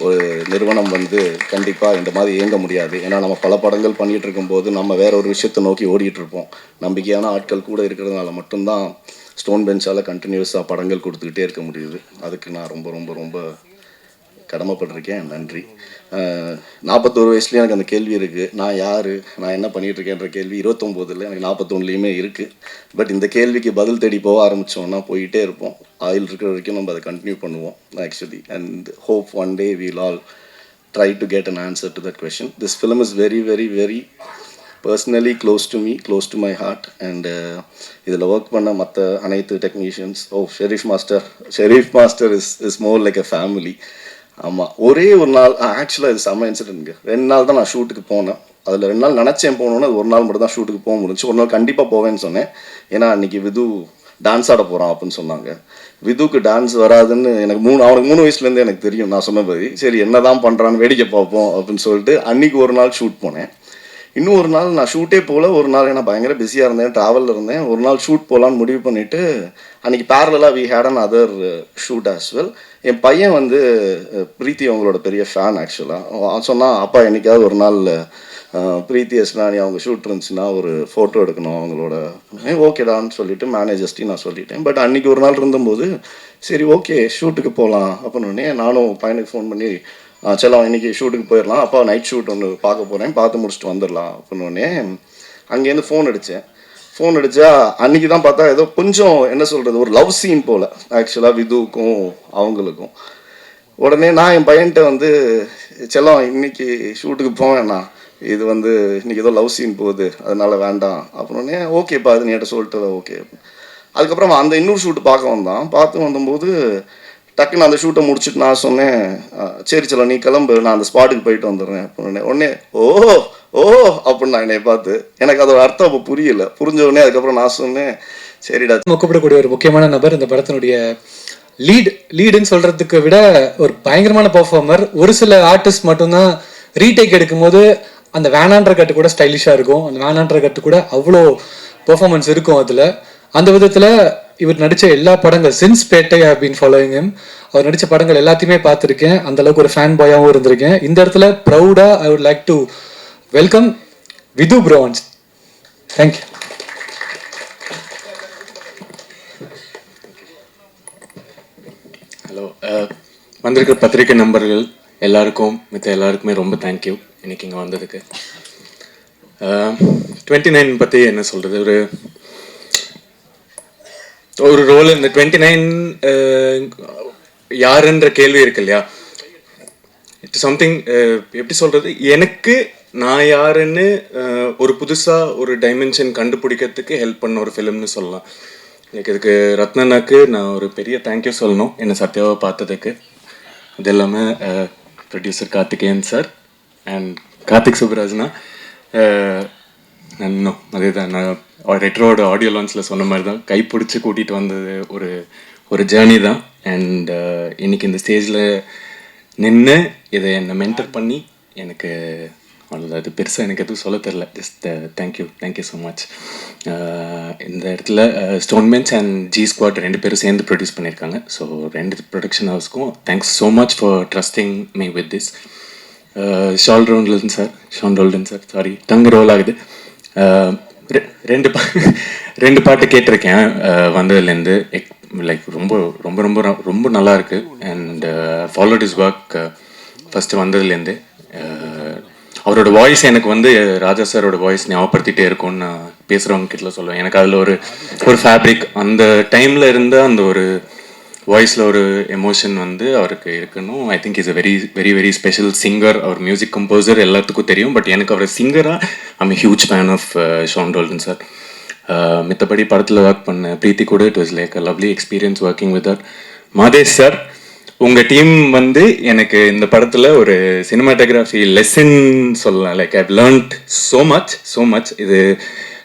ஒரு நிறுவனம் வந்து கண்டிப்பாக இந்த மாதிரி இயங்க முடியாது. ஏன்னா நம்ம பல படங்கள் பண்ணிகிட்டு இருக்கும்போது நம்ம வேற ஒரு விஷயத்தை நோக்கி ஓடிட்டுருப்போம். நம்பிக்கையான ஆட்கள் கூட இருக்கிறதுனால மட்டும்தான் ஸ்டோன் பெஞ்சால் கண்டினியூஸாக படங்கள் கொடுத்துக்கிட்டே இருக்க முடியுது. அதுக்கு நான் ரொம்ப ரொம்ப ரொம்ப கடமைப்பட்டிருக்கேன். நன்றி. 41 வயசுலேயும் எனக்கு அந்த கேள்வி இருக்குது, நான் யார், நான் என்ன பண்ணிகிட்ருக்கேன்ற கேள்வி 29 எனக்கு 41லேயுமே இருக்குது. பட் இந்த கேள்விக்கு பதில் தேடி போக ஆரம்பித்தோன்னா போயிட்டே இருப்போம். ஆயில் இருக்கிற வரைக்கும் நம்ம அதை கண்டினியூ பண்ணுவோம் actually. And hope one day we'll all try to get an answer to that question. This film is very very very personally close to me, close to my heart. And இதில் work பண்ண மற்ற அனைத்து technicians, Sherif master is more like a family. ஆமாம், ஒரே ஒரு நாள் ஆக்சுவலாக இது செம்ம இன்சிடென்ட்ங்க. 2 நாள் தான் நான் ஷூட்டுக்கு போனேன். அதில் 2 நாள் நினச்சேன் போகணுன்னு, அது ஒரு நாள் மட்டும் தான் ஷூட்டுக்கு போக முடிஞ்சு. ஒரு நாள் கண்டிப்பாக போவேன்னு சொன்னேன். ஏன்னா அன்றைக்கி விது டான்ஸ் ஆட போகிறான் அப்படின்னு சொன்னாங்க. விதுக்கு டான்ஸ் வராதுன்னு அவனுக்கு 3 வயசுலேருந்தே எனக்கு தெரியும். நான் சொன்ன பதி சரி என்ன தான் பண்ணுறான்னு வேடிக்கை பார்ப்போம் அப்படின்னு சொல்லிட்டு அன்றைக்கி ஒரு நாள் ஷூட் போனேன். இன்னும் ஒரு நாள் நான் ஷூட்டே போகல. ஒரு நாள் ஏன்னா பயங்கர பிஸியாக இருந்தேன், ட்ராவலில் இருந்தேன். ஒரு நாள் ஷூட் போகலான்னு முடிவு பண்ணிவிட்டு அன்றைக்கி பேரலாக we had another shoot as well. என் பையன் வந்து பிரீத்தி அவங்களோட பெரிய ஃபேன் ஆக்சுவலாக. சொன்னால் அப்பா என்றைக்காவது ஒரு நாள் பிரீத்தி எஸ்னானி அவங்க ஷூட் இருந்துச்சுன்னா ஒரு ஃபோட்டோ எடுக்கணும் அவங்களோட. ஓகேடான்னு சொல்லிவிட்டு மேனேஜர்ஸ்ட்டையும் நான் சொல்லிட்டேன். பட் அன்றைக்கி ஒரு நாள் இருந்தபோது சரி ஓகே ஷூட்டுக்கு போகலாம் அப்படின்னு நானும் பையனுக்கு ஃபோன் பண்ணி செல்லம் இன்றைக்கி ஷூட்டுக்கு போயிடலாம், அப்பா நைட் ஷூட் ஒன்று பார்க்க போகிறேன், பார்த்து முடிச்சுட்டு வந்துடலாம் அப்படின்னோடனே அங்கேருந்து ஃபோன் அடித்தா அன்றைக்கி தான் பார்த்தா ஏதோ கொஞ்சம் என்ன சொல்கிறது ஒரு லவ் சீன் போல் ஆக்சுவலாக விதுவுக்கும் அவங்களுக்கும். உடனே நான் என் பையன்கிட்ட வந்து செல்லம் இன்றைக்கி ஷூட்டுக்கு போவேண்ணா, இது வந்து இன்றைக்கி ஏதோ லவ் சீன் போகுது அதனால் வேண்டாம் அப்படின்னே. ஓகேப்பா அது நீ என்கிட்ட சொல்லிட்டு ஓகே. அதுக்கப்புறம் அந்த இன்னொரு ஷூட்டு பார்த்து வந்தபோது டக்குன்னு அந்த ஷூட்டை முடிச்சுட்டு நான் சொன்னேன் சரி செல்லம் நீ கிளம்பு, நான் அந்த ஸ்பாட்டுக்கு போயிட்டு வந்துடுறேன் அப்படின்னு. உடனே ஓ அப்படின்னு நான் என்னை பார்த்து எனக்கு அதோட அர்த்தம் அப்போ புரிஞ்ச உடனே அதுக்கப்புறம் நான் சொன்னேன் சரிடா. கூப்பிடக்கூடிய ஒரு முக்கியமான நபர் இந்த படத்தினுடைய லீடுன்னு சொல்கிறதுக்கு விட ஒரு பயங்கரமான பெர்ஃபார்மர். ஒரு சில ஆர்டிஸ்ட் மட்டும்தான் ரீடேக் எடுக்கும்போது அந்த வேணான்ற கட்டு கூட ஸ்டைலிஷாக இருக்கும், அந்த வேணான்ற கட்டு கூட அவ்வளோ பெர்ஃபார்மன்ஸ் இருக்கும் அதில். அந்த விதத்தில் இவர் நடித்த எல்லா படங்கள் since Petta have been following him. அவர் நடித்த படங்கள் எல்லாத்தையுமே பார்த்துருக்கேன், அந்தளவுக்கு ஒரு ஃபேன் பாயாகவும் இருந்திருக்கேன். இந்த இடத்துல ப்ரௌடாக I would like to welcome Vidhu bro once. Thank you. Hello, வந்திருக்கிற பத்திரிகை நண்பர்கள் எல்லாருக்குமே ரொம்ப தேங்க்யூ இன்னைக்கு இங்கே வந்ததுக்கு. 29 பற்றி என்ன சொல்கிறது, ஒரு ரோல் இந்த 29 யாருன்ற கேள்வி இருக்கு இல்லையா, இட்ஸ் சம்திங் எப்படி சொல்கிறது, எனக்கு நான் யாருன்னு ஒரு புதுசாக ஒரு டைமென்ஷன் கண்டுபிடிக்கிறதுக்கு ஹெல்ப் பண்ண ஒரு ஃபிலிம்னு சொல்லலாம். எனக்கு இதுக்கு ரத்னனாக்கு நான் ஒரு பெரிய தேங்க்யூ சொல்லணும் என்னை சத்யாவை பார்த்ததுக்கு. அது இல்லாமல் producer Karthikeyan sir and Karthik சுப்ராஜ்னா இன்னும் அதே தான் நான் ரெட்ரோட ஆடியோ லான்ச்சில் சொன்ன மாதிரி தான் கைப்பிடிச்சி கூட்டிகிட்டு வந்தது ஒரு ஜேர்னி தான். அண்ட் இன்னைக்கு இந்த ஸ்டேஜில் நின்று இதை என்னை மென்டர் பண்ணி எனக்கு அவ்வளோ அது பெருசாக எனக்கு எதுவும் சொல்ல தெரில. Just thank you so much. இந்த இடத்துல Stone Bench and G Squad 2 பேரும் சேர்ந்து ப்ரொடியூஸ் பண்ணியிருக்காங்க. ஸோ 2 ப்ரொடக்ஷன் ஹவுஸ்க்கும் thanks so much for trusting me with this. Sean Roldan sir sorry tongue roll ஆகுது. 2 பாட்டு கேட்டிருக்கேன் வந்ததுலேருந்து. லைக் ரொம்ப ரொம்ப ரொம்ப ரொம்ப நல்லா இருக்கு. And followed is work first வந்ததுலேருந்து. அவரோட வாய்ஸ் எனக்கு வந்து ராஜா சாரோட வாய்ஸ் ஞாபகப்படுத்திகிட்டே இருக்கும்னு நான் பேசுகிறவங்க கிட்ட சொல்லுவேன். எனக்கு அதில் ஒரு ஃபேப்ரிக் அந்த டைமில் இருந்த அந்த ஒரு வாய்ஸில் ஒரு எமோஷன் வந்து அவருக்கு இருக்கணும். I think is a very very very special singer. அவர் மியூசிக் கம்போசர் எல்லாத்துக்கும் தெரியும். பட் எனக்கு அவர் சிங்கராக I'm huge fan of Sean Roldan sir. மித்தபடி படத்தில் ஒர்க் பண்ண பிரீத்தி கூட it was like a lovely experience working with her. Madhesh sir, உங்கள் டீம் வந்து எனக்கு இந்த படத்தில் ஒரு சினிமாட்டோகிராஃபி லெசன் சொல்லலாம். Like I learned so much. இது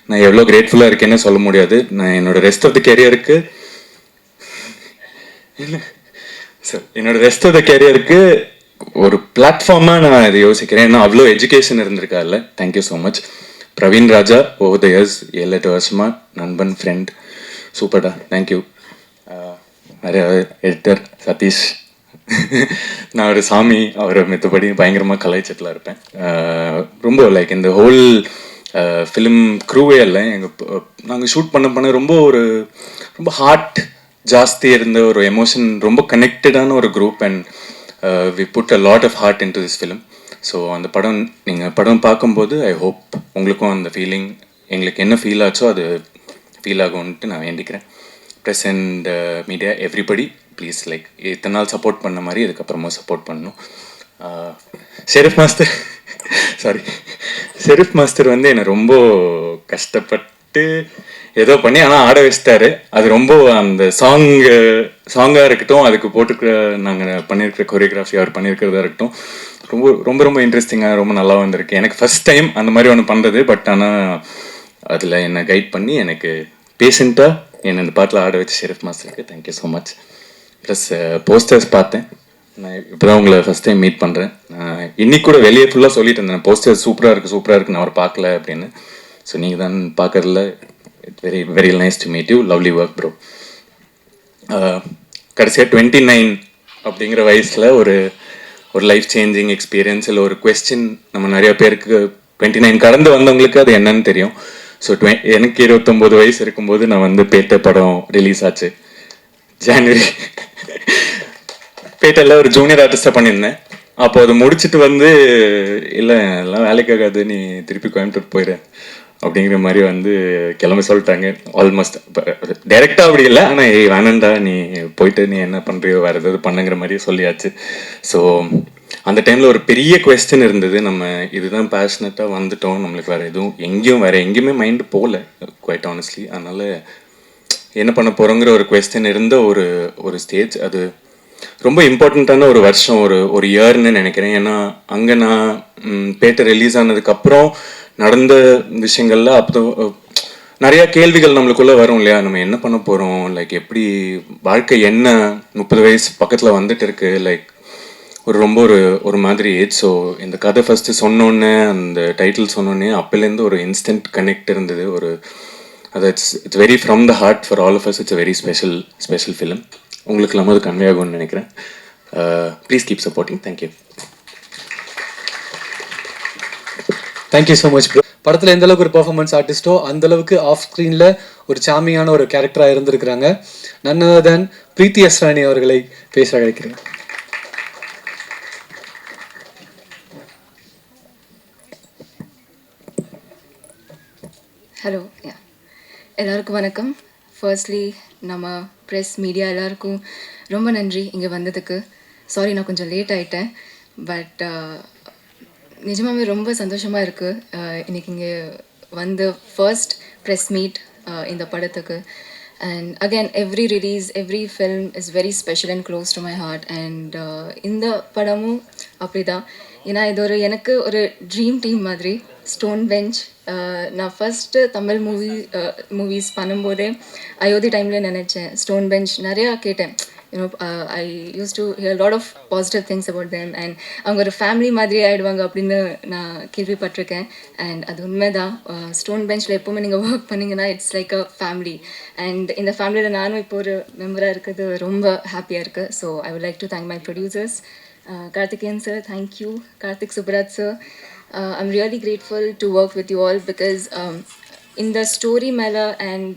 நான் எவ்வளோ கிரேட்ஃபுல்லாக இருக்கேன்னு சொல்ல முடியாது. நான் என்னோட ரெஸ்ட் ஆஃப் த கேரியருக்கு ஒரு பிளாட்ஃபார்மாக நான் இதை யோசிக்கிறேன். ஏன்னா அவ்வளோ எஜுகேஷன் இருந்திருக்காருல்ல. Thank you so much. Praveen Raja over the years 7-8 வருஷமாக நண்பன் ஃப்ரெண்ட் சூப்பர்டா, தேங்க்யூ. நிறைய எடிட்டர் சதீஷ், நான் ஒரு சாமி அவரை மித்தபடி பயங்கரமாக கலாய்ச்சிட்டுலாம் இருப்பேன். ரொம்ப லைக் இந்த ஹோல் ஃபிலிம் க்ரூவே இல்லை, நாங்கள் ஷூட் பண்ண ரொம்ப ரொம்ப ஹார்ட் ஜாஸ்தி இருந்த ஒரு எமோஷன், ரொம்ப கனெக்டடான ஒரு group. And we put a lot of heart into this film. So அந்த படம் நீங்கள் படம் பார்க்கும்போது ஐ ஹோப் உங்களுக்கும் அந்த ஃபீலிங், எங்களுக்கு என்ன ஃபீல் ஆச்சோ அது ஃபீல் ஆகும்ன்ட்டு நான் வேண்டிக்கிறேன். Press and media everybody please, like இத்தனை நாள் சப்போர்ட் பண்ண மாதிரி இதுக்கப்புறமா சப்போர்ட் பண்ணணும். Sherif master sorry, Sherif master வந்து என்னை ரொம்ப கஷ்டப்பட்டு ஏதோ பண்ணி ஆனால் ஆட வச்சிட்டாரு. அது ரொம்ப அந்த சாங்காக இருக்கட்டும், அதுக்கு போட்டுக்கிற நாங்கள் பண்ணியிருக்கிற கொரியோகிராஃபி அவர் பண்ணியிருக்கிறதா இருக்கட்டும், ரொம்ப ரொம்ப ரொம்ப இன்ட்ரெஸ்டிங்காக ரொம்ப நல்லா வந்திருக்கு. எனக்கு ஃபஸ்ட் டைம் அந்த மாதிரி ஒன்று பண்ணுறது. பட் ஆனால் அதில் என்னை கைட் பண்ணி எனக்கு பேஷண்ட்டாக என்னை இந்த பாட்டில் ஆட வச்சு ஷெரீஃப் மாஸ்டருக்கு thank you so much. Plus posters பார்த்தேன். நான் இப்போ தான் உங்களை ஃபஸ்ட் டைம் மீட் பண்ணுறேன். இன்னைக்கு கூட வெளியே ஃபுல்லாக சொல்லிட்டு இருந்தேன், போஸ்டர் சூப்பராக இருக்குது நான் அவர் பார்க்கல அப்படின்னு. ஸோ நீங்கள் தான் பார்க்கறதுல it's very very nice to meet you. Lovely work bro. கடைசியாக 29 அப்படிங்கிற வயசில் ஒரு லைஃப் சேஞ்சிங் எக்ஸ்பீரியன்ஸ் இல்லை ஒரு கொஸ்டின் நம்ம நிறைய பேருக்கு 29 கடந்து வந்தவங்களுக்கு அது என்னன்னு தெரியும். ஸோ எனக்கு 29 வயசு இருக்கும்போது நான் வந்து பேட்டை படம் ரிலீஸ் ஆச்சு ஜான்வரி. பேட்டையில் ஒரு ஜூனியர் ஆர்டிஸ்டாக பண்ணியிருந்தேன். அப்போ அது முடிச்சுட்டு வந்து இல்லை எல்லாம் வேலைக்காகாது, நீ திருப்பி கோயம்புத்தூர் போயிடு அப்படிங்கிற மாதிரி வந்து கிளம்ப சொல்லிட்டாங்க. ஆல்மோஸ்ட் டைரெக்டாக அப்படி இல்லை, ஆனால் ஏய் வேணாண்டா நீ போயிட்டு நீ என்ன பண்ணுறியோ வேறு ஏதாவது பண்ணுங்கிற மாதிரியே சொல்லியாச்சு. ஸோ அந்த டைமில் ஒரு பெரிய கொஸ்டின் இருந்தது, நம்ம இதுதான் பேஷனட்டாக வந்துட்டோம், நம்மளுக்கு வேறு எதுவும் எங்கேயுமே மைண்டு போகல குவைட் ஆனஸ்ட்லி. அதனால் என்ன பண்ண போகிறோங்கிற ஒரு கொஸ்டின் இருந்த ஒரு ஸ்டேஜ். அது ரொம்ப இம்பார்ட்டண்ட்டான ஒரு வருஷம், ஒரு இயர்னு நினைக்கிறேன். ஏன்னா அங்கே நான் பேட்டை ரிலீஸ் ஆனதுக்கப்புறம் நடந்த விஷயங்கள்ல அப்போ நிறையா கேள்விகள் நம்மளுக்குள்ளே வரும் இல்லையா, நம்ம என்ன பண்ண போகிறோம், லைக் எப்படி வாழ்க்கை என்ன 30 வயசு பக்கத்தில் வந்துட்டு இருக்கு, லைக் ரொம்ப ஒரு மாதிரி ஏஜ். ஸோ இந்த கதை ஃபஸ்ட்டு சொன்னோன்னே, அந்த டைட்டில் சொன்னோன்னே அப்போலேருந்து ஒரு இன்ஸ்டன்ட் கனெக்ட் இருந்தது. அது it's very from the heart for all of us. It's very special film. உங்களுக்கு எல்லாமே அது கன்வே ஆகும்னு நினைக்கிறேன். Please keep supporting. Thank you. Thank you so much bro. படத்தில் எந்த அளவுக்கு ஒரு பெர்ஃபார்மன்ஸ் ஆர்டிஸ்ட்டோ அந்த அளவுக்கு ஆஃப் ஸ்க்ரீனில் ஒரு சாமியான ஒரு கேரக்டராக இருந்திருக்கிறாங்க. நன் அதர் தேன் பிரீத்தி அஸ்ரானி அவர்களை பேச அழைக்கிறேன். ஹலோ, எல்லாருக்கும் வணக்கம். ஃபர்ஸ்ட்லி நம்ம ப்ரெஸ் மீடியா எல்லாருக்கும் ரொம்ப நன்றி இங்கே வந்ததுக்கு. சாரி நான் கொஞ்சம் லேட் ஆகிட்டேன், பட் நிஜமாகவே ரொம்ப சந்தோஷமாக இருக்குது இன்றைக்கி இங்கே வந்து ஃபர்ஸ்ட் ப்ரெஸ் மீட் இந்த படத்துக்கு. And again every release every film is very special and close to my heart. அண்ட் இந்த படமும் அப்படி தான். ஏன்னா இது எனக்கு ஒரு ட்ரீம் டீம் மாதிரி. ஸ்டோன் பெஞ்ச் நான் ஃபஸ்ட்டு தமிழ் மூவிஸ் பண்ணும்போதே அயோத்தி டைமில் நினச்சேன். ஸ்டோன் பெஞ்ச் நிறையா கேட்டேன். I used to hear a lot of positive things about them, and அவங்க ஒரு ஃபேமிலி மாதிரி ஆகிடுவாங்க அப்படின்னு நான் கேள்விப்பட்டிருக்கேன். அண்ட் அது உண்மைதான். ஸ்டோன் பெஞ்சில் எப்போவுமே நீங்கள் ஒர்க் பண்ணிங்கன்னா it's like a family. And இந்த ஃபேமிலியில் நானும் இப்போ ஒரு மெம்பராக இருக்கிறது ரொம்ப ஹாப்பியாக இருக்குது. So I would like to thank my producers, Karthikeyan sir, thank you. Karthik Subrat sir, I'm really grateful to work with you all because in the story mela and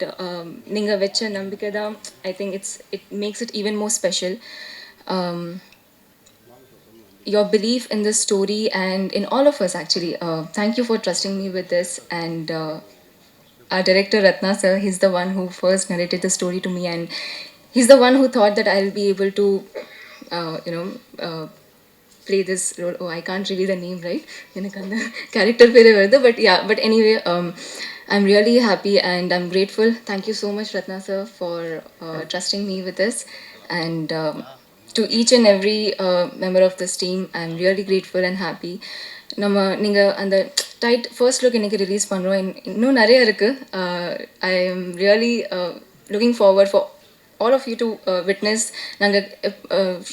ninga vecha nambika da, I think it makes it even more special. Your belief in the story and in all of us actually. Thank you for trusting me with this. And our director Ratna sir, he's the one who first narrated the story to me, and he's the one who thought that I'll be able to play this role. Oh, I can't reveal the name, right? Enakku and character pere varudhu, but yeah, but anyway, I'm really happy and I'm grateful. Thank you so much Ratna sir for trusting me with this. And to each and every member of this team, I'm really grateful and happy. நம்ம நீங்கள் அந்த first look இன்றைக்கி release பண்ணுறோம். இன்னும் நிறைய இருக்குது. I am really looking forward for all of you to witness. நாங்கள்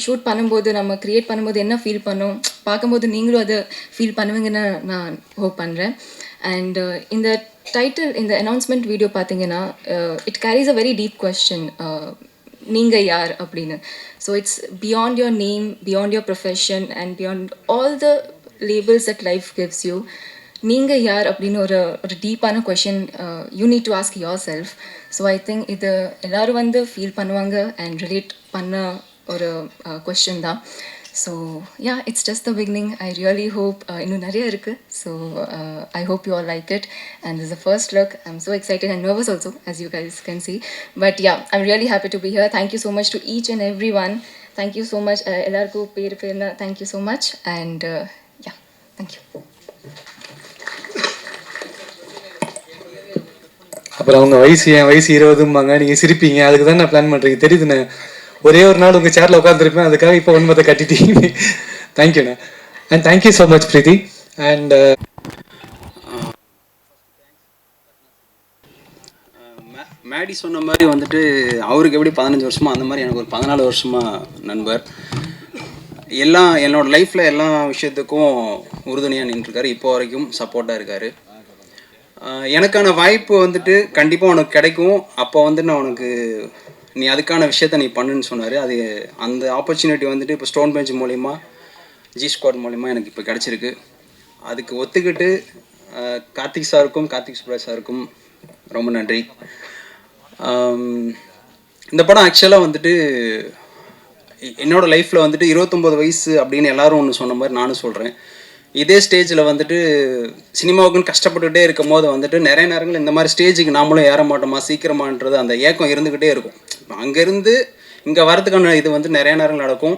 shoot பண்ணும்போது நம்ம க்ரியேட் பண்ணும்போது என்ன ஃபீல் பண்ணோம் பார்க்கும்போது நீங்களும் அதை ஃபீல் பண்ணுவீங்கன்னு நான் ஹோப் பண்ணுறேன். அண்ட் இந்த டைட்டில், இந்த அனௌன்ஸ்மெண்ட் வீடியோ பார்த்தீங்கன்னா it carries a very deep question, நீங்கள் யார் அப்படின்னு. So it's beyond your name, beyond your profession and beyond all the labels that life gives you. நீங்கள் யார் அப்படின்னு ஒரு டீப்பான question you need to ask yourself. So I think இது எல்லோரும் வந்து ஃபீல் பண்ணுவாங்க அண்ட் ரிலேட் பண்ண ஒரு கொஷின் தான். So yeah, it's just the beginning. I really hope இன்னும் நிறைய இருக்குது. So I hope you all like it. And this the first look. I'm so excited and nervous also, as you guys can see. But yeah, I'm really happy to be here. Thank you so much to each and everyone. Thank you so much. எல்லாருக்கும் பேர்னா thank you so much. And yeah, thank you. அப்புறம் அவங்க வயசு என் வயசு 20ம்பாங்க, நீங்கள் சிரிப்பீங்க. அதுக்கு தான் நான் பிளான் பண்ணுறீங்க தெரியுதுண்ணே. ஒரே ஒரு நாள் உங்கள் சேரில் உட்காந்துருப்பேன், அதுக்காக இப்போ ஒன்பதை கட்டிட்டீங்க. தேங்க்யூண்ணே. And thank you so much Preethi. And Maddy சொன்ன மாதிரி வந்துட்டு அவருக்கு எப்படி 15 வருஷமா அந்த மாதிரி எனக்கு ஒரு 14 வருஷமா நண்பர். எல்லாம் என்னோடய லைஃப்பில் எல்லா விஷயத்துக்கும் உறுதுணையாக நின்றுருக்காரு. இப்போ வரைக்கும் சப்போர்ட்டாக இருக்கார். எனக்கான வாய்ப்பு வந்துட்டு கண்டிப்பாக உனக்கு கிடைக்கும், அப்போ வந்து நான் உனக்கு நீ அதுக்கான விஷயத்த நீ பண்ணுன்னு சொன்னார். அது அந்த ஆப்பர்ச்சுனிட்டி வந்துட்டு இப்போ ஸ்டோன் பெஞ்ச் மூலிமா, ஜி ஸ்குவாட் மூலிமா எனக்கு இப்போ கிடச்சிருக்கு. அதுக்கு ஒத்துக்கிட்டு கார்த்திக் சாருக்கும் கார்த்திக் சுப்ராஜ் சாருக்கும் ரொம்ப நன்றி. இந்த படம் ஆக்சுவலாக வந்துட்டு என்னோடய லைஃப்பில் வந்துட்டு 29 வயசு அப்படின்னு எல்லோரும் ஒன்று சொன்ன மாதிரி நானும் சொல்கிறேன். இதே ஸ்டேஜில் வந்துட்டு சினிமாவுக்குன்னு கஷ்டப்பட்டுகிட்டே இருக்கும் போது வந்துட்டு நிறைய நேரங்கள் இந்த மாதிரி ஸ்டேஜுக்கு நாமளும் ஏற மாட்டோமா சீக்கிரமான்றது அந்த ஏக்கம் இருந்துக்கிட்டே இருக்கும். அங்கேருந்து இங்கே வரதுக்கான இது வந்து நிறைய நேரங்கள் நடக்கும்.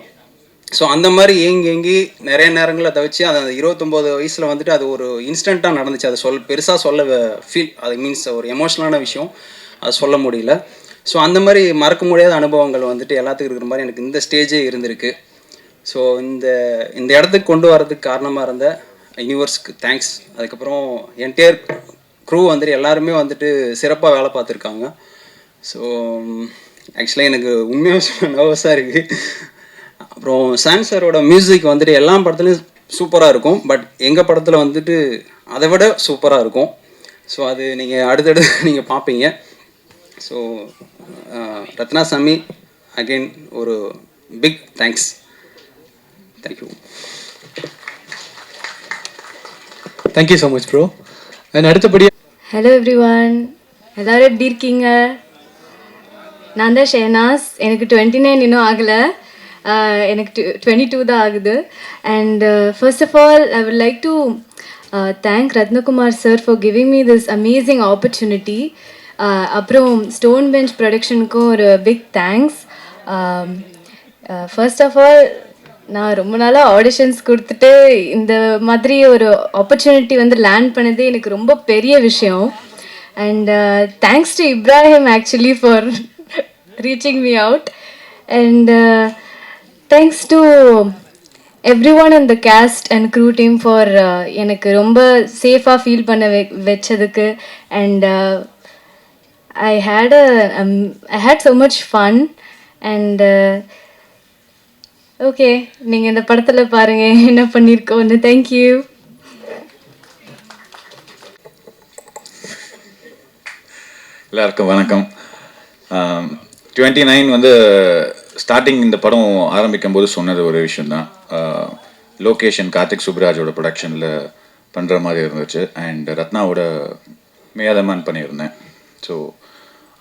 ஸோ அந்த மாதிரி ஏங்கி நிறைய நேரங்களில் தவிச்சு அந்த 29 வயசில் வந்துட்டு அது ஒரு இன்ஸ்டண்ட்டாக நடந்துச்சு. அதை பெருசாக சொல்ல ஃபீல், அது மீன்ஸ் ஒரு எமோஷ்னலான விஷயம், அது சொல்ல முடியல. ஸோ அந்த மாதிரி மறக்க முடியாத அனுபவங்கள் வந்துட்டு எல்லாத்துக்கும் இருக்கிற மாதிரி எனக்கு இந்த ஸ்டேஜே இருந்திருக்கு. ஸோ இந்த இடத்துக்கு கொண்டு வரதுக்கு காரணமாக இருந்த யூனிவர்ஸ்க்கு தேங்க்ஸ். அதுக்கப்புறம் என்டையர் க்ரூ வந்துட்டு எல்லாருமே வந்துட்டு சிறப்பாக வேலை பார்த்துருக்காங்க. ஸோ ஆக்சுவலாக எனக்கு உண்மையாக நர்வஸாக இருக்குது. அப்புறம் சான் சாரோட மியூசிக் வந்துட்டு எல்லா படத்துலையும் சூப்பராக இருக்கும், பட் எங்கள் படத்தில் வந்துட்டு அதை விட சூப்பராக இருக்கும். ஸோ அது நீங்கள் அடுத்தடுத்து நீங்கள் பார்ப்பீங்க. ஸோ ரத்னாசாமி அகெயின் ஒரு big thanks. Thank you. Thank you so much bro. And அடுத்தபடியாக ஹலோ எவ்ரிவான், எல்லோரும் எப்படி இருக்கீங்க? நான் தான் ஷெஹனாஸ். எனக்கு 29 இன்னும் ஆகலை, எனக்கு 22 தான் ஆகுது. And first of all I would like to thank Rathnakumar sir for giving me this amazing opportunity. அப்புறம் ஸ்டோன் பெஞ்ச் ப்ரொடக்ஷனுக்கும் ஒரு big thanks. First of all நான் ரொம்ப நாளாக ஆடிஷன்ஸ் கொடுத்துட்டு இந்த மாதிரி ஒரு ஆப்பர்ச்சுனிட்டி வந்து லேண்ட் பண்ணதே எனக்கு ரொம்ப பெரிய விஷயம். And thanks to Ibrahim actually for reaching me out. And thanks to everyone in the cast and crew team for எனக்கு ரொம்ப சேஃபாக ஃபீல் பண்ண வச்சதுக்கு. And I had so much fun. And okay, நீங்கள் இந்த படத்தில் பாருங்கள் என்ன பண்ணியிருக்கோன்னு. தேங்க்யூ. எல்லாருக்கும் வணக்கம். 29 வந்து ஸ்டார்டிங் இந்த படம் ஆரம்பிக்கும் போது சொன்னது ஒரு விஷயந்தான். லொக்கேஷன் கார்த்திக் சுப்ராஜோட ப்ரொடக்ஷனில் பண்ணுற மாதிரி இருந்துச்சு. அண்ட் ரத்னாவோட மேதமான் பண்ணியிருந்தேன். ஸோ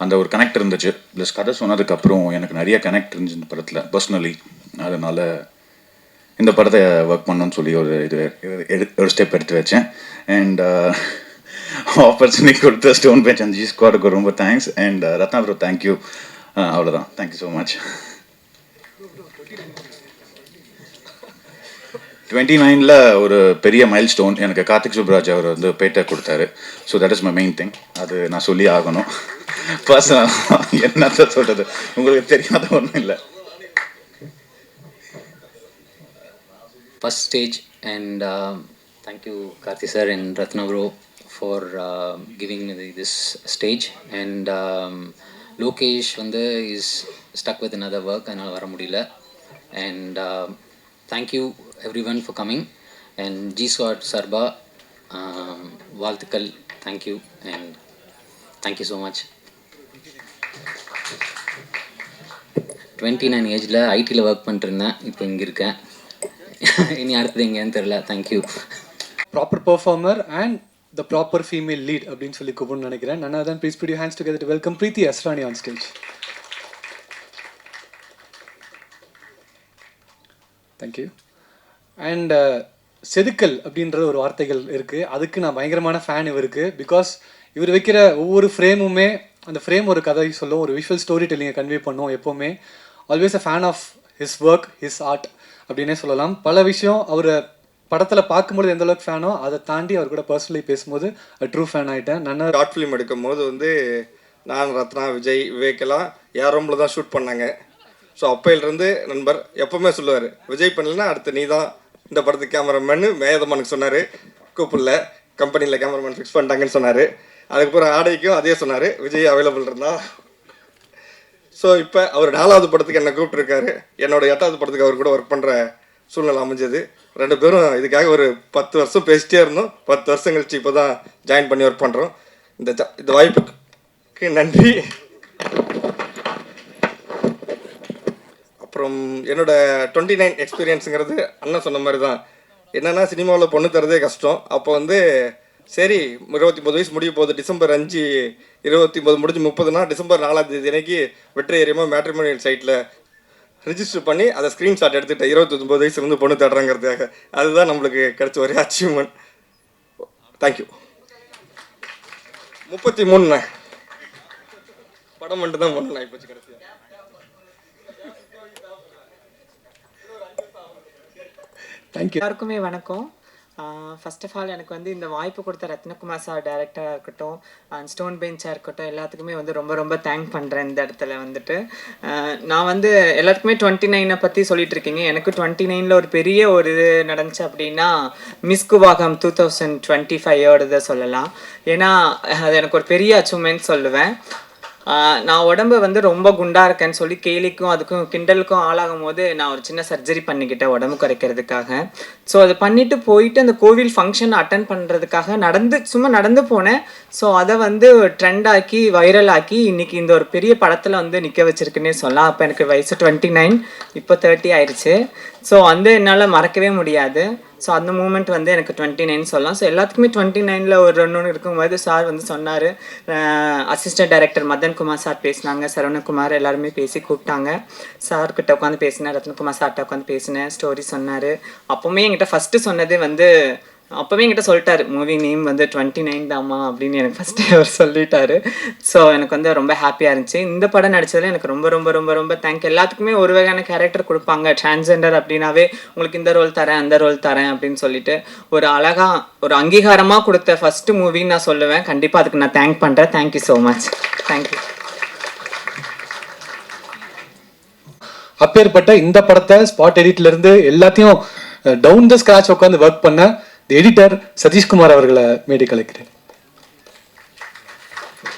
அந்த ஒரு கனெக்ட் இருந்துச்சு. ப்ளஸ் கதை சொன்னதுக்கப்புறம் எனக்கு நிறைய கனெக்ட் இருந்துச்சு இந்த படத்தில் பர்சனலி. அதனால் இந்த படத்தை ஒர்க் பண்ணணும்னு சொல்லி ஒரு ஸ்டெப் எடுத்து வச்சேன். அண்ட் ஆப்பர்ச்சுனிட்டி கொடுத்த ஸ்டோன் பெஞ்ச் அண்ட் ஜி ஸ்குவாடுக்கு ரொம்ப thanks. And Ratna bro thank you. அவ்வளோதான், தேங்க்யூ ஸோ மச். 29ல் ஒரு பெரிய மைல் ஸ்டோன் எனக்கு கார்த்திக் சுப்ராஜ் அவர் வந்து பேட்டை கொடுத்தாரு. So that is my main thing. அது நான் சொல்லி ஆகணும். பர்சனல் என்னத்த சொல்கிறது, உங்களுக்கு தெரியாத ஒன்றும் இல்லை. First stage, and thank you Karthi sir and Ratna bro for giving me this stage. And Lokesh வந்து is stuck with another work, அதனால் வர முடியல. And thank you everyone for coming. And G Squad Sarba, வாழ்த்துக்கள், thank you and thank you so much. 29 ஏஜில் ஐடியில் work பண்ணிட்டுருந்தேன், இப்போ இங்கே இருக்கேன். இனி அடுத்தது எங்கேன்னு தெரில. Thank you. Proper performer and the proper female lead அப்படின்னு சொல்லி கூப்பிடணும்னு நினைக்கிறேன். நன்னா தான் please put you hands together to welcome Preethi Asrani on stage. Thank you. And செதுக்கல் அப்படின்ற ஒரு வார்த்தைகள் இருக்குது, அதுக்கு நான் பயங்கரமான ஃபேன் இவருக்கு. பிகாஸ் இவர் வைக்கிற ஒவ்வொரு ஃப்ரேமுமே அந்த ஃப்ரேம் ஒரு கதை சொல்லும், ஒரு விஷுவல் ஸ்டோரி டெல்லிங்கை கன்வே பண்ணும். எப்போவுமே always a fan of his work, his art அப்படின்னே சொல்லலாம். பல விஷயம் அவர் படத்தில் பார்க்கும்போது எந்த அளவுக்கு ஃபேனோ அதை தாண்டி அவர் கூட பர்சனலி பேசும்போது ட்ரூ ஃபேன் ஆகிட்டேன். நான் ஷார்ட் ஃபிலிம் எடுக்கும் போது வந்து நான், ரத்னா, விஜய், விவேக்கெல்லாம் யார் ரூமில் தான் ஷூட் பண்ணாங்க. ஸோ அப்பையிலேருந்து நண்பர் எப்போவுமே சொல்லுவார், விஜய் பண்ணலன்னா அடுத்து நீ தான் இந்த படத்துக்கு கேமராமேன்னு மேயதமானுக்கு சொன்னார். கூப்பிடல, கம்பெனியில் கேமராமேன் ஃபிக்ஸ் பண்ணிட்டாங்கன்னு சொன்னார். அதுக்கப்புறம் ஆடைக்கும் அதே சொன்னார், விஜய் அவைலபிள் இருந்தா. ஸோ இப்போ அவர் 4வது படத்துக்கு என்னை கூப்பிட்டுருக்காரு. என்னோட 8வது படத்துக்கு அவர் கூட ஒர்க் பண்ணுற சூழ்நிலை அமைஞ்சது. 2 பேரும் இதுக்காக ஒரு 10 வருஷம் பேசிட்டே இருந்தோம். 10 வருஷம் கழிச்சு இப்போ தான் ஜாயின் பண்ணி ஒர்க் பண்ணுறோம். இந்த வாய்ப்புக்கு நன்றி. அப்புறம் என்னோட 29 எக்ஸ்பீரியன்ஸுங்கிறது அண்ணன் சொன்ன மாதிரி தான். என்னென்னா சினிமாவில் பொண்ணு தரதே கஷ்டம். அப்போ வந்து சரி 29 வயசு முடிய போகுது, டிசம்பர் 5 29 முடிஞ்சு 30னா டிசம்பர் 4ஆம் தேதி அன்னைக்கு வெற்றி ஏரியமா மேட்ரிமோனியல் சைட்டில் ரிஜிஸ்டர் பண்ணி அதை ஸ்க்ரீன்ஷாட் எடுத்துக்கிட்டேன். 29 வயசு வந்து பொண்ணு தடுறாங்கிறதுக்காக. அதுதான் நம்மளுக்கு கிடைச்ச ஒரே அச்சீவ்மெண்ட். தேங்க்யூ. 33 படம் மட்டும் தான் பண்ணலாம் இப்போ கடைசியாக. தேங்க்யூ. எல்லாருக்குமே வணக்கம். ஃபர்ஸ்ட் ஆஃப் ஆல் எனக்கு வந்து இந்த வாய்ப்பு கொடுத்த ரத்னகுமார் சார் டைரக்டராக இருக்கட்டும், ஸ்டோன் பெஞ்சாக இருக்கட்டும், எல்லாத்துக்குமே வந்து ரொம்ப ரொம்ப தேங்க் பண்ணுறேன். இந்த இடத்துல வந்துட்டு நான் வந்து எல்லாத்துக்குமே 29 பற்றி சொல்லிட்டு இருக்கீங்க. எனக்கு 29 ஒரு பெரிய ஒரு இது நடந்துச்சு அப்படின்னா மிஸ் குவாகம் 2025 சொல்லலாம். ஏன்னா அது எனக்கு ஒரு பெரிய அச்சீவ்மெண்ட் சொல்லுவேன். நான் உடம்பு வந்து ரொம்ப குண்டாக இருக்கேன்னு சொல்லி கேலிக்கும் அதுக்கும் கிண்டலுக்கும் ஆளாகும் போது நான் ஒரு சின்ன சர்ஜரி பண்ணிக்கிட்டேன் உடம்பு குறைக்கிறதுக்காக. ஸோ அதை பண்ணிவிட்டு போயிட்டு அந்த கோவில் ஃபங்க்ஷன் அட்டன் பண்ணுறதுக்காக சும்மா நடந்து போனேன். ஸோ அதை வந்து ட்ரெண்ட் ஆக்கி வைரல் ஆக்கி இன்றைக்கி இந்த ஒரு பெரிய படத்தில் வந்து நிற்க வச்சுருக்குன்னே சொல்லலாம். அப்போ எனக்கு வயசு 29, இப்போ 30 ஆயிடுச்சு. ஸோ வந்து என்னால் மறக்கவே முடியாது. ஸோ அந்த மூமெண்ட் வந்து எனக்கு 29 சொல்லலாம். ஸோ எல்லாத்துக்குமே 29 ஒரு ஒன்று இருக்கும்போது சார் வந்து சொன்னார். அசிஸ்டன்ட் டைரக்டர் மதன்குமார் சார் பேசினாங்க, சரவணகுமார் எல்லாருமே பேசி கூப்பிட்டாங்க. சார்கிட்ட உட்காந்து பேசினேன், ரத்னகுமார் சார்கிட்ட உட்காந்து பேசினேன், ஸ்டோரி சொன்னார். அப்போவுமே என்கிட்ட ஃபஸ்ட்டு சொன்னது வந்து அப்போவே என்கிட்ட சொல்லிட்டாரு, மூவி நேம் வந்து 29 தாம்மா அப்படின்னு எனக்கு ஃபஸ்ட்டு அவர் சொல்லிட்டாரு. ஸோ எனக்கு வந்து ரொம்ப ஹாப்பியாக இருந்துச்சு. இந்த படம் நடித்ததில் எனக்கு ரொம்ப ரொம்ப ரொம்ப ரொம்ப தேங்க்யூ. எல்லாத்துக்குமே ஒரு வகையான கேரக்டர் கொடுப்பாங்க. டிரான்ஸ்ஜெண்டர் அப்படின்னாவே உங்களுக்கு இந்த ரோல் தரேன் அந்த ரோல் தரேன் அப்படின்னு சொல்லிட்டு ஒரு அழகாக ஒரு அங்கீகாரமாக கொடுத்த ஃபஸ்ட்டு மூவின்னு நான் சொல்லுவேன். கண்டிப்பாக அதுக்கு நான் தேங்க் பண்ணுறேன். Thank you so much. தேங்க்யூ. அப்பேற்பட்ட இந்த படத்தை ஸ்பாட் எடிட்லேருந்து எல்லாத்தையும் டவுன் த ஸ்க்ராட்ச் உட்காந்து ஒர்க் பண்ண எடிட்டர் சதீஷ்குமார் அவர்களை மேடை கலைக்கிறேன்.